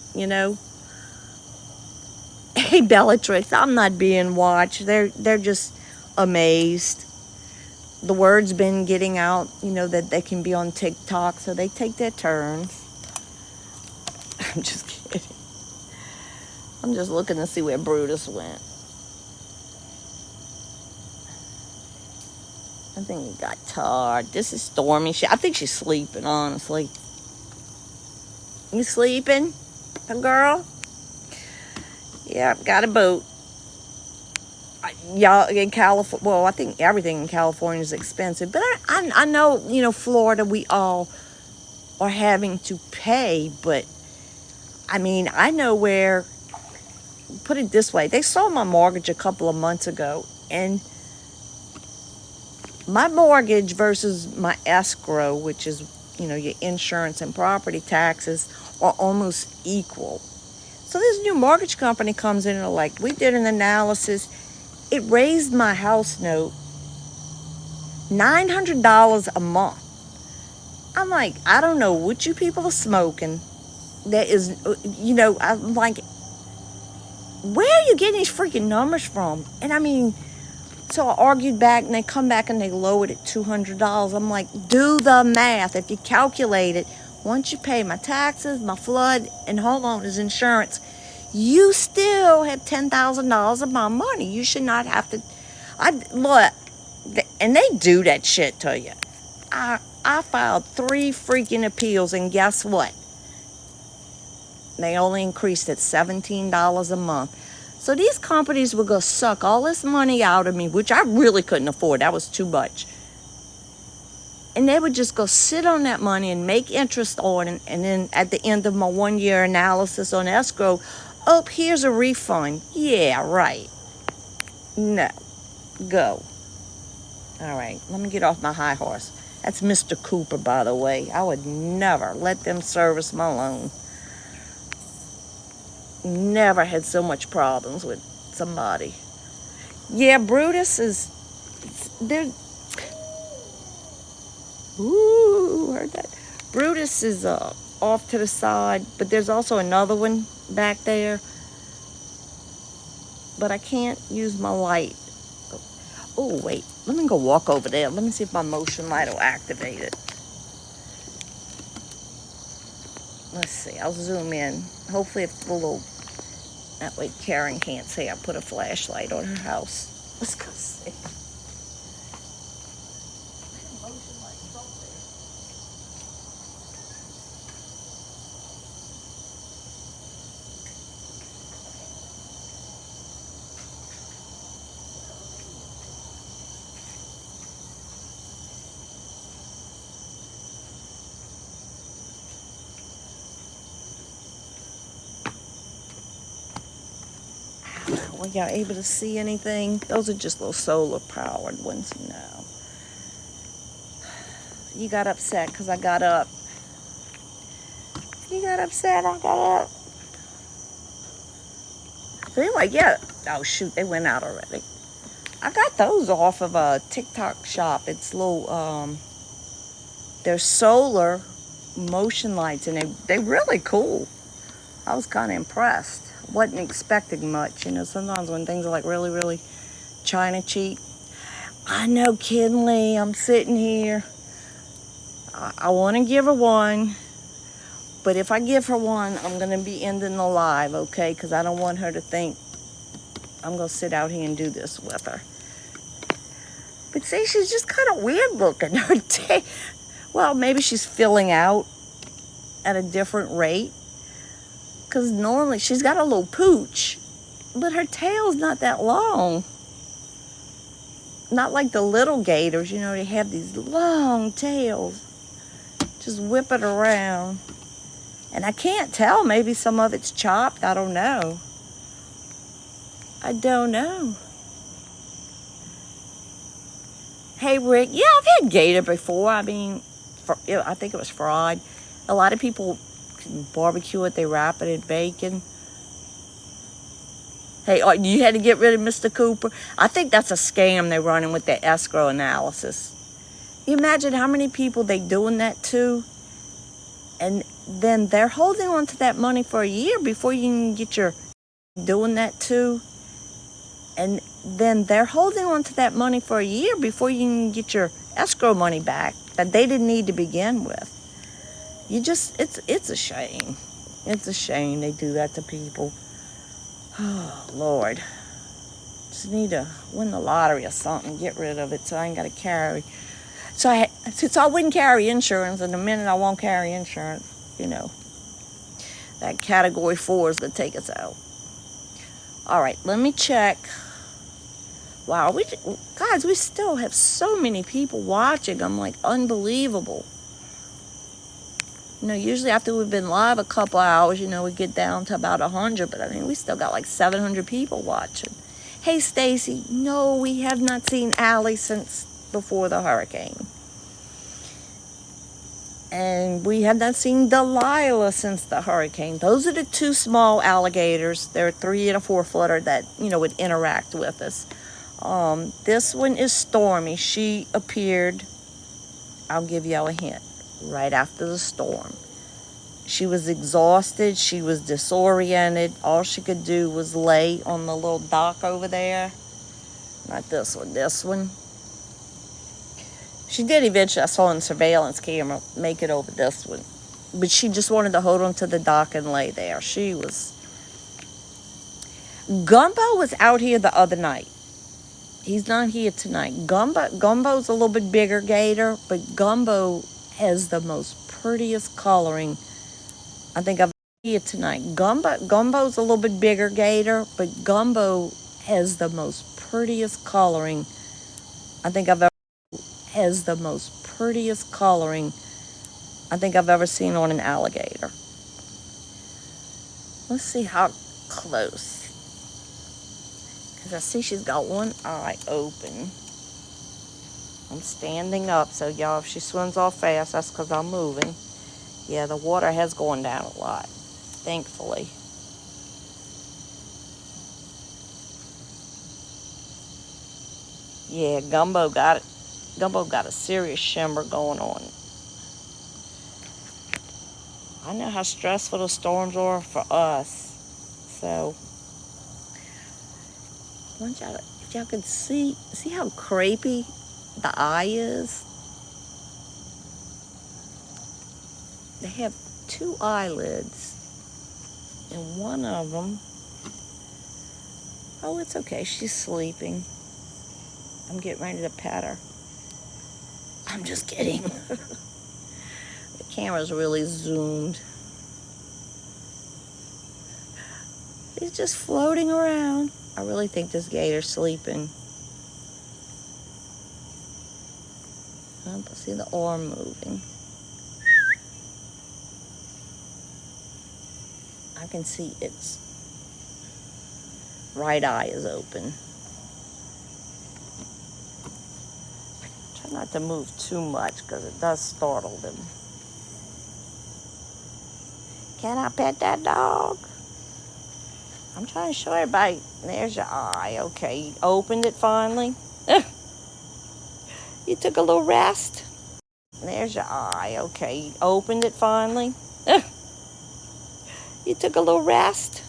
Hey, Bellatrix, I'm not being watched. They're just amazed. The word's been getting out, that they can be on TikTok, so they take their turns. I'm just kidding. I'm just looking to see where Brutus went. I think he got tired. This is Stormy. I think she's sleeping, honestly. You sleeping, girl? Yeah, got a boat. Y'all in California, well, I think everything in California is expensive. But I know, Florida, we all are having to pay. But, I mean, I know where, put it this way. They saw my mortgage a couple of months ago. And my mortgage versus my escrow, which is, your insurance and property taxes, are almost equal. So this new mortgage company comes in and like, we did an analysis. It raised my house note $900 a month. I'm like, I don't know what you people are smoking. That is, I'm like, where are you getting these freaking numbers from? And I mean, so I argued back, and they come back and they lowered it $200. I'm like, do the math. If you calculate it, once you pay my taxes, my flood, and homeowners insurance, you still have $10,000 of my money. You should not have to. Look, and they do that shit to you. I filed 3 freaking appeals, and guess what? They only increased it $17 a month. So these companies were going to suck all this money out of me, which I really couldn't afford. That was too much. And they would just go sit on that money and make interest on it. And then at the end of my 1-year analysis on escrow, Oh, here's a refund. Yeah, right. No. Go. All right, let me get off my high horse. That's Mr. Cooper, by the way. I would never let them service my loan. Never had so much problems with somebody. Yeah, Brutus is... They're... Ooh, heard that. Brutus is off to the side, but there's also another one back there. But I can't use my light. Oh, wait. Let me go walk over there. Let me see if my motion light will activate it. Let's see. I'll zoom in. Hopefully it's a little... That way Karen can't say I put a flashlight on her house. Let's go see. Were y'all able to see anything? Those are just little solar powered ones, you know. You got upset because I got up. You got upset, I got up. So anyway, yeah. Oh shoot, they went out already. I got those off of a TikTok shop. It's little, they're solar motion lights, and they're really cool. I was kind of impressed. Wasn't expecting much, you know. Sometimes when things are like really, really China cheap. I know, Kinley, I'm sitting here. I want to give her one, but if I give her one, I'm going to be ending the live, okay? Because I don't want her to think I'm going to sit out here and do this with her. But see, she's just kind of weird looking. Her tail, well, maybe she's filling out at a different rate. Because normally she's got a little pooch, but her tail's not that long. Not like the little gators, you know, they have these long tails. Just whip it around. And I can't tell, maybe some of it's chopped, I don't know. I don't know. Hey, Rick, yeah, I've had gator before. I mean, I think it was fried. A lot of people barbecue it, they wrap it in bacon. Hey, you had to get rid of Mr. Cooper? I think that's a scam they're running with their escrow analysis. You imagine how many people they doing that to? And then they're holding on to that money for a year before you can get your... Doing that to? And then they're holding on to that money for a year before you can get your escrow money back that they didn't need to begin with. You just, it's a shame. It's a shame they do that to people. Oh, Lord. Just need to win the lottery or something, get rid of it so I ain't got to carry. Since I wouldn't carry insurance, and the minute I won't carry insurance, you know, that category 4 is going to take us out. All right, let me check. Wow, guys, we still have so many people watching. I'm like, unbelievable. You know, usually after we've been live a couple hours, you know, we get down to about 100, but I mean, we still got like 700 people watching. Hey, Stacy, no, we have not seen Allie since before the hurricane. And we have not seen Delilah since the hurricane. Those are the two small alligators. They're 3 and a 4 footer that, you know, would interact with us. This one is Stormy. She appeared, I'll give y'all a hint, right after the storm. She was exhausted. She was disoriented. All she could do was lay on the little dock over there. Not this one, this one. She did eventually, I saw on the surveillance camera, make it over this one. But she just wanted to hold on to the dock and lay there. She was... Gumbo was out here the other night. He's not here tonight. Gumbo's a little bit bigger gator, but Gumbo has the most prettiest coloring I think I've here tonight. Gumbo's a little bit bigger gator, but Gumbo has the most prettiest coloring I think I've ever seen on an alligator. Let's see how close. Because I see she's got one eye open. I'm standing up, so y'all, if she swims off fast, that's because I'm moving. Yeah, the water has gone down a lot, thankfully. Yeah, Gumbo got it. Gumbo got a serious shimmer going on. I know how stressful the storms are for us. So, I want y'all to, if y'all could see how crepey the eye is. They have 2 eyelids, and one of them, oh, it's okay, she's sleeping. I'm getting ready to pet her. I'm just kidding. The camera's really zoomed. He's just floating around. I really think this gator's sleeping. I see the arm moving. I can see its right eye is open. Try not to move too much because it does startle them. Can I pet that dog? I'm trying to show everybody. There's your eye. Okay, you opened it finally. You took a little rest. There's your eye. Okay, you opened it finally. You took a little rest.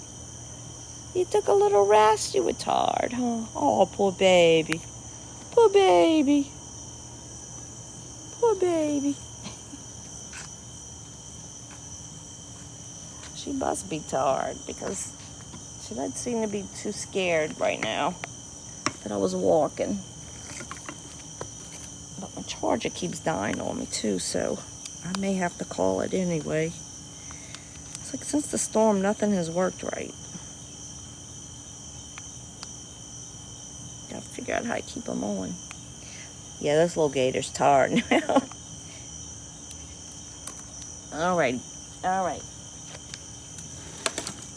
You took a little rest. You were tired, huh? Oh, poor baby. Poor baby. Poor baby. She must be tired because she doesn't seem to be too scared right now that I was walking. But my charger keeps dying on me too, so I may have to call it anyway. It's like since the storm, nothing has worked right. Gotta figure out how to keep them on. Yeah, this little gator's tired now. Alrighty. Alright.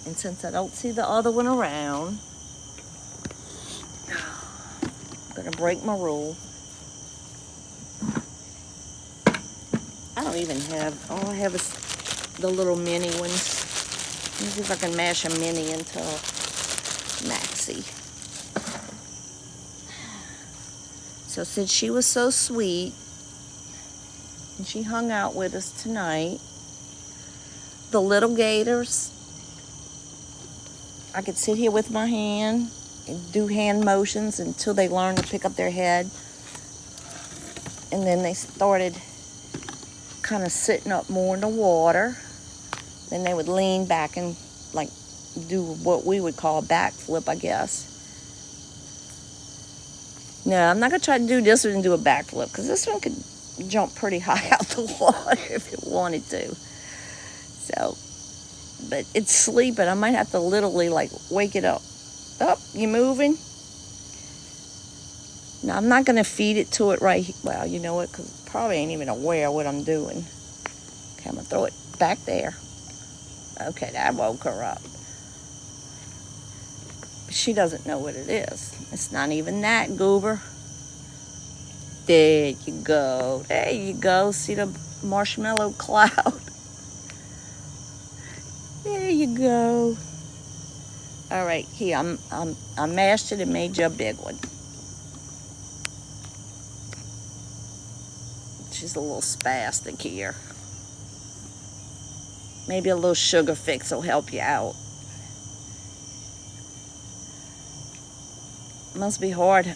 And since I don't see the other one around, I'm gonna break my rule. I don't even have, all I have is the little mini ones. Let me see if I can mash a mini into a maxi. So since she was so sweet, and she hung out with us tonight, the little gators, I could sit here with my hand and do hand motions until they learned to pick up their head. And then they started kind of sitting up more in the water. Then they would lean back and like do what we would call a backflip, I guess. No, I'm not going to try to do this one and do a backflip because this one could jump pretty high out the water if it wanted to. So, but it's sleeping. I might have to literally like wake it up. Oh, you moving? Now, I'm not going to feed it to it right here. Well, you know what? Because it probably ain't even aware of what I'm doing. Okay, I'm going to throw it back there. Okay, that woke her up. But she doesn't know what it is. It's not even that, goober. There you go. There you go. See the marshmallow cloud? There you go. All right, here, I mashed it and made you a big one. She's a little spastic here. Maybe a little sugar fix will help you out. Must be hard.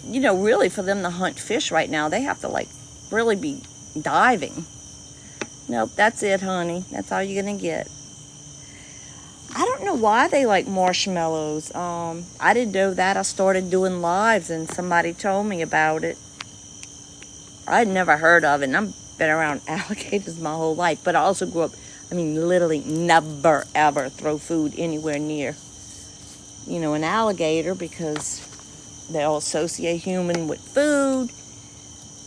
You know, really, for them to hunt fish right now, they have to, like, really be diving. Nope, that's it, honey. That's all you're going to get. I don't know why they like marshmallows. I didn't know that. I started doing lives, and somebody told me about it. I'd never heard of it, and I've been around alligators my whole life. But I also grew up, I mean, literally never, ever throw food anywhere near, you know, an alligator because they'll associate human with food.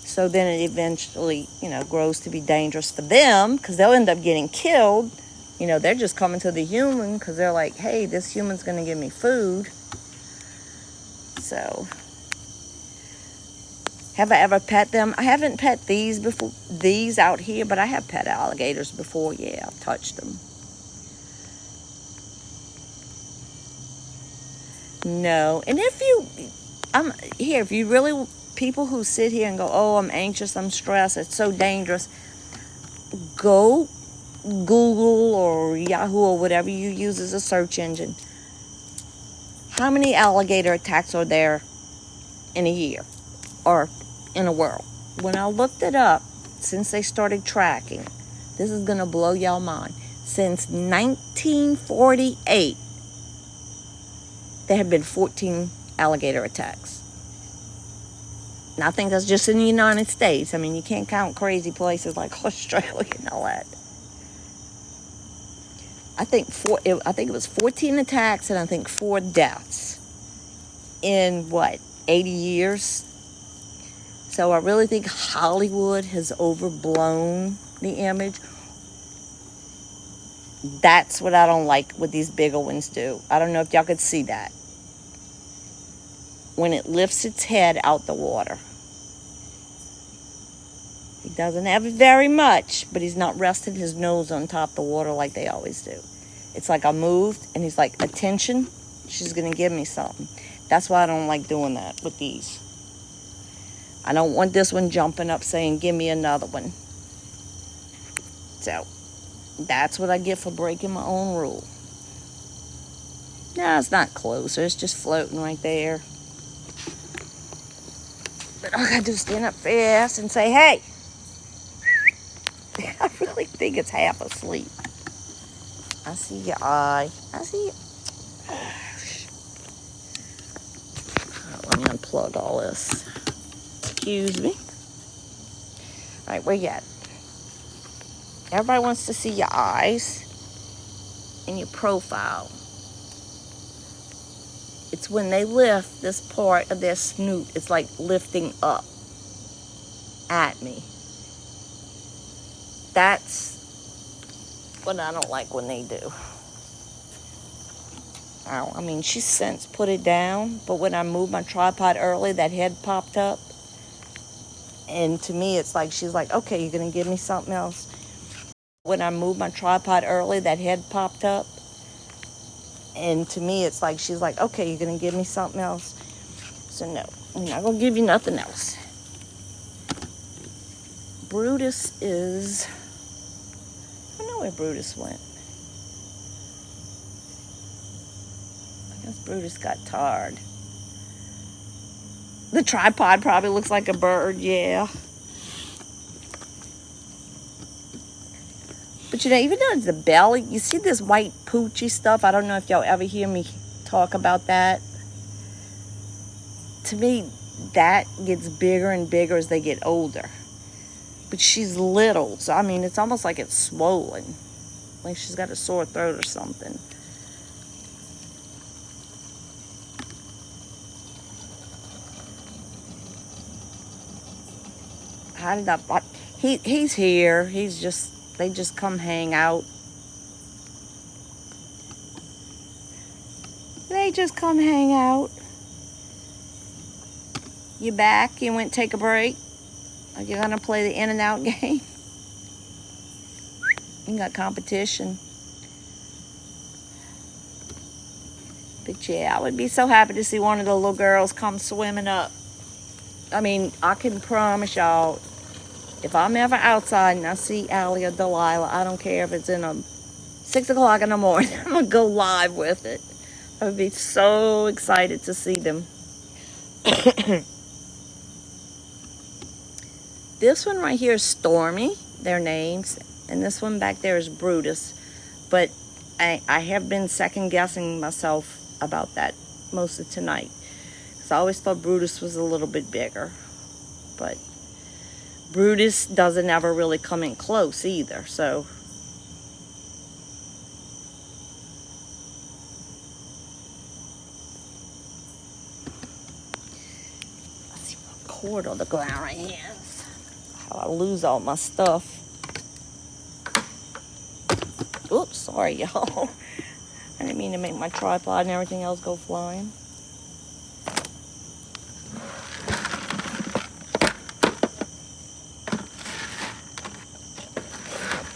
So then it eventually, you know, grows to be dangerous for them because they'll end up getting killed. You know, they're just coming to the human because they're like, hey, this human's going to give me food. So, have I ever pet them? I haven't pet these before, these out here, but I have pet alligators before. Yeah, I've touched them. No. And if you really, people who sit here and go, oh, I'm anxious, I'm stressed, it's so dangerous, go Google or Yahoo or whatever you use as a search engine. How many alligator attacks are there in a year or in a world? When I looked it up, since they started tracking, this is going to blow y'all mind. Since 1948, there have been 14 alligator attacks. And I think that's just in the United States. I mean, you can't count crazy places like Australia and all that. I think it was 14 attacks and I think 4 deaths in 80 years. So I really think Hollywood has overblown the image. That's what I don't like what these bigger ones do. I don't know if y'all could see that. When it lifts its head out the water. He doesn't have it very much, but he's not resting his nose on top of the water like they always do. It's like I moved, and he's like, attention, she's going to give me something. That's why I don't like doing that with these. I don't want this one jumping up saying, give me another one. So, that's what I get for breaking my own rule. No, it's not closer. It's just floating right there. But all I gotta do is stand up fast and say, hey. I really think it's half asleep. I see your eye. I see you. Let me unplug all this. Excuse me. All right, where you at? Everybody wants to see your eyes and your profile. It's when they lift this part of their snoot, it's like lifting up at me. That's what I don't like when they do. I mean, she since put it down, but when I moved my tripod early, that head popped up. And to me, it's like, she's like, okay, you're going to give me something else. When I moved my tripod early, that head popped up. And to me, it's like, she's like, okay, you're going to give me something else. So no, I'm not going to give you nothing else. Brutus is, I don't know where Brutus went. I guess Brutus got tired. The tripod probably looks like a bird, yeah. But you know, even though it's the belly, you see this white poochy stuff? I don't know if y'all ever hear me talk about that. To me, that gets bigger and bigger as they get older. But she's little, so I mean, it's almost like it's swollen. Like she's got a sore throat or something. How did I, he's here. He's just, they just come hang out. They just come hang out. You back? You went take a break? Are you gonna play the in and out game? You got competition. But yeah, I would be so happy to see one of the little girls come swimming up. I mean, I can promise y'all, if I'm ever outside and I see Allie or Delilah, I don't care if it's in 6 o'clock in the morning, I'm gonna go live with it. I would be so excited to see them. This one right here is Stormy, their names, and this one back there is Brutus. But I have been second guessing myself about that most of tonight. Because I always thought Brutus was a little bit bigger. But Brutus doesn't ever really come in close either, so. Let's see what cord on the ground right here. How I lose all my stuff. Oops, sorry, y'all. I didn't mean to make my tripod and everything else go flying.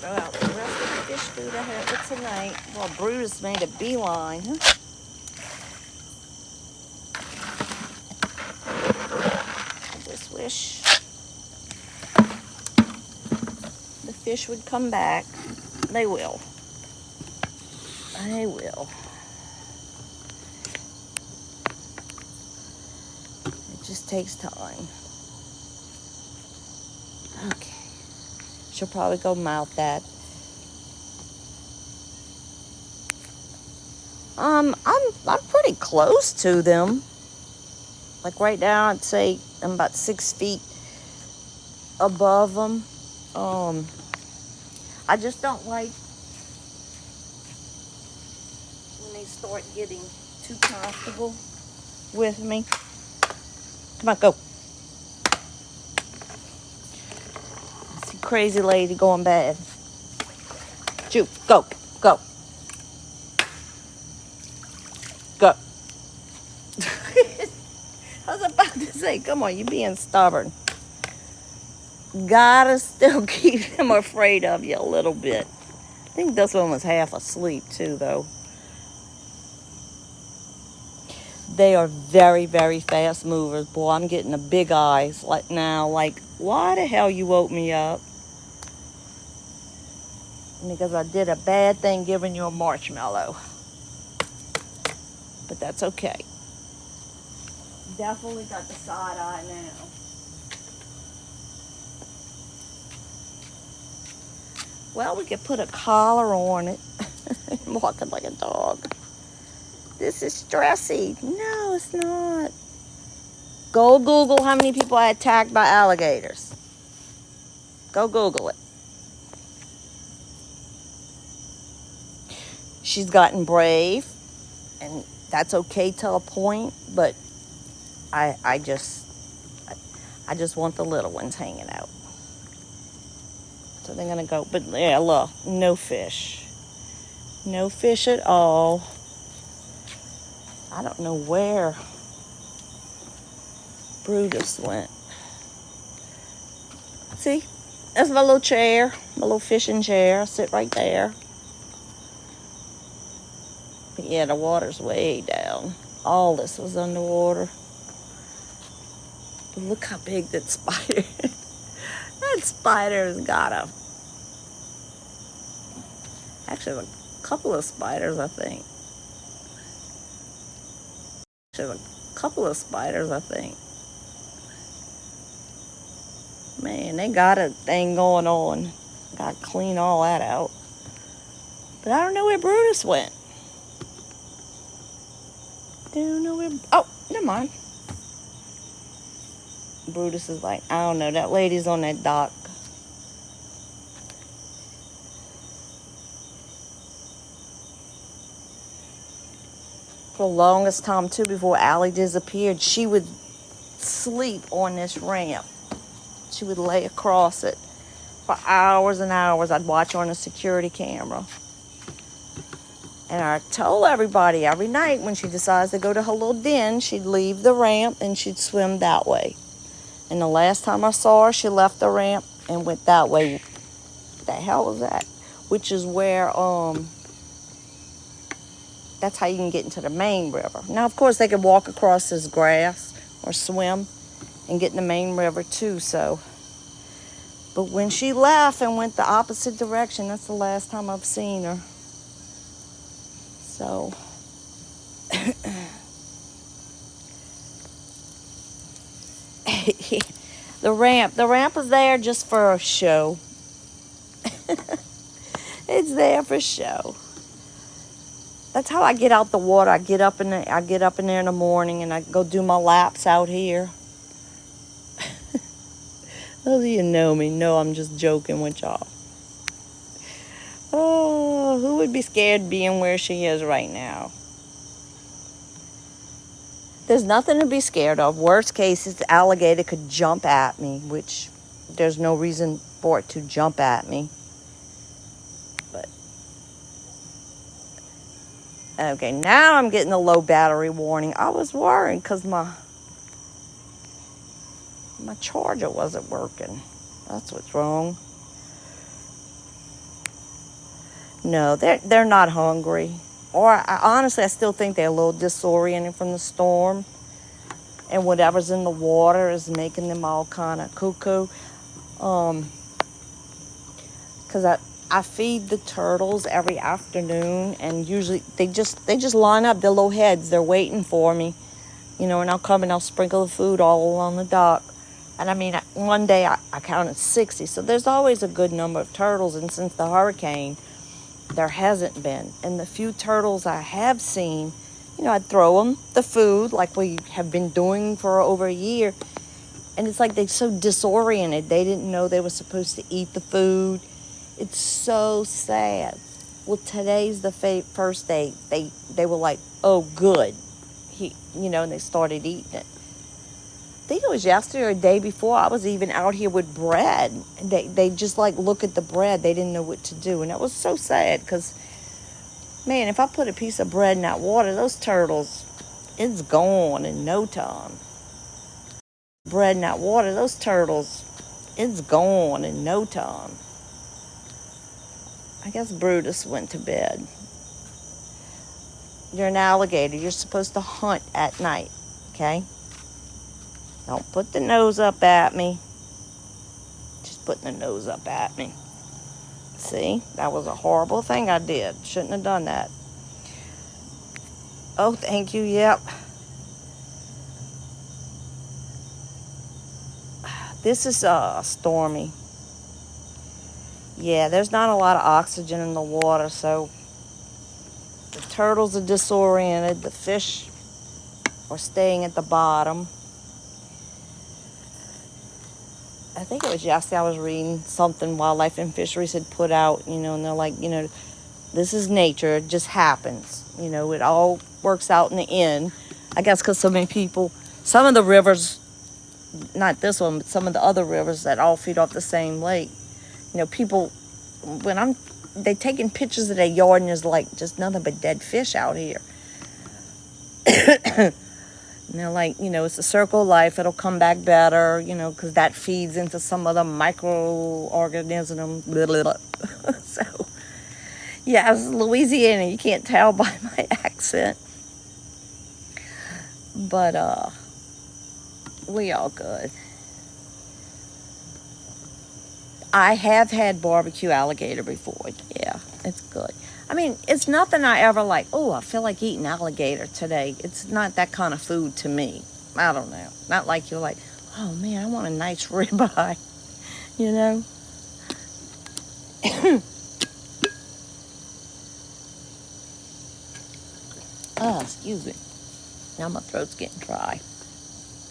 Throw out the rest of the fish food I had for tonight. Well, Brutus made a beeline, huh? I just wish the fish would come back. They will. They will. It just takes time. Okay. She'll probably go mouth that. I'm pretty close to them. Like right now, I'd say I'm about 6 feet above them. I just don't like when they start getting too comfortable with me. Come on, go. See, crazy lady going bad. Shoot, go, go. Go. I was about to say, come on, you're being stubborn. Gotta still keep them afraid of you a little bit. I think this one was half asleep too, though. They are very, very fast movers. Boy, I'm getting the big eyes like now. Like, why the hell you woke me up? Because I did a bad thing giving you a marshmallow. But that's okay. Definitely got the side eye now. Well, we could put a collar on it. I'm walking like a dog. This is stressy. No, it's not. Go Google how many people are attacked by alligators. Go Google it. She's gotten brave, and that's okay to a point, but I just want the little ones hanging out. So they're gonna go, but yeah, look, no fish. No fish at all. I don't know where Brutus went. See, that's my little chair, my little fishing chair. I sit right there. But yeah, the water's way down. All this was underwater. But look how big that spider is. That spider's got actually a couple of spiders, I think. Man, they got a thing going on. Got to clean all that out. But I don't know where Brutus went. Oh, never mind. Brutus is like, I don't know, that lady's on that dock. For the longest time, too, before Allie disappeared, she would sleep on this ramp. She would lay across it for hours and hours. I'd watch her on a security camera. And I told everybody every night when she decides to go to her little den, she'd leave the ramp and she'd swim that way. And the last time I saw her, she left the ramp and went that way. What the hell was that? Which is where, that's how you can get into the main river. Now, of course, they could walk across this grass or swim and get in the main river too, so. But when she left and went the opposite direction, that's the last time I've seen her. So. The ramp is there just for a show. It's there for show. That's how I get out the water. I get up in there in the morning and I go do my laps out here. Those of you know me know I'm just joking with y'all. Oh, who would be scared being where she is right now? There's nothing to be scared of. Worst case is the alligator could jump at me, which there's no reason for it to jump at me. But Okay, now I'm getting a low battery warning. I was worried because my charger wasn't working. That's what's wrong. No, they're not hungry. Or honestly, I still think they're a little disoriented from the storm. And whatever's in the water is making them all kind of cuckoo. Because I feed the turtles every afternoon, and usually they just line up their little heads. They're waiting for me, and I'll come and I'll sprinkle the food all along the dock. And I mean, one day I counted 60, so there's always a good number of turtles. And since the hurricane, there hasn't been. And the few turtles I have seen, I'd throw them the food like we have been doing for over a year. And it's like they're so disoriented. They didn't know they were supposed to eat the food. It's so sad. Well, today's the first day. They were like, oh, good. And they started eating it. I think it was yesterday or the day before, I was even out here with bread. They just like look at the bread. They didn't know what to do. And that was so sad because, man, if I put a piece of bread in that water, those turtles, it's gone in no time. Bread in that water, those turtles, it's gone in no time. I guess Brutus went to bed. You're an alligator. You're supposed to hunt at night, okay? Don't put the nose up at me. Just putting the nose up at me. See? That was a horrible thing I did. Shouldn't have done that. Oh, thank you. Yep. This is stormy. Yeah, there's not a lot of oxygen in the water, so the turtles are disoriented. The fish are staying at the bottom. I think it was yesterday I was reading something Wildlife and Fisheries had put out, and they're like, this is nature. It just happens. It all works out in the end. I guess because so many people, some of the rivers, not this one, but some of the other rivers that all feed off the same lake, people, they taking pictures of their yard and there's like just nothing but dead fish out here. And they're like, it's a circle of life. It'll come back better, because that feeds into some other microorganism. So, yeah, it's Louisiana. You can't tell by my accent. But, we all good. I have had barbecue alligator before. Yeah, it's good. I mean, it's nothing I ever like, oh, I feel like eating alligator today. It's not that kind of food to me. I don't know. Not like you're like, oh, man, I want a nice ribeye. Oh, excuse me. Now my throat's getting dry.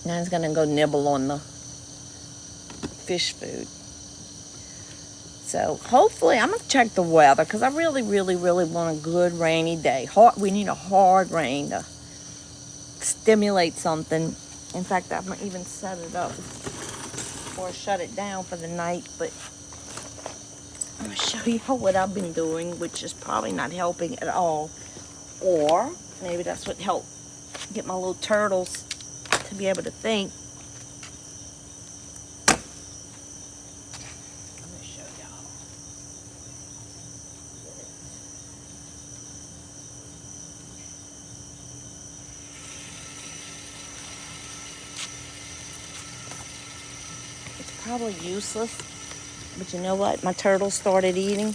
Now I'm going to go nibble on the fish food. So hopefully, I'm going to check the weather because I really, really, really want a good rainy day. We need a hard rain to stimulate something. In fact, I might even set it up or shut it down for the night. But I'm going to show you what I've been doing, which is probably not helping at all. Or maybe that's what helped get my little turtles to be able to think. Probably useless, but you know what? My turtles started eating.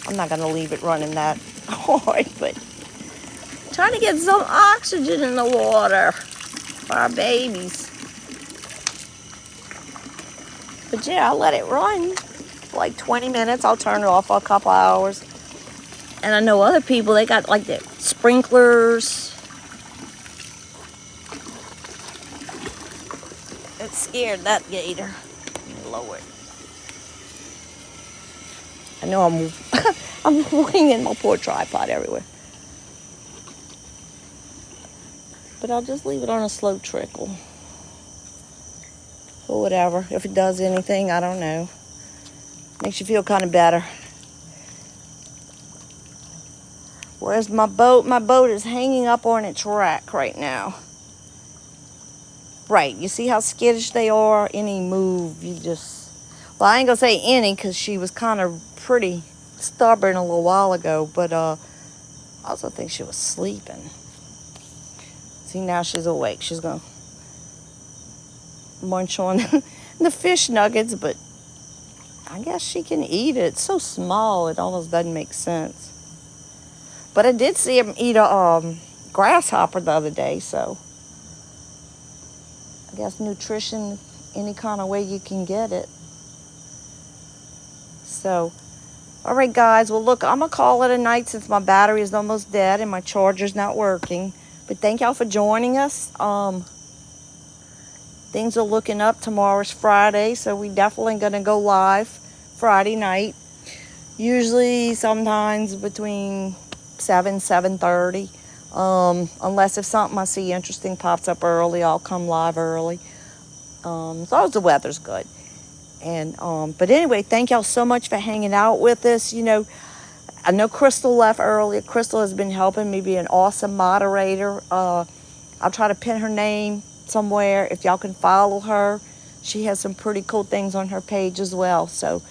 I'm not gonna leave it running that hard, but trying to get some oxygen in the water for our babies. But yeah, I'll let it run for like 20 minutes. I'll turn it off for a couple hours. And I know other people, they got like the sprinklers. It scared that gator. Lower it. I know I'm winging my poor tripod everywhere. But I'll just leave it on a slow trickle. Or whatever. If it does anything, I don't know. Makes you feel kind of better. Where's my boat? My boat is hanging up on its rack right now. Right, you see how skittish they are? Any move, you just... Well, I ain't gonna say any, because she was kind of pretty stubborn a little while ago, but I also think she was sleeping. See, now she's awake. She's gonna munch on the fish nuggets, but I guess she can eat it. It's so small, it almost doesn't make sense. But I did see him eat a grasshopper the other day, so I guess nutrition, any kind of way you can get it. So, all right, guys. Well, look, I'm going to call it a night since my battery is almost dead and my charger's not working. But thank y'all for joining us. Things are looking up. Tomorrow's Friday, so we definitely going to go live Friday night. Usually, sometimes between 7:30. Unless if something I see interesting pops up early, I'll come live early. As long as the weather's good. And but anyway, thank y'all so much for hanging out with us. You know, I know Crystal left earlier. Crystal has been helping me be an awesome moderator. I'll try to pin her name somewhere if y'all can follow her. She has some pretty cool things on her page as well. So